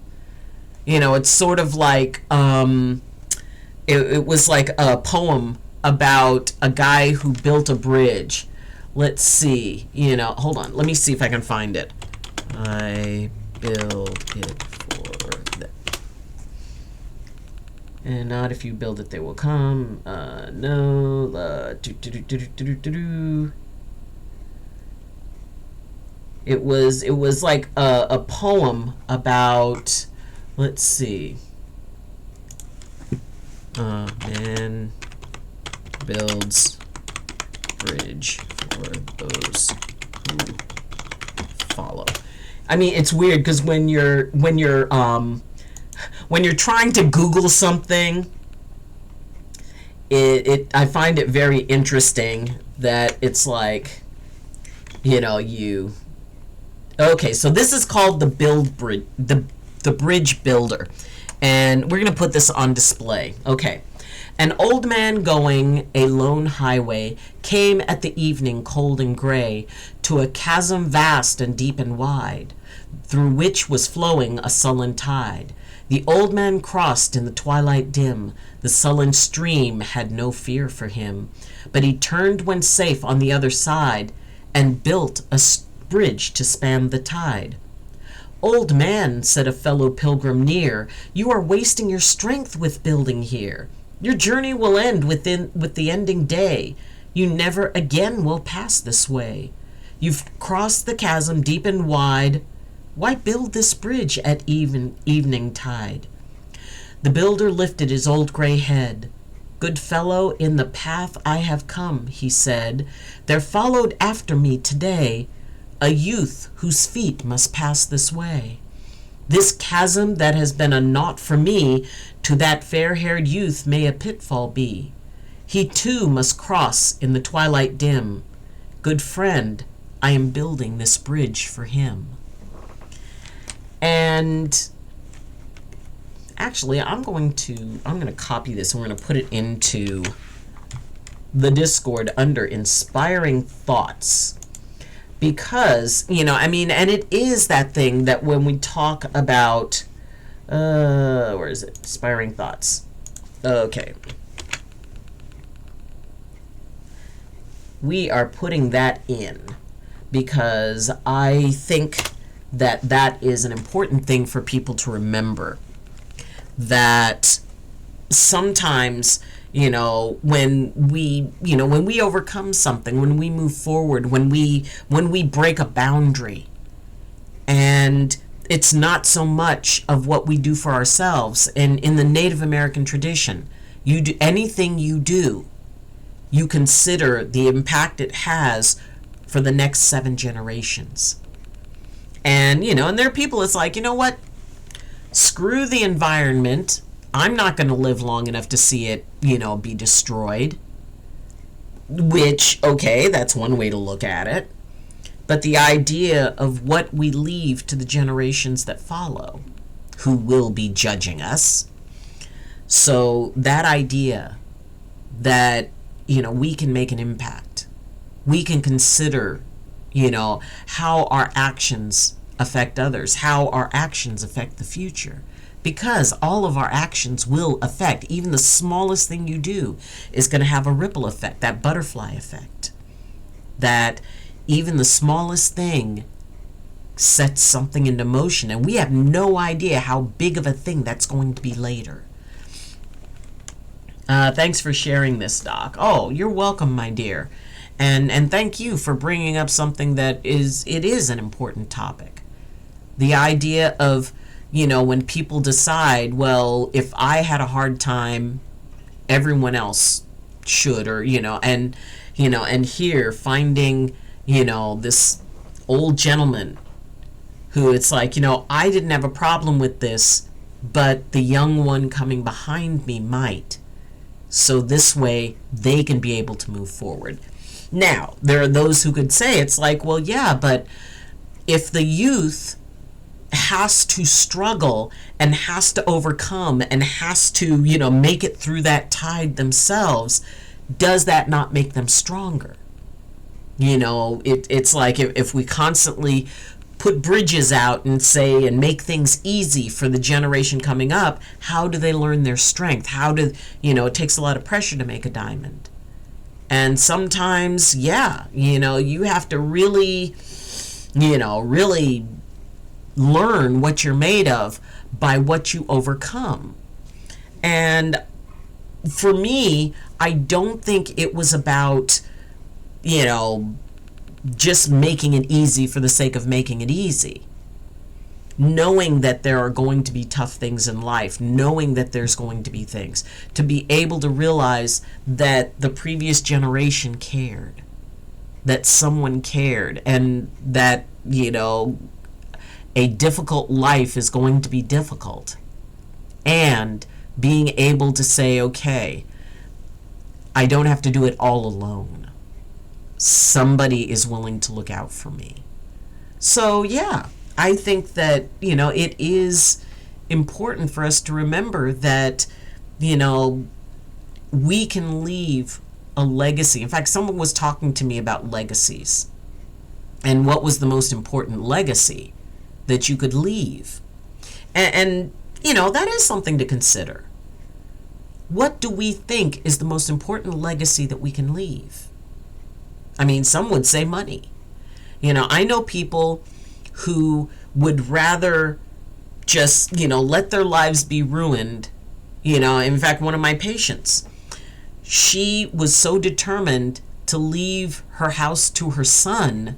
It's sort of like, it was like a poem about a guy who built a bridge. Let's see, hold on. Let me see if I can find it. I build it for them. And not if you build it, they will come. No. It was like a poem about, let's see. Man builds bridge for those who follow. I mean, it's weird because when you're trying to Google something, I find it very interesting that it's like, okay, so this is called the bridge builder, and we're gonna put this on display. Okay. An old man going a lone highway came at the evening cold and gray to a chasm vast and deep and wide, through which was flowing a sullen tide. The old man crossed in the twilight dim. The sullen stream had no fear for him, but he turned when safe on the other side and built a bridge to span the tide. Old man, said a fellow pilgrim near, you are wasting your strength with building here. Your journey will end with the ending day. You never again will pass this way. You've crossed the chasm deep and wide. Why build this bridge at evening tide? The builder lifted his old gray head. Good fellow, in the path I have come, he said, there followed after me today a youth whose feet must pass this way. This chasm that has been a naught for me, to that fair-haired youth may a pitfall be. He too must cross in the twilight dim. Good friend, I am building this bridge for him. And actually, I'm going to copy this and we're going to put it into the Discord under inspiring thoughts. Because, and it is that thing that when we talk about, where is it? Inspiring thoughts. Okay. We are putting that in because I think that that is an important thing for people to remember. That sometimes, when we overcome something, when we move forward, when we break a boundary, and it's not so much of what we do for ourselves. And in the Native American tradition, you do anything you do, you consider the impact it has for the next 7 generations. And, and there are people, it's like, you know what? Screw the environment. I'm not going to live long enough to see it, be destroyed. Which, okay, that's one way to look at it. But the idea of what we leave to the generations that follow, who will be judging us. So that idea that, we can make an impact. We can consider, how our actions affect others, how our actions affect the future. Because all of our actions will affect, even the smallest thing you do is going to have a ripple effect, that butterfly effect. That even the smallest thing sets something into motion, and we have no idea how big of a thing that's going to be later. Thanks for sharing this, Doc. Oh, you're welcome, my dear. And thank you for bringing up something that is an important topic. The idea of, when people decide, well, if I had a hard time, everyone else should, or, and here finding, this old gentleman who it's like, I didn't have a problem with this, but the young one coming behind me might. So this way they can be able to move forward. Now, there are those who could say it's like, well, yeah, but if the youth has to struggle and has to overcome and has to, make it through that tide themselves, does that not make them stronger? It's like if we constantly put bridges out and say and make things easy for the generation coming up, how do they learn their strength? It takes a lot of pressure to make a diamond. And sometimes, you have to really learn what you're made of by what you overcome. And for me, I don't think it was about, just making it easy for the sake of making it easy. Knowing that there are going to be tough things in life, knowing that there's going to be things, to be able to realize that the previous generation cared, that someone cared, and that, a difficult life is going to be difficult. And being able to say, okay, I don't have to do it all alone. Somebody is willing to look out for me. So, yeah, I think that, it is important for us to remember that, we can leave a legacy. In fact, someone was talking to me about legacies and what was the most important legacy that you could leave. And that is something to consider. What do we think is the most important legacy that we can leave? I mean, some would say money. I know people who would rather just, let their lives be ruined. In fact, one of my patients, she was so determined to leave her house to her son,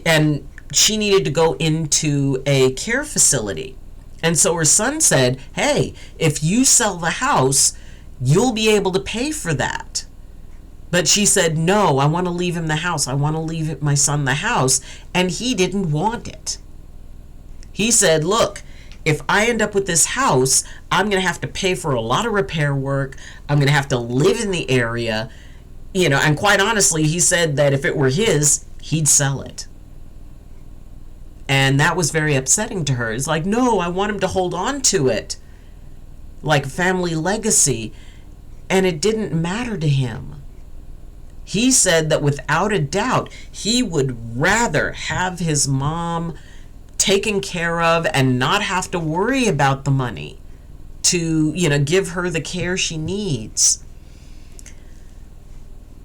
and she needed to go into a care facility. And so her son said, hey, if you sell the house, you'll be able to pay for that. But she said, no, I want to leave him the house. I want to leave my son the house. And he didn't want it. He said, look, if I end up with this house, I'm going to have to pay for a lot of repair work. I'm going to have to live in the area. And quite honestly, he said that if it were his, he'd sell it. And that was very upsetting to her. It's like, no, I want him to hold on to it like family legacy. And it didn't matter to him. He said that without a doubt, he would rather have his mom taken care of and not have to worry about the money to, give her the care she needs.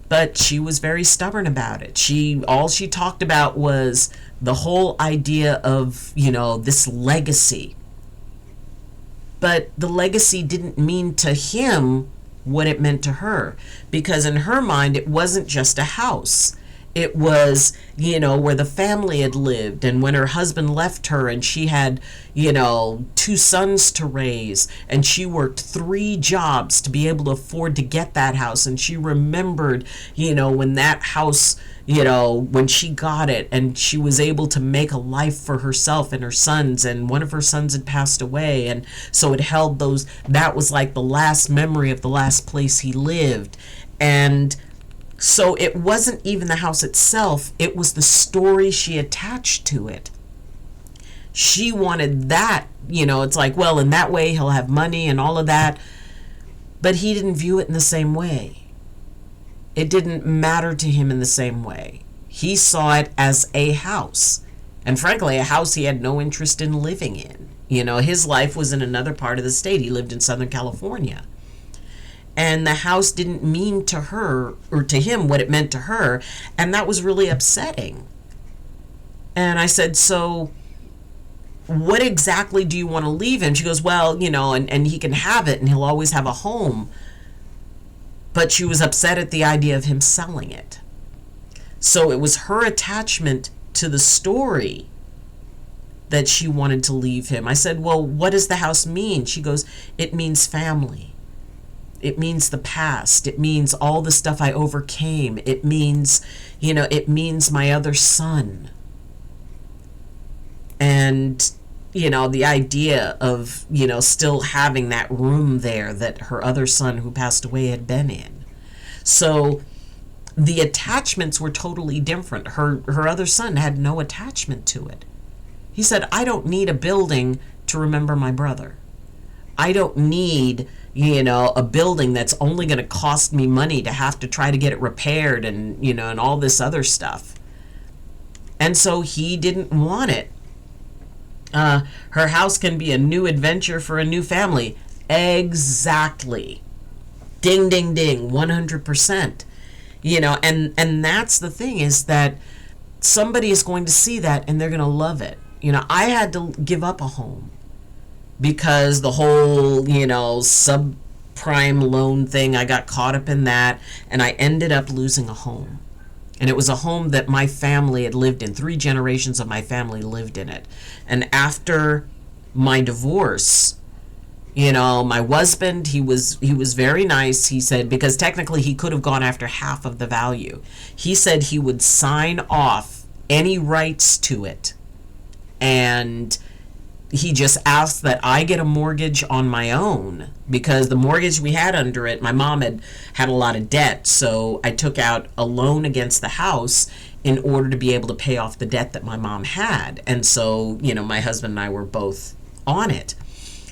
But she was very stubborn about it. All she talked about was the whole idea of, this legacy. But the legacy didn't mean to him what it meant to her, because in her mind it wasn't just a house. It was, where the family had lived, and when her husband left her and she had, 2 sons to raise, and she worked 3 jobs to be able to afford to get that house. And she remembered, when that house, when she got it and she was able to make a life for herself and her sons, and one of her sons had passed away. And so it held that was like the last memory of the last place he lived. And so it wasn't even the house itself, it was the story she attached to it. She wanted that, it's like, well, in that way he'll have money and all of that. But he didn't view it in the same way. It didn't matter to him in the same way. He saw it as a house. And frankly, a house he had no interest in living in. His life was in another part of the state. He lived in Southern California. And the house didn't mean to her or to him what it meant to her. And that was really upsetting. And I said, so what exactly do you want to leave him? She goes, well, and he can have it and he'll always have a home. But she was upset at the idea of him selling it. So it was her attachment to the story that she wanted to leave him. I said, well, what does the house mean? She goes, it means family. It means the past. It means all the stuff I overcame. It means, it means my other son. And, the idea of, still having that room there that her other son who passed away had been in. So the attachments were totally different. Her other son had no attachment to it. He said, I don't need a building to remember my brother. I don't need, a building that's only going to cost me money to have to try to get it repaired and, and all this other stuff. And so he didn't want it. Her house can be a new adventure for a new family. Exactly. Ding, ding, ding, 100%. And that's the thing, is that somebody is going to see that and they're going to love it. I had to give up a home because the whole, subprime loan thing, I got caught up in that, and I ended up losing a home. And it was a home that my family had lived in. 3 generations of my family lived in it. And after my divorce, my husband, he was very nice. He said, because technically he could have gone after half of the value. He said he would sign off any rights to it. And he just asked that I get a mortgage on my own, because the mortgage we had under it, my mom had a lot of debt. So I took out a loan against the house in order to be able to pay off the debt that my mom had. And so, my husband and I were both on it.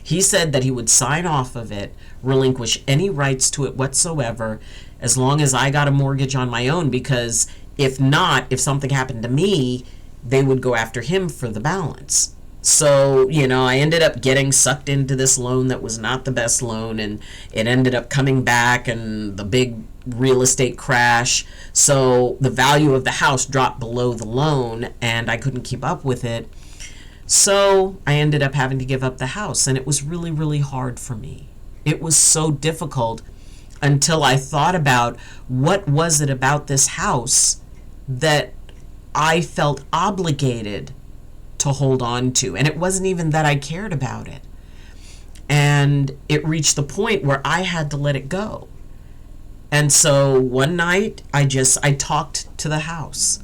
He said that he would sign off of it, relinquish any rights to it whatsoever, as long as I got a mortgage on my own, because if not, if something happened to me, they would go after him for the balance. So, I ended up getting sucked into this loan that was not the best loan, and it ended up coming back, and the big real estate crash. So the value of the house dropped below the loan, and I couldn't keep up with it. So I ended up having to give up the house, and it was really, really hard for me. It was so difficult until I thought about what was it about this house that I felt obligated to hold on to. And it wasn't even that I cared about it. And it reached the point where I had to let it go. And so one night I talked to the house.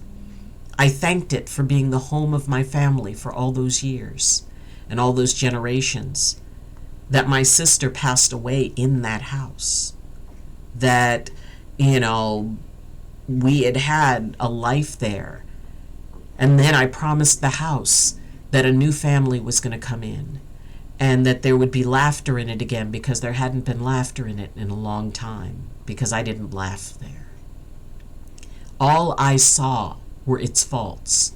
I thanked it for being the home of my family for all those years and all those generations, that my sister passed away in that house, that, we had had a life there. And then I promised the house that a new family was going to come in, and that there would be laughter in it again, because there hadn't been laughter in it in a long time, because I didn't laugh there. All I saw were its faults,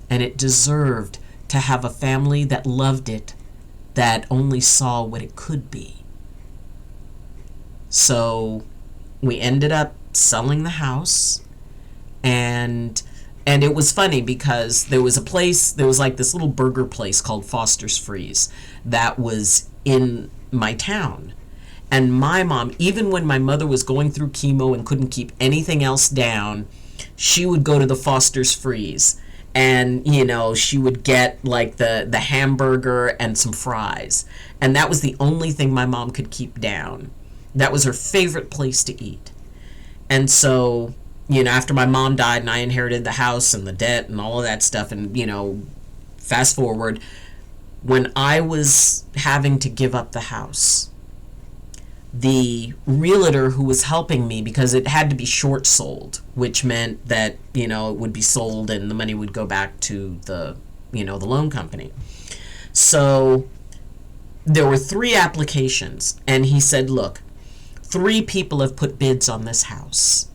and it deserved to have a family that loved it, that only saw what it could be. So we ended up selling the house, and it was funny because there was like this little burger place called Foster's Freeze that was in my town. And my mom, even when my mother was going through chemo and couldn't keep anything else down, she would go to the Foster's Freeze, and she would get like the hamburger and some fries, and that was the only thing my mom could keep down. That was her favorite place to eat. And so, after my mom died and I inherited the house and the debt and all of that stuff, and fast forward, when I was having to give up the house, the realtor who was helping me, because it had to be short sold, which meant that it would be sold and the money would go back to the the loan company. So there were 3 applications, and he said, look, 3 people have put bids on this house.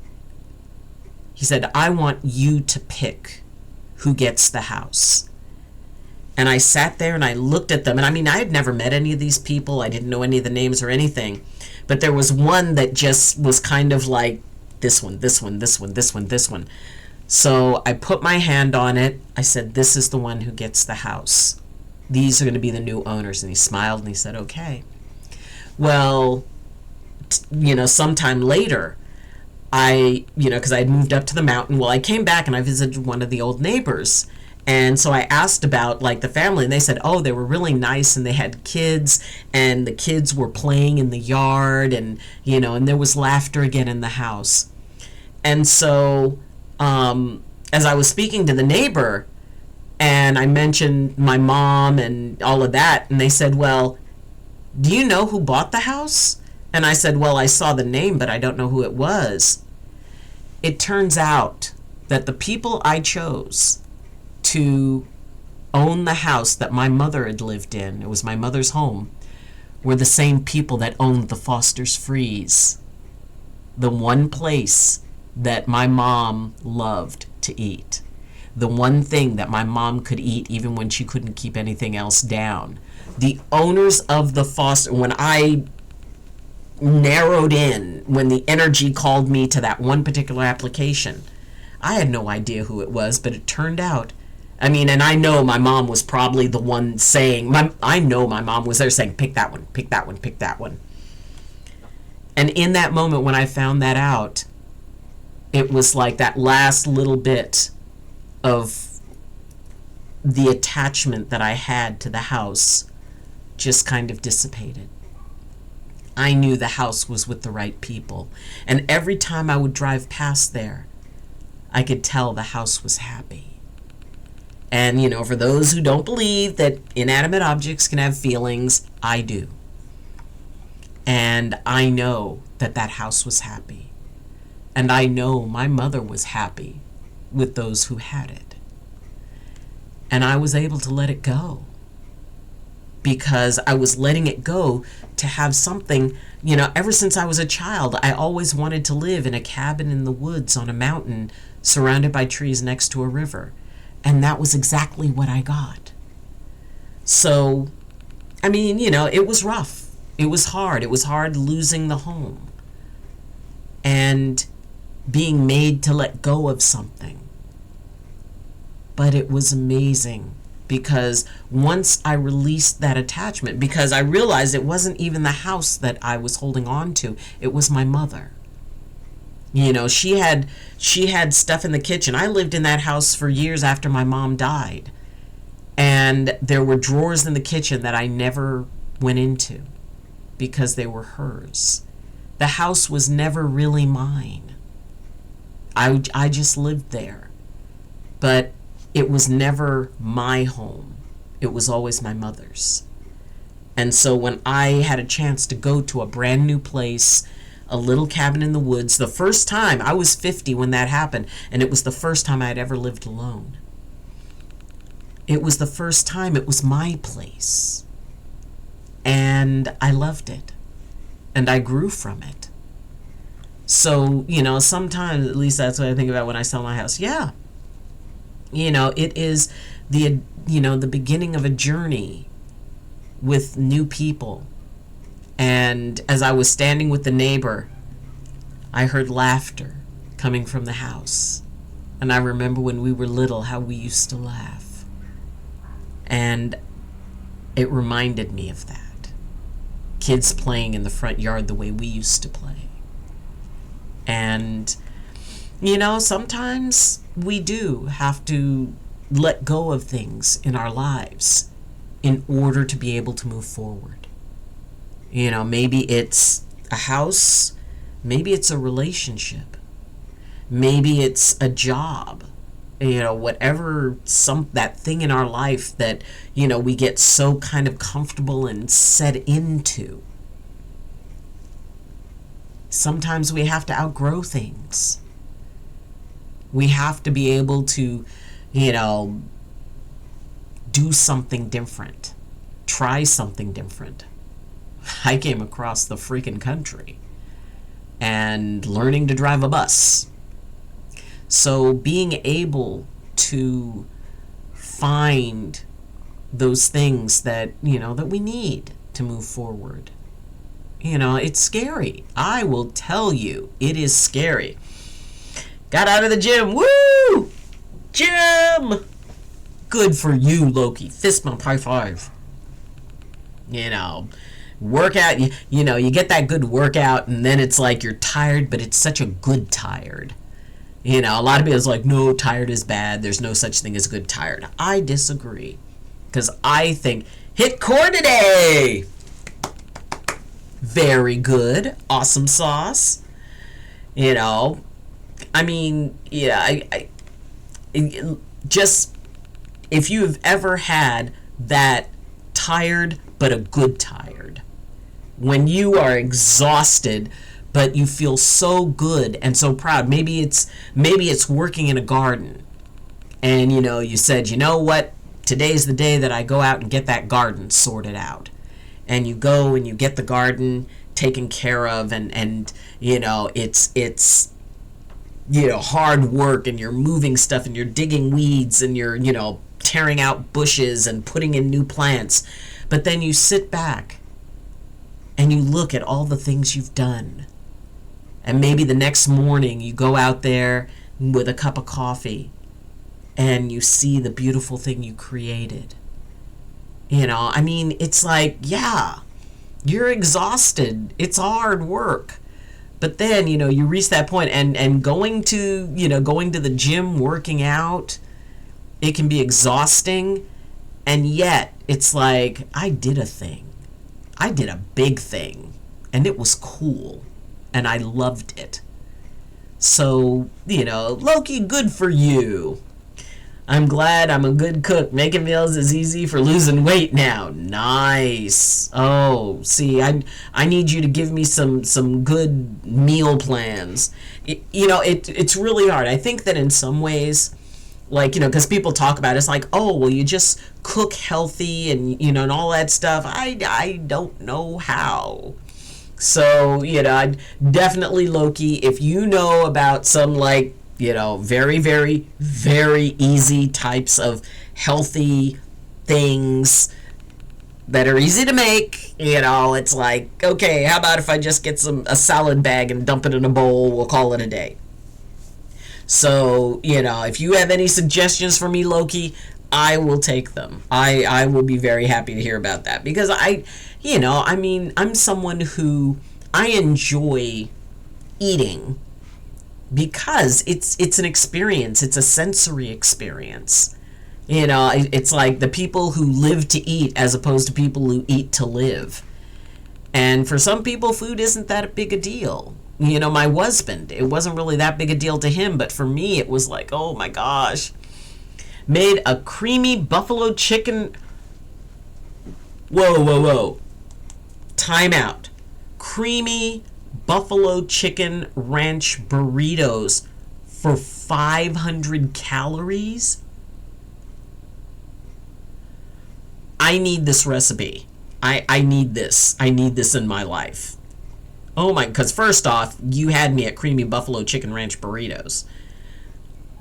He said, I want you to pick who gets the house. And I sat there and I looked at them, and I had never met any of these people. I didn't know any of the names or anything. But there was one that just was kind of like, this one, this one, this one, this one, this one. So I put my hand on it. I said, this is the one who gets the house. These are going to be the new owners. And he smiled and he said, okay. Well, sometime later, because I had moved up to the mountain, well, I came back and I visited one of the old neighbors. And so I asked about like the family, and they said, oh, they were really nice, and they had kids, and the kids were playing in the yard, and and there was laughter again in the house. And so as I was speaking to the neighbor, and I mentioned my mom and all of that, and they said, well, do you know who bought the house? And I said, well, I saw the name, but I don't know who it was. It turns out that the people I chose to own the house that my mother had lived in, it was my mother's home, were the same people that owned the Foster's Freeze, the one place that my mom loved to eat, the one thing that my mom could eat even when she couldn't keep anything else down. The owners of the Foster, when I narrowed in, when the energy called me to that one particular application, I had no idea who it was, but it turned out, and I know my mom was probably the one saying, I know my mom was there saying, pick that one, pick that one, pick that one. And in that moment when I found that out, it was like that last little bit of the attachment that I had to the house just kind of dissipated. I knew the house was with the right people. And every time I would drive past there, I could tell the house was happy. And, for those who don't believe that inanimate objects can have feelings, I do. And I know that that house was happy. And I know my mother was happy with those who had it. And I was able to let it go, because I was letting it go to have something, ever since I was a child, I always wanted to live in a cabin in the woods on a mountain surrounded by trees next to a river. And that was exactly what I got. So, it was rough. It was hard. It was hard losing the home and being made to let go of something. But it was amazing, because once I released that attachment, because I realized it wasn't even the house that I was holding on to, it was my mother. She had stuff in the kitchen. I lived in that house for years after my mom died. And there were drawers in the kitchen that I never went into because they were hers. The house was never really mine. I just lived there. But it was never my home. It was always my mother's. And so when I had a chance to go to a brand new place, a little cabin in the woods, the first time, I was 50 when that happened, and it was the first time I had ever lived alone. It was the first time it was my place. And I loved it. And I grew from it. So, sometimes, at least that's what I think about when I sell my house. Yeah. It is the beginning of a journey with new people. And as I was standing with the neighbor, I heard laughter coming from the house. And I remember when we were little how we used to laugh. And it reminded me of that. Kids playing in the front yard the way we used to play. And, sometimes we do have to let go of things in our lives in order to be able to move forward. Maybe it's a house, maybe it's a relationship, maybe it's a job, whatever, that thing in our life that, we get so kind of comfortable and set into. Sometimes we have to outgrow things. We have to be able to, do something different, try something different. I came across the freaking country and learning to drive a bus. So being able to find those things that, that we need to move forward. It's scary. I will tell you, it is scary. Got out of the gym. Woo! Gym! Good for you, Loki. Fist bump, high five. Workout, you get that good workout and then it's like you're tired, but it's such a good tired. A lot of people's like, no, tired is bad. There's no such thing as good tired. I disagree. Because I think, hit core today! Very good. Awesome sauce. Just, if you've ever had that tired, but a good tired, when you are exhausted, but you feel so good and so proud. Maybe it's working in a garden. And, you said, what? Today's the day that I go out and get that garden sorted out. And you go and you get the garden taken care of and it's hard work and you're moving stuff and you're digging weeds and you're, tearing out bushes and putting in new plants. But then you sit back and you look at all the things you've done. And maybe the next morning you go out there with a cup of coffee and you see the beautiful thing you created. It's like, yeah, you're exhausted. It's hard work. But then, you reach that point and going to the gym, working out, it can be exhausting. And yet it's like, I did a thing. I did a big thing and it was cool and I loved it. So, Loki, good for you. I'm glad I'm a good cook. Making meals is easy for losing weight now. Nice. Oh, see, I need you to give me some good meal plans. It's really hard. I think that in some ways, like, because people talk about it, it's like, oh, well, you just cook healthy and, and all that stuff. I don't know how. So, I definitely, Loki, if you know about some, like, very, very, very easy types of healthy things that are easy to make, it's like, okay, how about if I just get a salad bag and dump it in a bowl, we'll call it a day. So, if you have any suggestions for me, Loki, I will take them. I will be very happy to hear about that because I'm someone who I enjoy eating because it's an experience. It's a sensory experience. It's like the people who live to eat as opposed to people who eat to live. And for some people, food isn't that big a deal. My husband, it wasn't really that big a deal to him, but for me, it was like, oh my gosh. Made a creamy buffalo chicken. Whoa. Time out. Creamy buffalo chicken ranch burritos for 500 calories? I need this recipe. I need this. I need this in my life. Oh my, because first off, you had me at creamy buffalo chicken ranch burritos.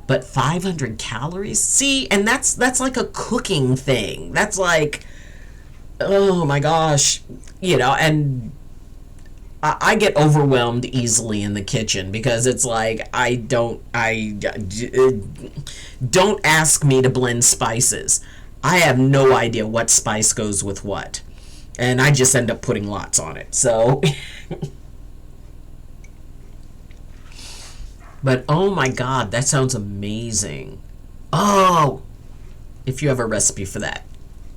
But 500 calories? See, and that's like a cooking thing. That's like, oh my gosh, and I get overwhelmed easily in the kitchen because it's like don't ask me to blend spices. I have no idea what spice goes with what, and I just end up putting lots on it. So, but oh my God, that sounds amazing. Oh, if you have a recipe for that,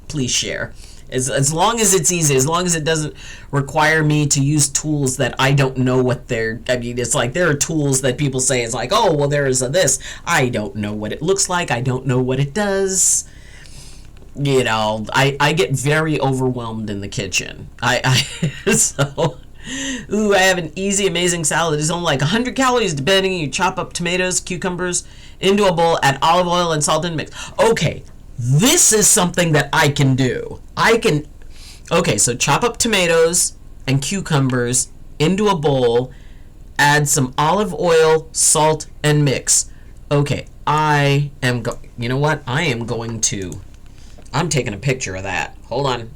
please share. As long as it's easy, as long as it doesn't require me to use tools that I don't know what they're, I mean, it's like there are tools that people say, it's like, oh, well, there is a this. I don't know what it looks like. I don't know what it does. I get very overwhelmed in the kitchen. So, ooh, I have an easy, amazing salad. It's only like 100 calories, depending. You chop up tomatoes, cucumbers into a bowl, add olive oil and salt and mix. Okay. This is something that I can do. Okay, so chop up tomatoes and cucumbers into a bowl, add some olive oil, salt, and mix. Okay, you know what? I'm taking a picture of that. Hold on.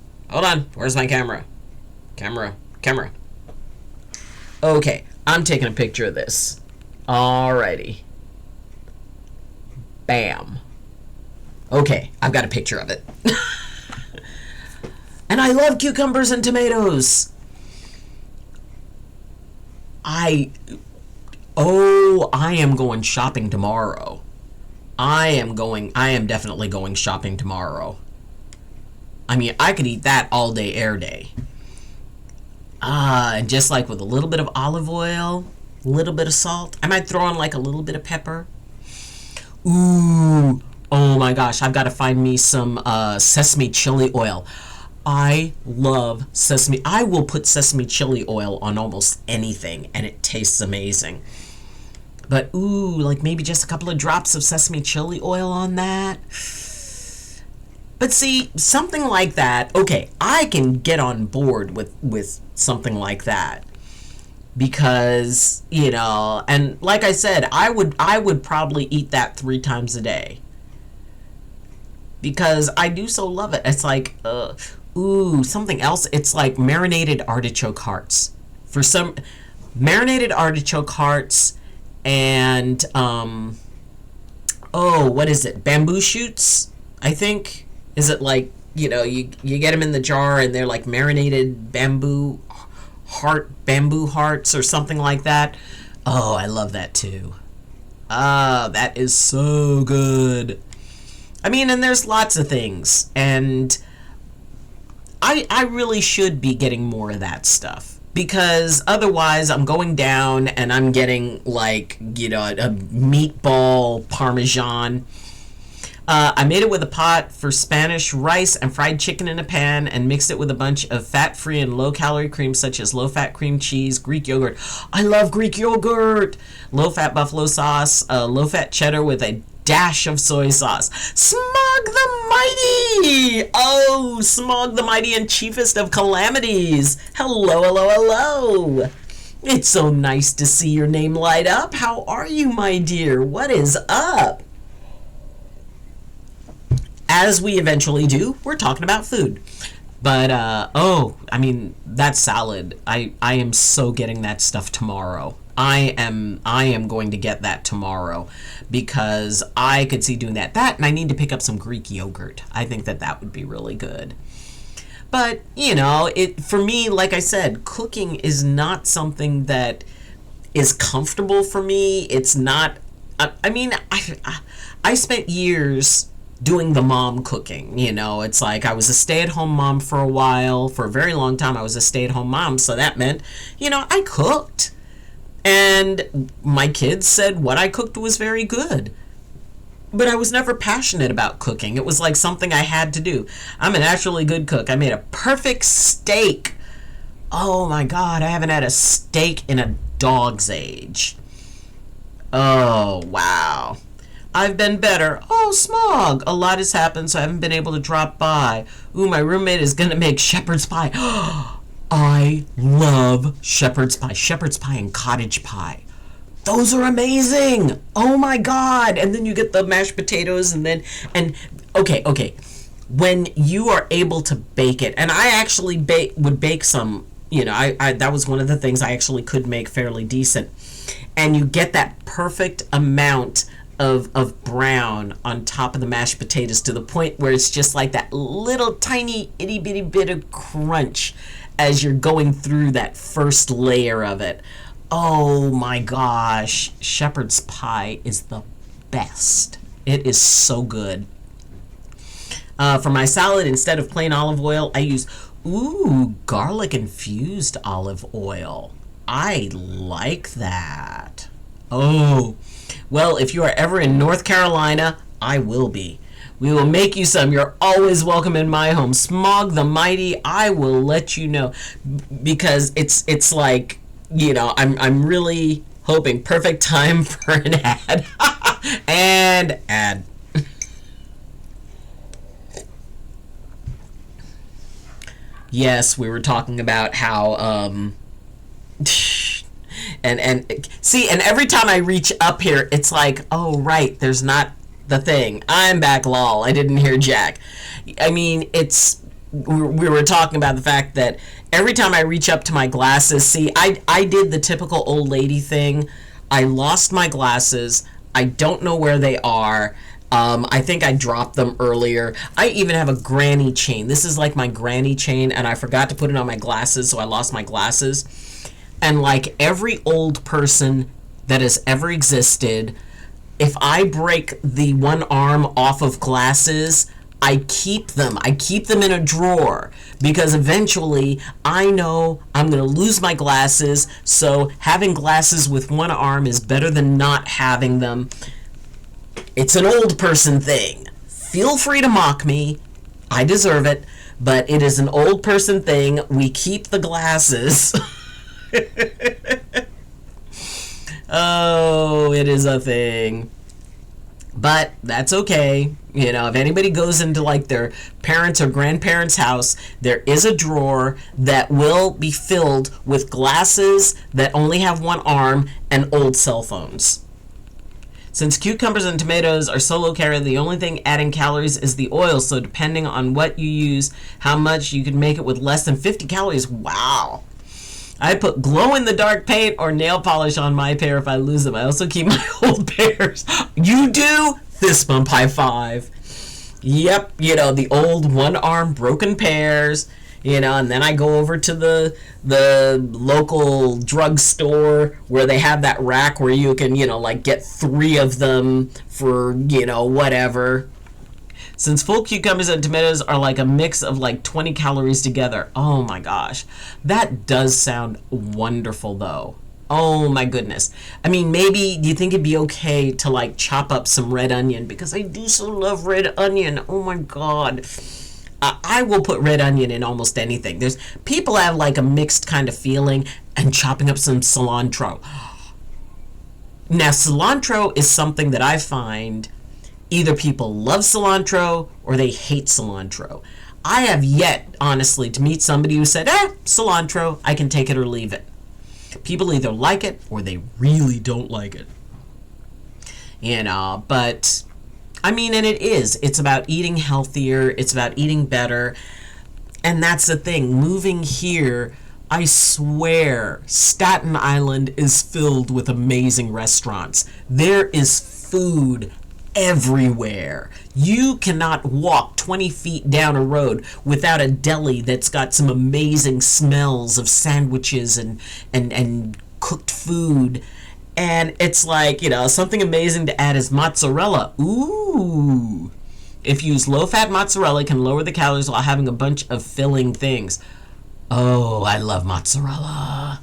Where's my camera? Camera. Okay, I'm taking a picture of this. Alrighty. Bam. Okay, I've got a picture of it. And I love cucumbers and tomatoes. I am going shopping tomorrow. I am definitely going shopping tomorrow. I mean, I could eat that all day, air day. And just like with a little bit of olive oil, a little bit of salt. I might throw in like a little bit of pepper. Ooh. Oh my gosh, I've got to find me some sesame chili oil. I love sesame. I will put sesame chili oil on almost anything, and it tastes amazing. But ooh, like maybe just a couple of drops of sesame chili oil on that. But see, something like that, okay, I can get on board with something like that. Because, and like I said, I would probably eat that 3 times a day. Because I do so love it. It's like, ooh, something else. It's like marinated artichoke hearts. For some, marinated artichoke hearts and, what is it? Bamboo shoots, I think. Is it like, you get them in the jar and they're like marinated bamboo hearts or something like that. Oh, I love that too. That is so good. I mean, and there's lots of things, and I really should be getting more of that stuff, because otherwise I'm going down and I'm getting like, a meatball parmesan. I made it with a pot for Spanish rice and fried chicken in a pan and mixed it with a bunch of fat-free and low-calorie creams such as low-fat cream cheese, Greek yogurt. I love Greek yogurt! Low-fat buffalo sauce, low-fat cheddar with a dash of soy sauce. Smog the Mighty! Oh, Smog the Mighty and chiefest of calamities. Hello. It's so nice to see your name light up. How are you, my dear? What is up? As we eventually do, we're talking about food. But, that salad, I am so getting that stuff tomorrow. I am going to get that tomorrow because I could see doing that. And I need to pick up some Greek yogurt. I think that would be really good. But, for me, like I said, cooking is not something that is comfortable for me. It's not, I spent years doing the mom cooking. It's like I was a stay-at-home mom for a while. For a very long time, I was a stay-at-home mom. So that meant, I cooked. And my kids said what I cooked was very good. But I was never passionate about cooking. It was like something I had to do. I'm a naturally good cook. I made a perfect steak. Oh my God, I haven't had a steak in a dog's age. Oh, wow. I've been better. Oh, Smog. A lot has happened, so I haven't been able to drop by. Ooh, my roommate is going to make shepherd's pie. I love shepherd's pie. Shepherd's pie and cottage pie. Those are amazing. Oh my God. And then you get the mashed potatoes and okay. When you are able to bake it, and I actually would bake some, I that was one of the things I actually could make fairly decent. And you get that perfect amount of brown on top of the mashed potatoes to the point where it's just like that little tiny itty bitty bit of crunch as you're going through that first layer of it. Oh my gosh, shepherd's pie is the best. It is so good. For my salad, instead of plain olive oil, I use garlic infused olive oil. I like that. Oh, well, if you are ever in North Carolina, I will be. We will make you some. You're always welcome in my home. Smog the Mighty, I will let you know, because it's like, I'm really hoping. Perfect time for an ad. And ad. Yes, we were talking about how and see, and every time I reach up here, it's like, oh right, there's not the thing. I'm back, lol. I didn't hear Jack. I mean, we were talking about the fact that every time I reach up to my glasses, see, I did the typical old lady thing. I lost my glasses. I don't know where they are. I think I dropped them earlier. I even have a granny chain. This is like my granny chain, and I forgot to put it on my glasses, so I lost my glasses. And like every old person that has ever existed, if I break the one arm off of glasses, I keep them. I keep them in a drawer because eventually I know I'm going to lose my glasses. So having glasses with one arm is better than not having them. It's an old person thing. Feel free to mock me. I deserve it. But it is an old person thing. We keep the glasses. Oh, it is a thing. But that's okay. If anybody goes into like their parents' or grandparents' house, there is a drawer that will be filled with glasses that only have one arm and old cell phones. Since cucumbers and tomatoes are so low calorie, the only thing adding calories is the oil. So depending on what you use, how much, you can make it with less than 50 calories. Wow. I put glow-in-the-dark paint or nail polish on my pair if I lose them. I also keep my old pairs. You do? Fist bump, high five. Yep, the old one-arm broken pairs, and then I go over to the local drugstore where they have that rack where you can, like get 3 of them for, whatever. Since full cucumbers and tomatoes are like a mix of like 20 calories together. Oh my gosh. That does sound wonderful though. Oh my goodness. I mean, maybe, do you think it'd be okay to like chop up some red onion? Because I do so love red onion. Oh my God. I will put red onion in almost anything. There's people have like a mixed kind of feeling, and chopping up some cilantro. Now, cilantro is something that I find either people love cilantro or they hate cilantro. I have yet, honestly, to meet somebody who said, cilantro, I can take it or leave it. People either like it or they really don't like it. But, I mean, and it is. It's about eating healthier. It's about eating better. And that's the thing. Moving here, I swear, Staten Island is filled with amazing restaurants. There is food everywhere. You cannot walk 20 feet down a road without a deli that's got some amazing smells of sandwiches and cooked food. And it's like, something amazing to add is mozzarella. Ooh. If you use low-fat mozzarella, it can lower the calories while having a bunch of filling things. Oh, I love mozzarella.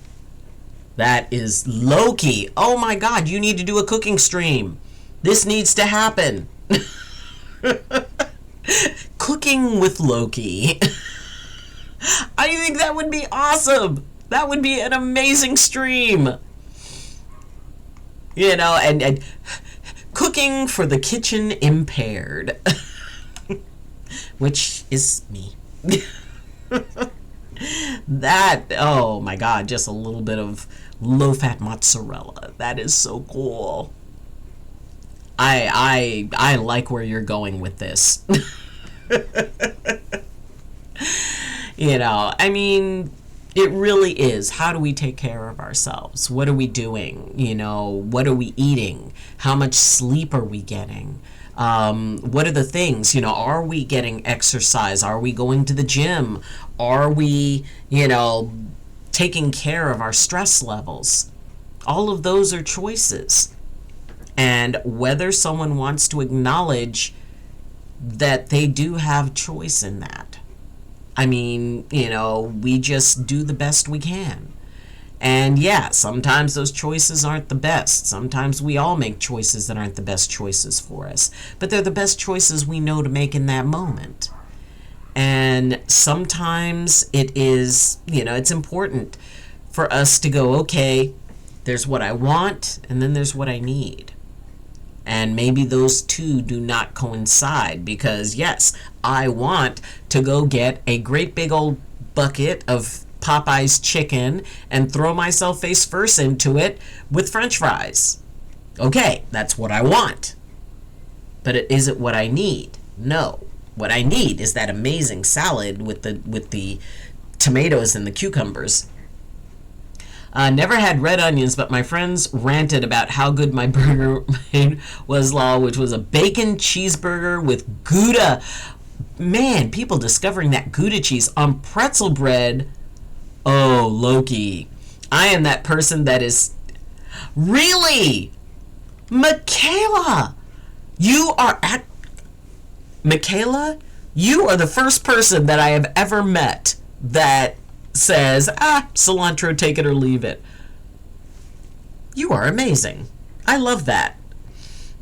That is Loki. Oh my God, you need to do a cooking stream. This needs to happen. Cooking with Loki. I think that would be awesome. That would be an amazing stream. And cooking for the kitchen impaired. Which is me. that, oh my God, just a little bit of low-fat mozzarella. That is so cool. I like where you're going with this. I mean, it really is. How do we take care of ourselves? What are we doing? What are we eating? How much sleep are we getting? What are the things? Are we getting exercise? Are we going to the gym? Are we, taking care of our stress levels? All of those are choices. And whether someone wants to acknowledge that they do have choice in that. I mean, we just do the best we can. And yeah, sometimes those choices aren't the best. Sometimes we all make choices that aren't the best choices for us. But they're the best choices we know to make in that moment. And sometimes it is, it's important for us to go, okay, there's what I want, and then there's what I need. And maybe those two do not coincide because, yes, I want to go get a great big old bucket of Popeye's chicken and throw myself face first into it with French fries. Okay, that's what I want. But is it what I need? No. What I need is that amazing salad with the tomatoes and the cucumbers. Never had red onions, but my friends ranted about how good my burger was, which was a bacon cheeseburger with Gouda. Man, people discovering that Gouda cheese on pretzel bread. Oh, Loki. I am that person that is... Really? Michaela! You are at... Michaela, you are the first person that I have ever met that says, cilantro, take it or leave it. You are amazing. I love that.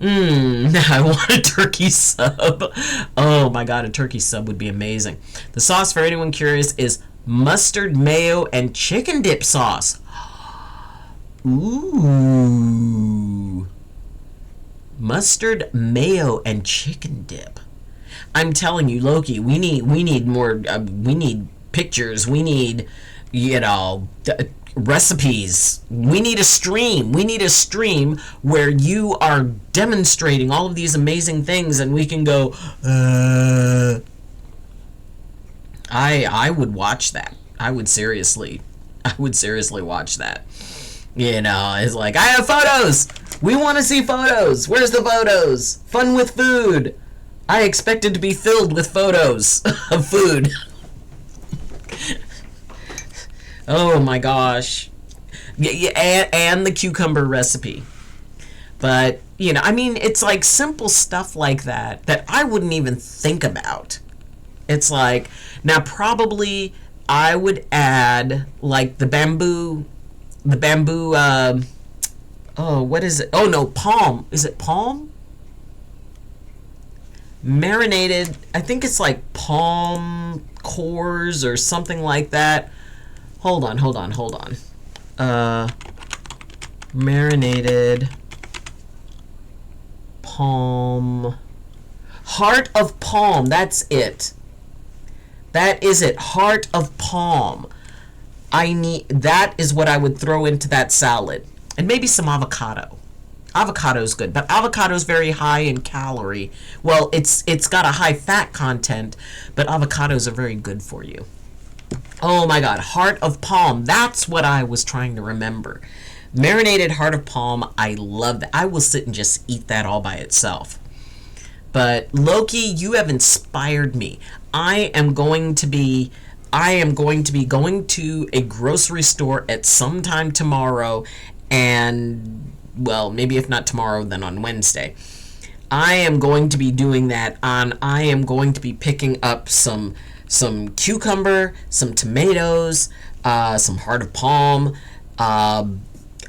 I want a turkey sub. Oh my God, a turkey sub would be amazing. The sauce, for anyone curious, is mustard, mayo, and chicken dip sauce. Ooh. Mustard, mayo, and chicken dip. I'm telling you, Loki, we need more, we need pictures, we need, recipes. We need a stream. We need a stream where you are demonstrating all of these amazing things and we can go, I would watch that. I would seriously watch that. It's like, I have photos. We want to see photos. Where's the photos? Fun with food. I expected to be filled with photos of food. Oh my gosh. Yeah, and the cucumber recipe. But, it's like simple stuff like that I wouldn't even think about. It's like, now probably I would add like the bamboo, what is it? Oh no, palm. Is it palm? Marinated, I think it's like palm cores or something like that. Hold on. Marinated palm. Heart of palm, that's it. That is it, heart of palm. That is what I would throw into that salad. And maybe some avocado. Avocado is good, but avocado is very high in calorie. Well, it's got a high fat content, but avocados are very good for you. Oh my God, heart of palm. That's what I was trying to remember. Marinated heart of palm. I love that. I will sit and just eat that all by itself. But Loki, you have inspired me. I am going to be going to a grocery store at some time tomorrow, and well, maybe if not tomorrow, then on Wednesday. I am going to be doing that I am going to be picking up some cucumber, some tomatoes, some heart of palm.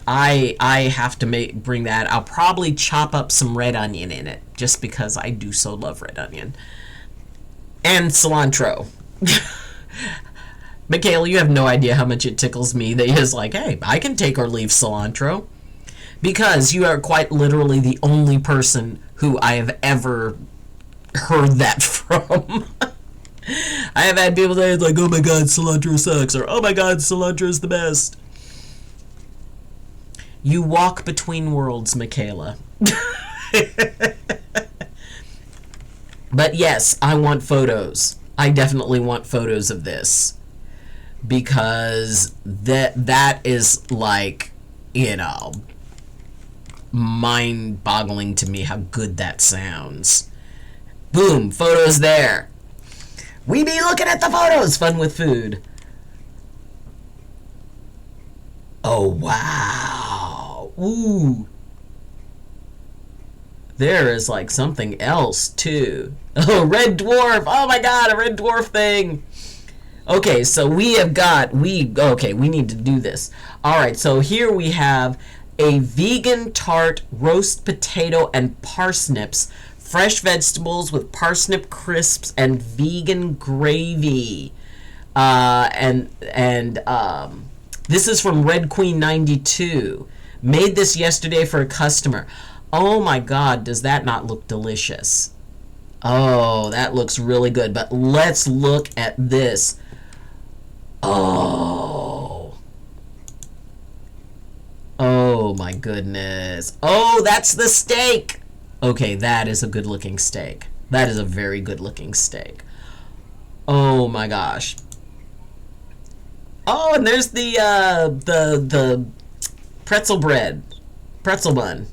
I have to bring that. I'll probably chop up some red onion in it, just because I do so love red onion. And cilantro. Michaela, you have no idea how much it tickles me that he's like, hey, I can take or leave cilantro. Because you are quite literally the only person who I have ever heard that from. I have had people say it's like, oh my god, cilantro sucks, or oh my god, cilantro is the best. You walk between worlds, Michaela. But yes, I want photos. I definitely want photos of this. Because that is like, you know, mind-boggling to me how good that sounds. Boom, photos there. We be looking at the photos. Fun with food. Oh, wow. Ooh. There is like something else too. Oh, red dwarf. Oh my god, a red dwarf thing. Okay, so we need to do this. All right, so here we have a vegan tart, roast potato and parsnips, fresh vegetables with parsnip crisps and vegan gravy. This is from Red Queen 92. Made this yesterday for a customer. Oh my god, does that not look delicious? Oh, that looks really good. But let's look at this. Oh. Oh my goodness. Oh, that's the steak. Okay, that is a good looking steak. That is a very good looking steak. Oh my gosh. Oh, and there's the pretzel bread. Pretzel bun.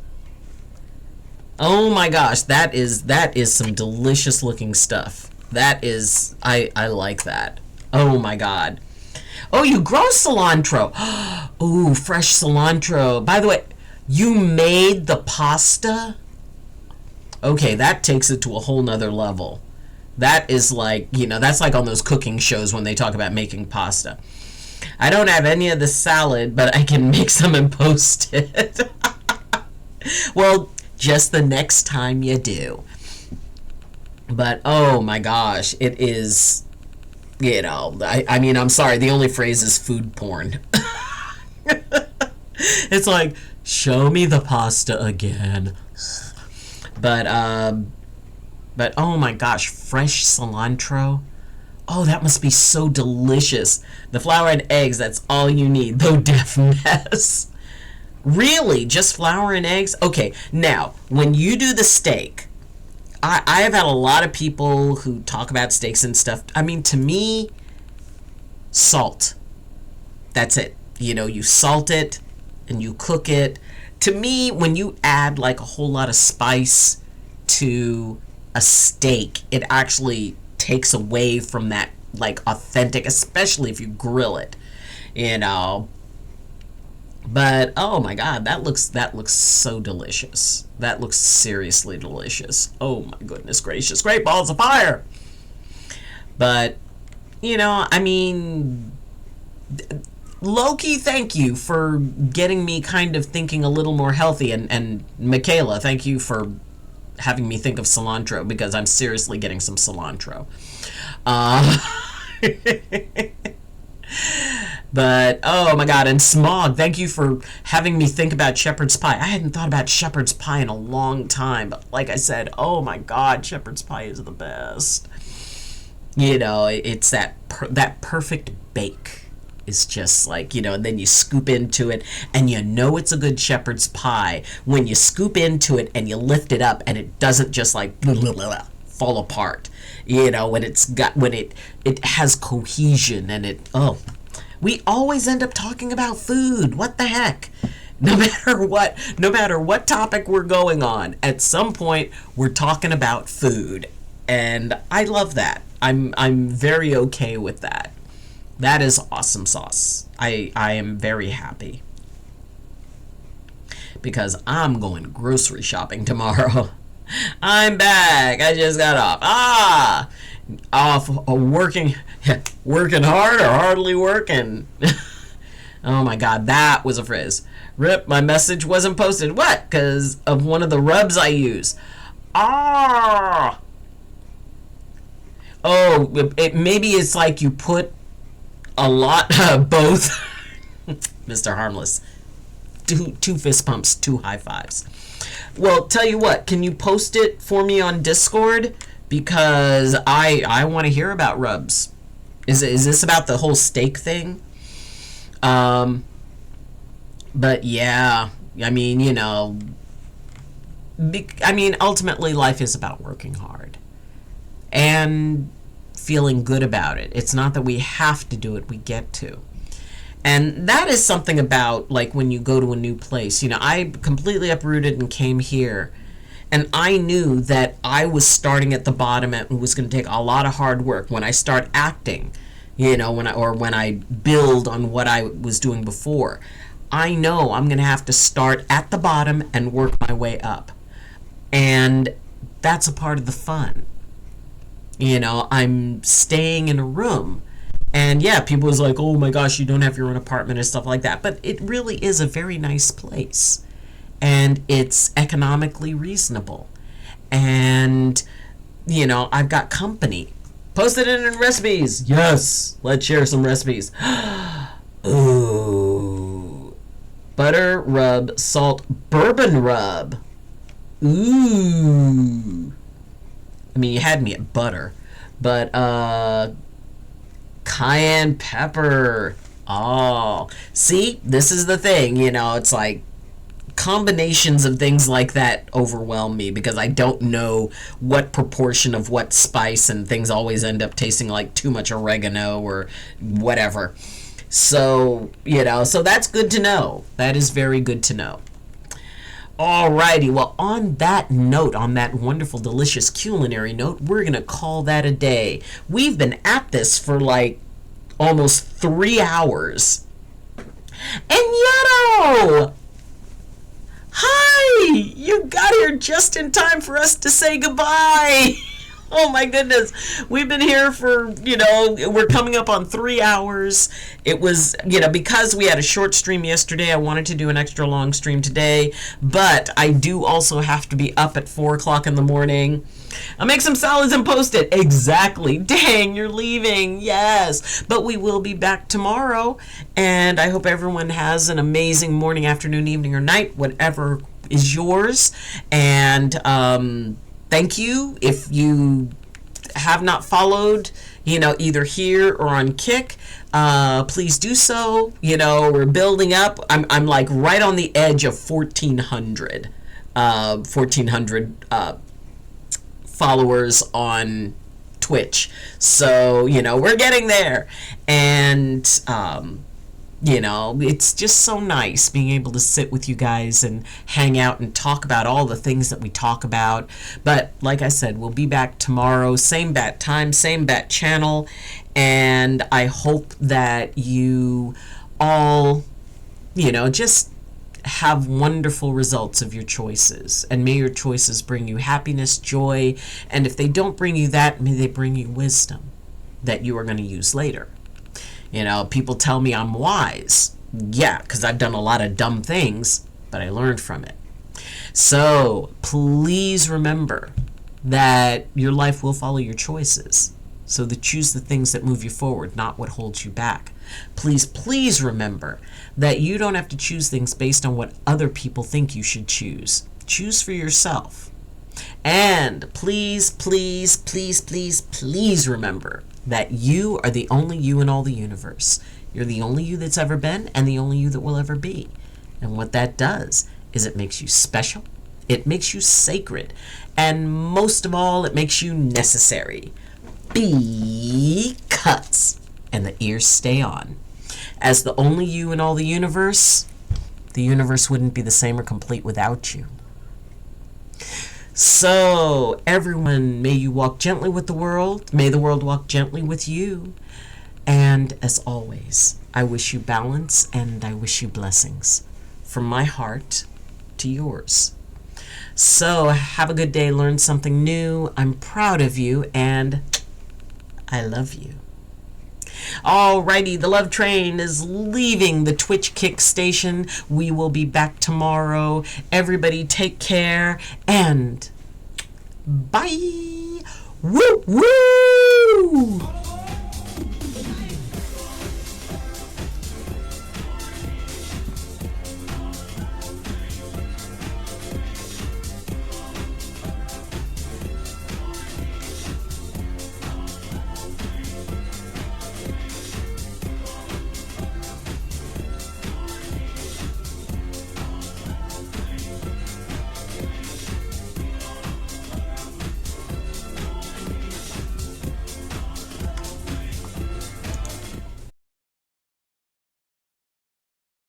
Oh my gosh, that is some delicious looking stuff. That is, I like that. Oh my god. Oh, you grow cilantro. Ooh, fresh cilantro. By the way, you made the pasta? Okay, that takes it to a whole nother level. That is like, you know, that's like on those cooking shows when they talk about making pasta. I don't have any of the salad, but I can make some and post it. Well, just the next time you do. But oh my gosh, it is, you know, I mean, I'm sorry, the only phrase is food porn. It's like, show me the pasta again. But oh my gosh, fresh cilantro. Oh, that must be so delicious. The flour and eggs, that's all you need. Though deaf mess. Really? Just flour and eggs? Okay, now, when you do the steak, I have had a lot of people who talk about steaks and stuff. I mean, to me, salt. That's it. You know, you salt it and you cook it. To me, when you add like a whole lot of spice to a steak, it actually takes away from that like authentic, especially if you grill it, you know. But oh my god, that looks so delicious. That looks seriously delicious. Oh my goodness gracious, great balls of fire. But you know, I mean, Loki, thank you for getting me kind of thinking a little more healthy, and Michaela, thank you for having me think of cilantro, because I'm seriously getting some cilantro. But oh my god, and Smog, thank you for having me think about shepherd's pie. I hadn't thought about shepherd's pie in a long time, but like I said, oh my god, shepherd's pie is the best. You know, it's that perfect bake. It's just like, you know, and then you scoop into it, and you know it's a good shepherd's pie when you scoop into it and you lift it up and it doesn't just like blah, blah, blah, blah, fall apart. You know, when it has cohesion, and we always end up talking about food. What the heck? No matter what topic we're going on, at some point we're talking about food. And I love that. I'm very okay with that. That is awesome sauce. I am very happy. Because I'm going grocery shopping tomorrow. I'm back. I just got off. Off working hard or hardly working. Oh my god, that was a frizz. Rip, my message wasn't posted. What? Because of one of the rubs I use. Oh, maybe it's like you put a lot, both. Mr. Harmless. Two fist pumps, two high fives. Well, tell you what, can you post it for me on Discord? because I want to hear about rubs. Is this about the whole steak thing? But yeah, I mean, ultimately life is about working hard and feeling good about it. It's not that we have to do it, we get to. And that is something about, like, when you go to a new place. I completely uprooted and came here, and I knew that I was starting at the bottom and was going to take a lot of hard work. When I start acting, when I build on what I was doing before, I know I'm going to have to start at the bottom and work my way up. And that's a part of the fun. I'm staying in a room. And yeah, people was like, oh my gosh, you don't have your own apartment and stuff like that. But it really is a very nice place. And it's economically reasonable. And, I've got company. Posted it in recipes. Yes, let's share some recipes. Ooh. Butter rub, salt, bourbon rub. Ooh. I mean, you had me at butter. But, cayenne pepper. Oh. See, this is the thing, it's like combinations of things like that overwhelm me because I don't know what proportion of what spice, and things always end up tasting like too much oregano or whatever. So, so that's good to know. That is very good to know. Alrighty, well, on that note, on that wonderful, delicious culinary note, we're going to call that a day. We've been at this for like almost 3 hours. And Yetto! Hi! You got here just in time for us to say goodbye! Oh my goodness. We've been here for, we're coming up on 3 hours. It was, because we had a short stream yesterday, I wanted to do an extra long stream today, but I do also have to be up at 4 o'clock in the morning. I'll make some salads and post it. Exactly. Dang, you're leaving. Yes. But we will be back tomorrow, and I hope everyone has an amazing morning, afternoon, evening, or night, whatever is yours. And, thank you. If you have not followed, either here or on Kick, please do so. We're building up. I'm like right on the edge of 1,400 followers on Twitch. So, we're getting there. And, it's just so nice being able to sit with you guys and hang out and talk about all the things that we talk about. But like I said, we'll be back tomorrow, same bat time, same bat channel. And I hope that you all, just have wonderful results of your choices. And may your choices bring you happiness, joy. And if they don't bring you that, may they bring you wisdom that you are going to use later. People tell me I'm wise. Yeah, because I've done a lot of dumb things, but I learned from it. So please remember that your life will follow your choices. So that choose the things that move you forward, not what holds you back. Please remember that you don't have to choose things based on what other people think you should choose. Choose for yourself. And please remember that you are the only you in all the universe. You're the only you that's ever been and the only you that will ever be. And what that does is it makes you special, it makes you sacred, and most of all, it makes you necessary. Because, and the ears stay on. As the only you in all the universe wouldn't be the same or complete without you. So, everyone, may you walk gently with the world. May the world walk gently with you. And as always, I wish you balance and I wish you blessings. From my heart to yours. So, have a good day. Learn something new. I'm proud of you and I love you. Alrighty, the love train is leaving the Twitch Kick station. We will be back tomorrow. Everybody take care and bye. Woo woo.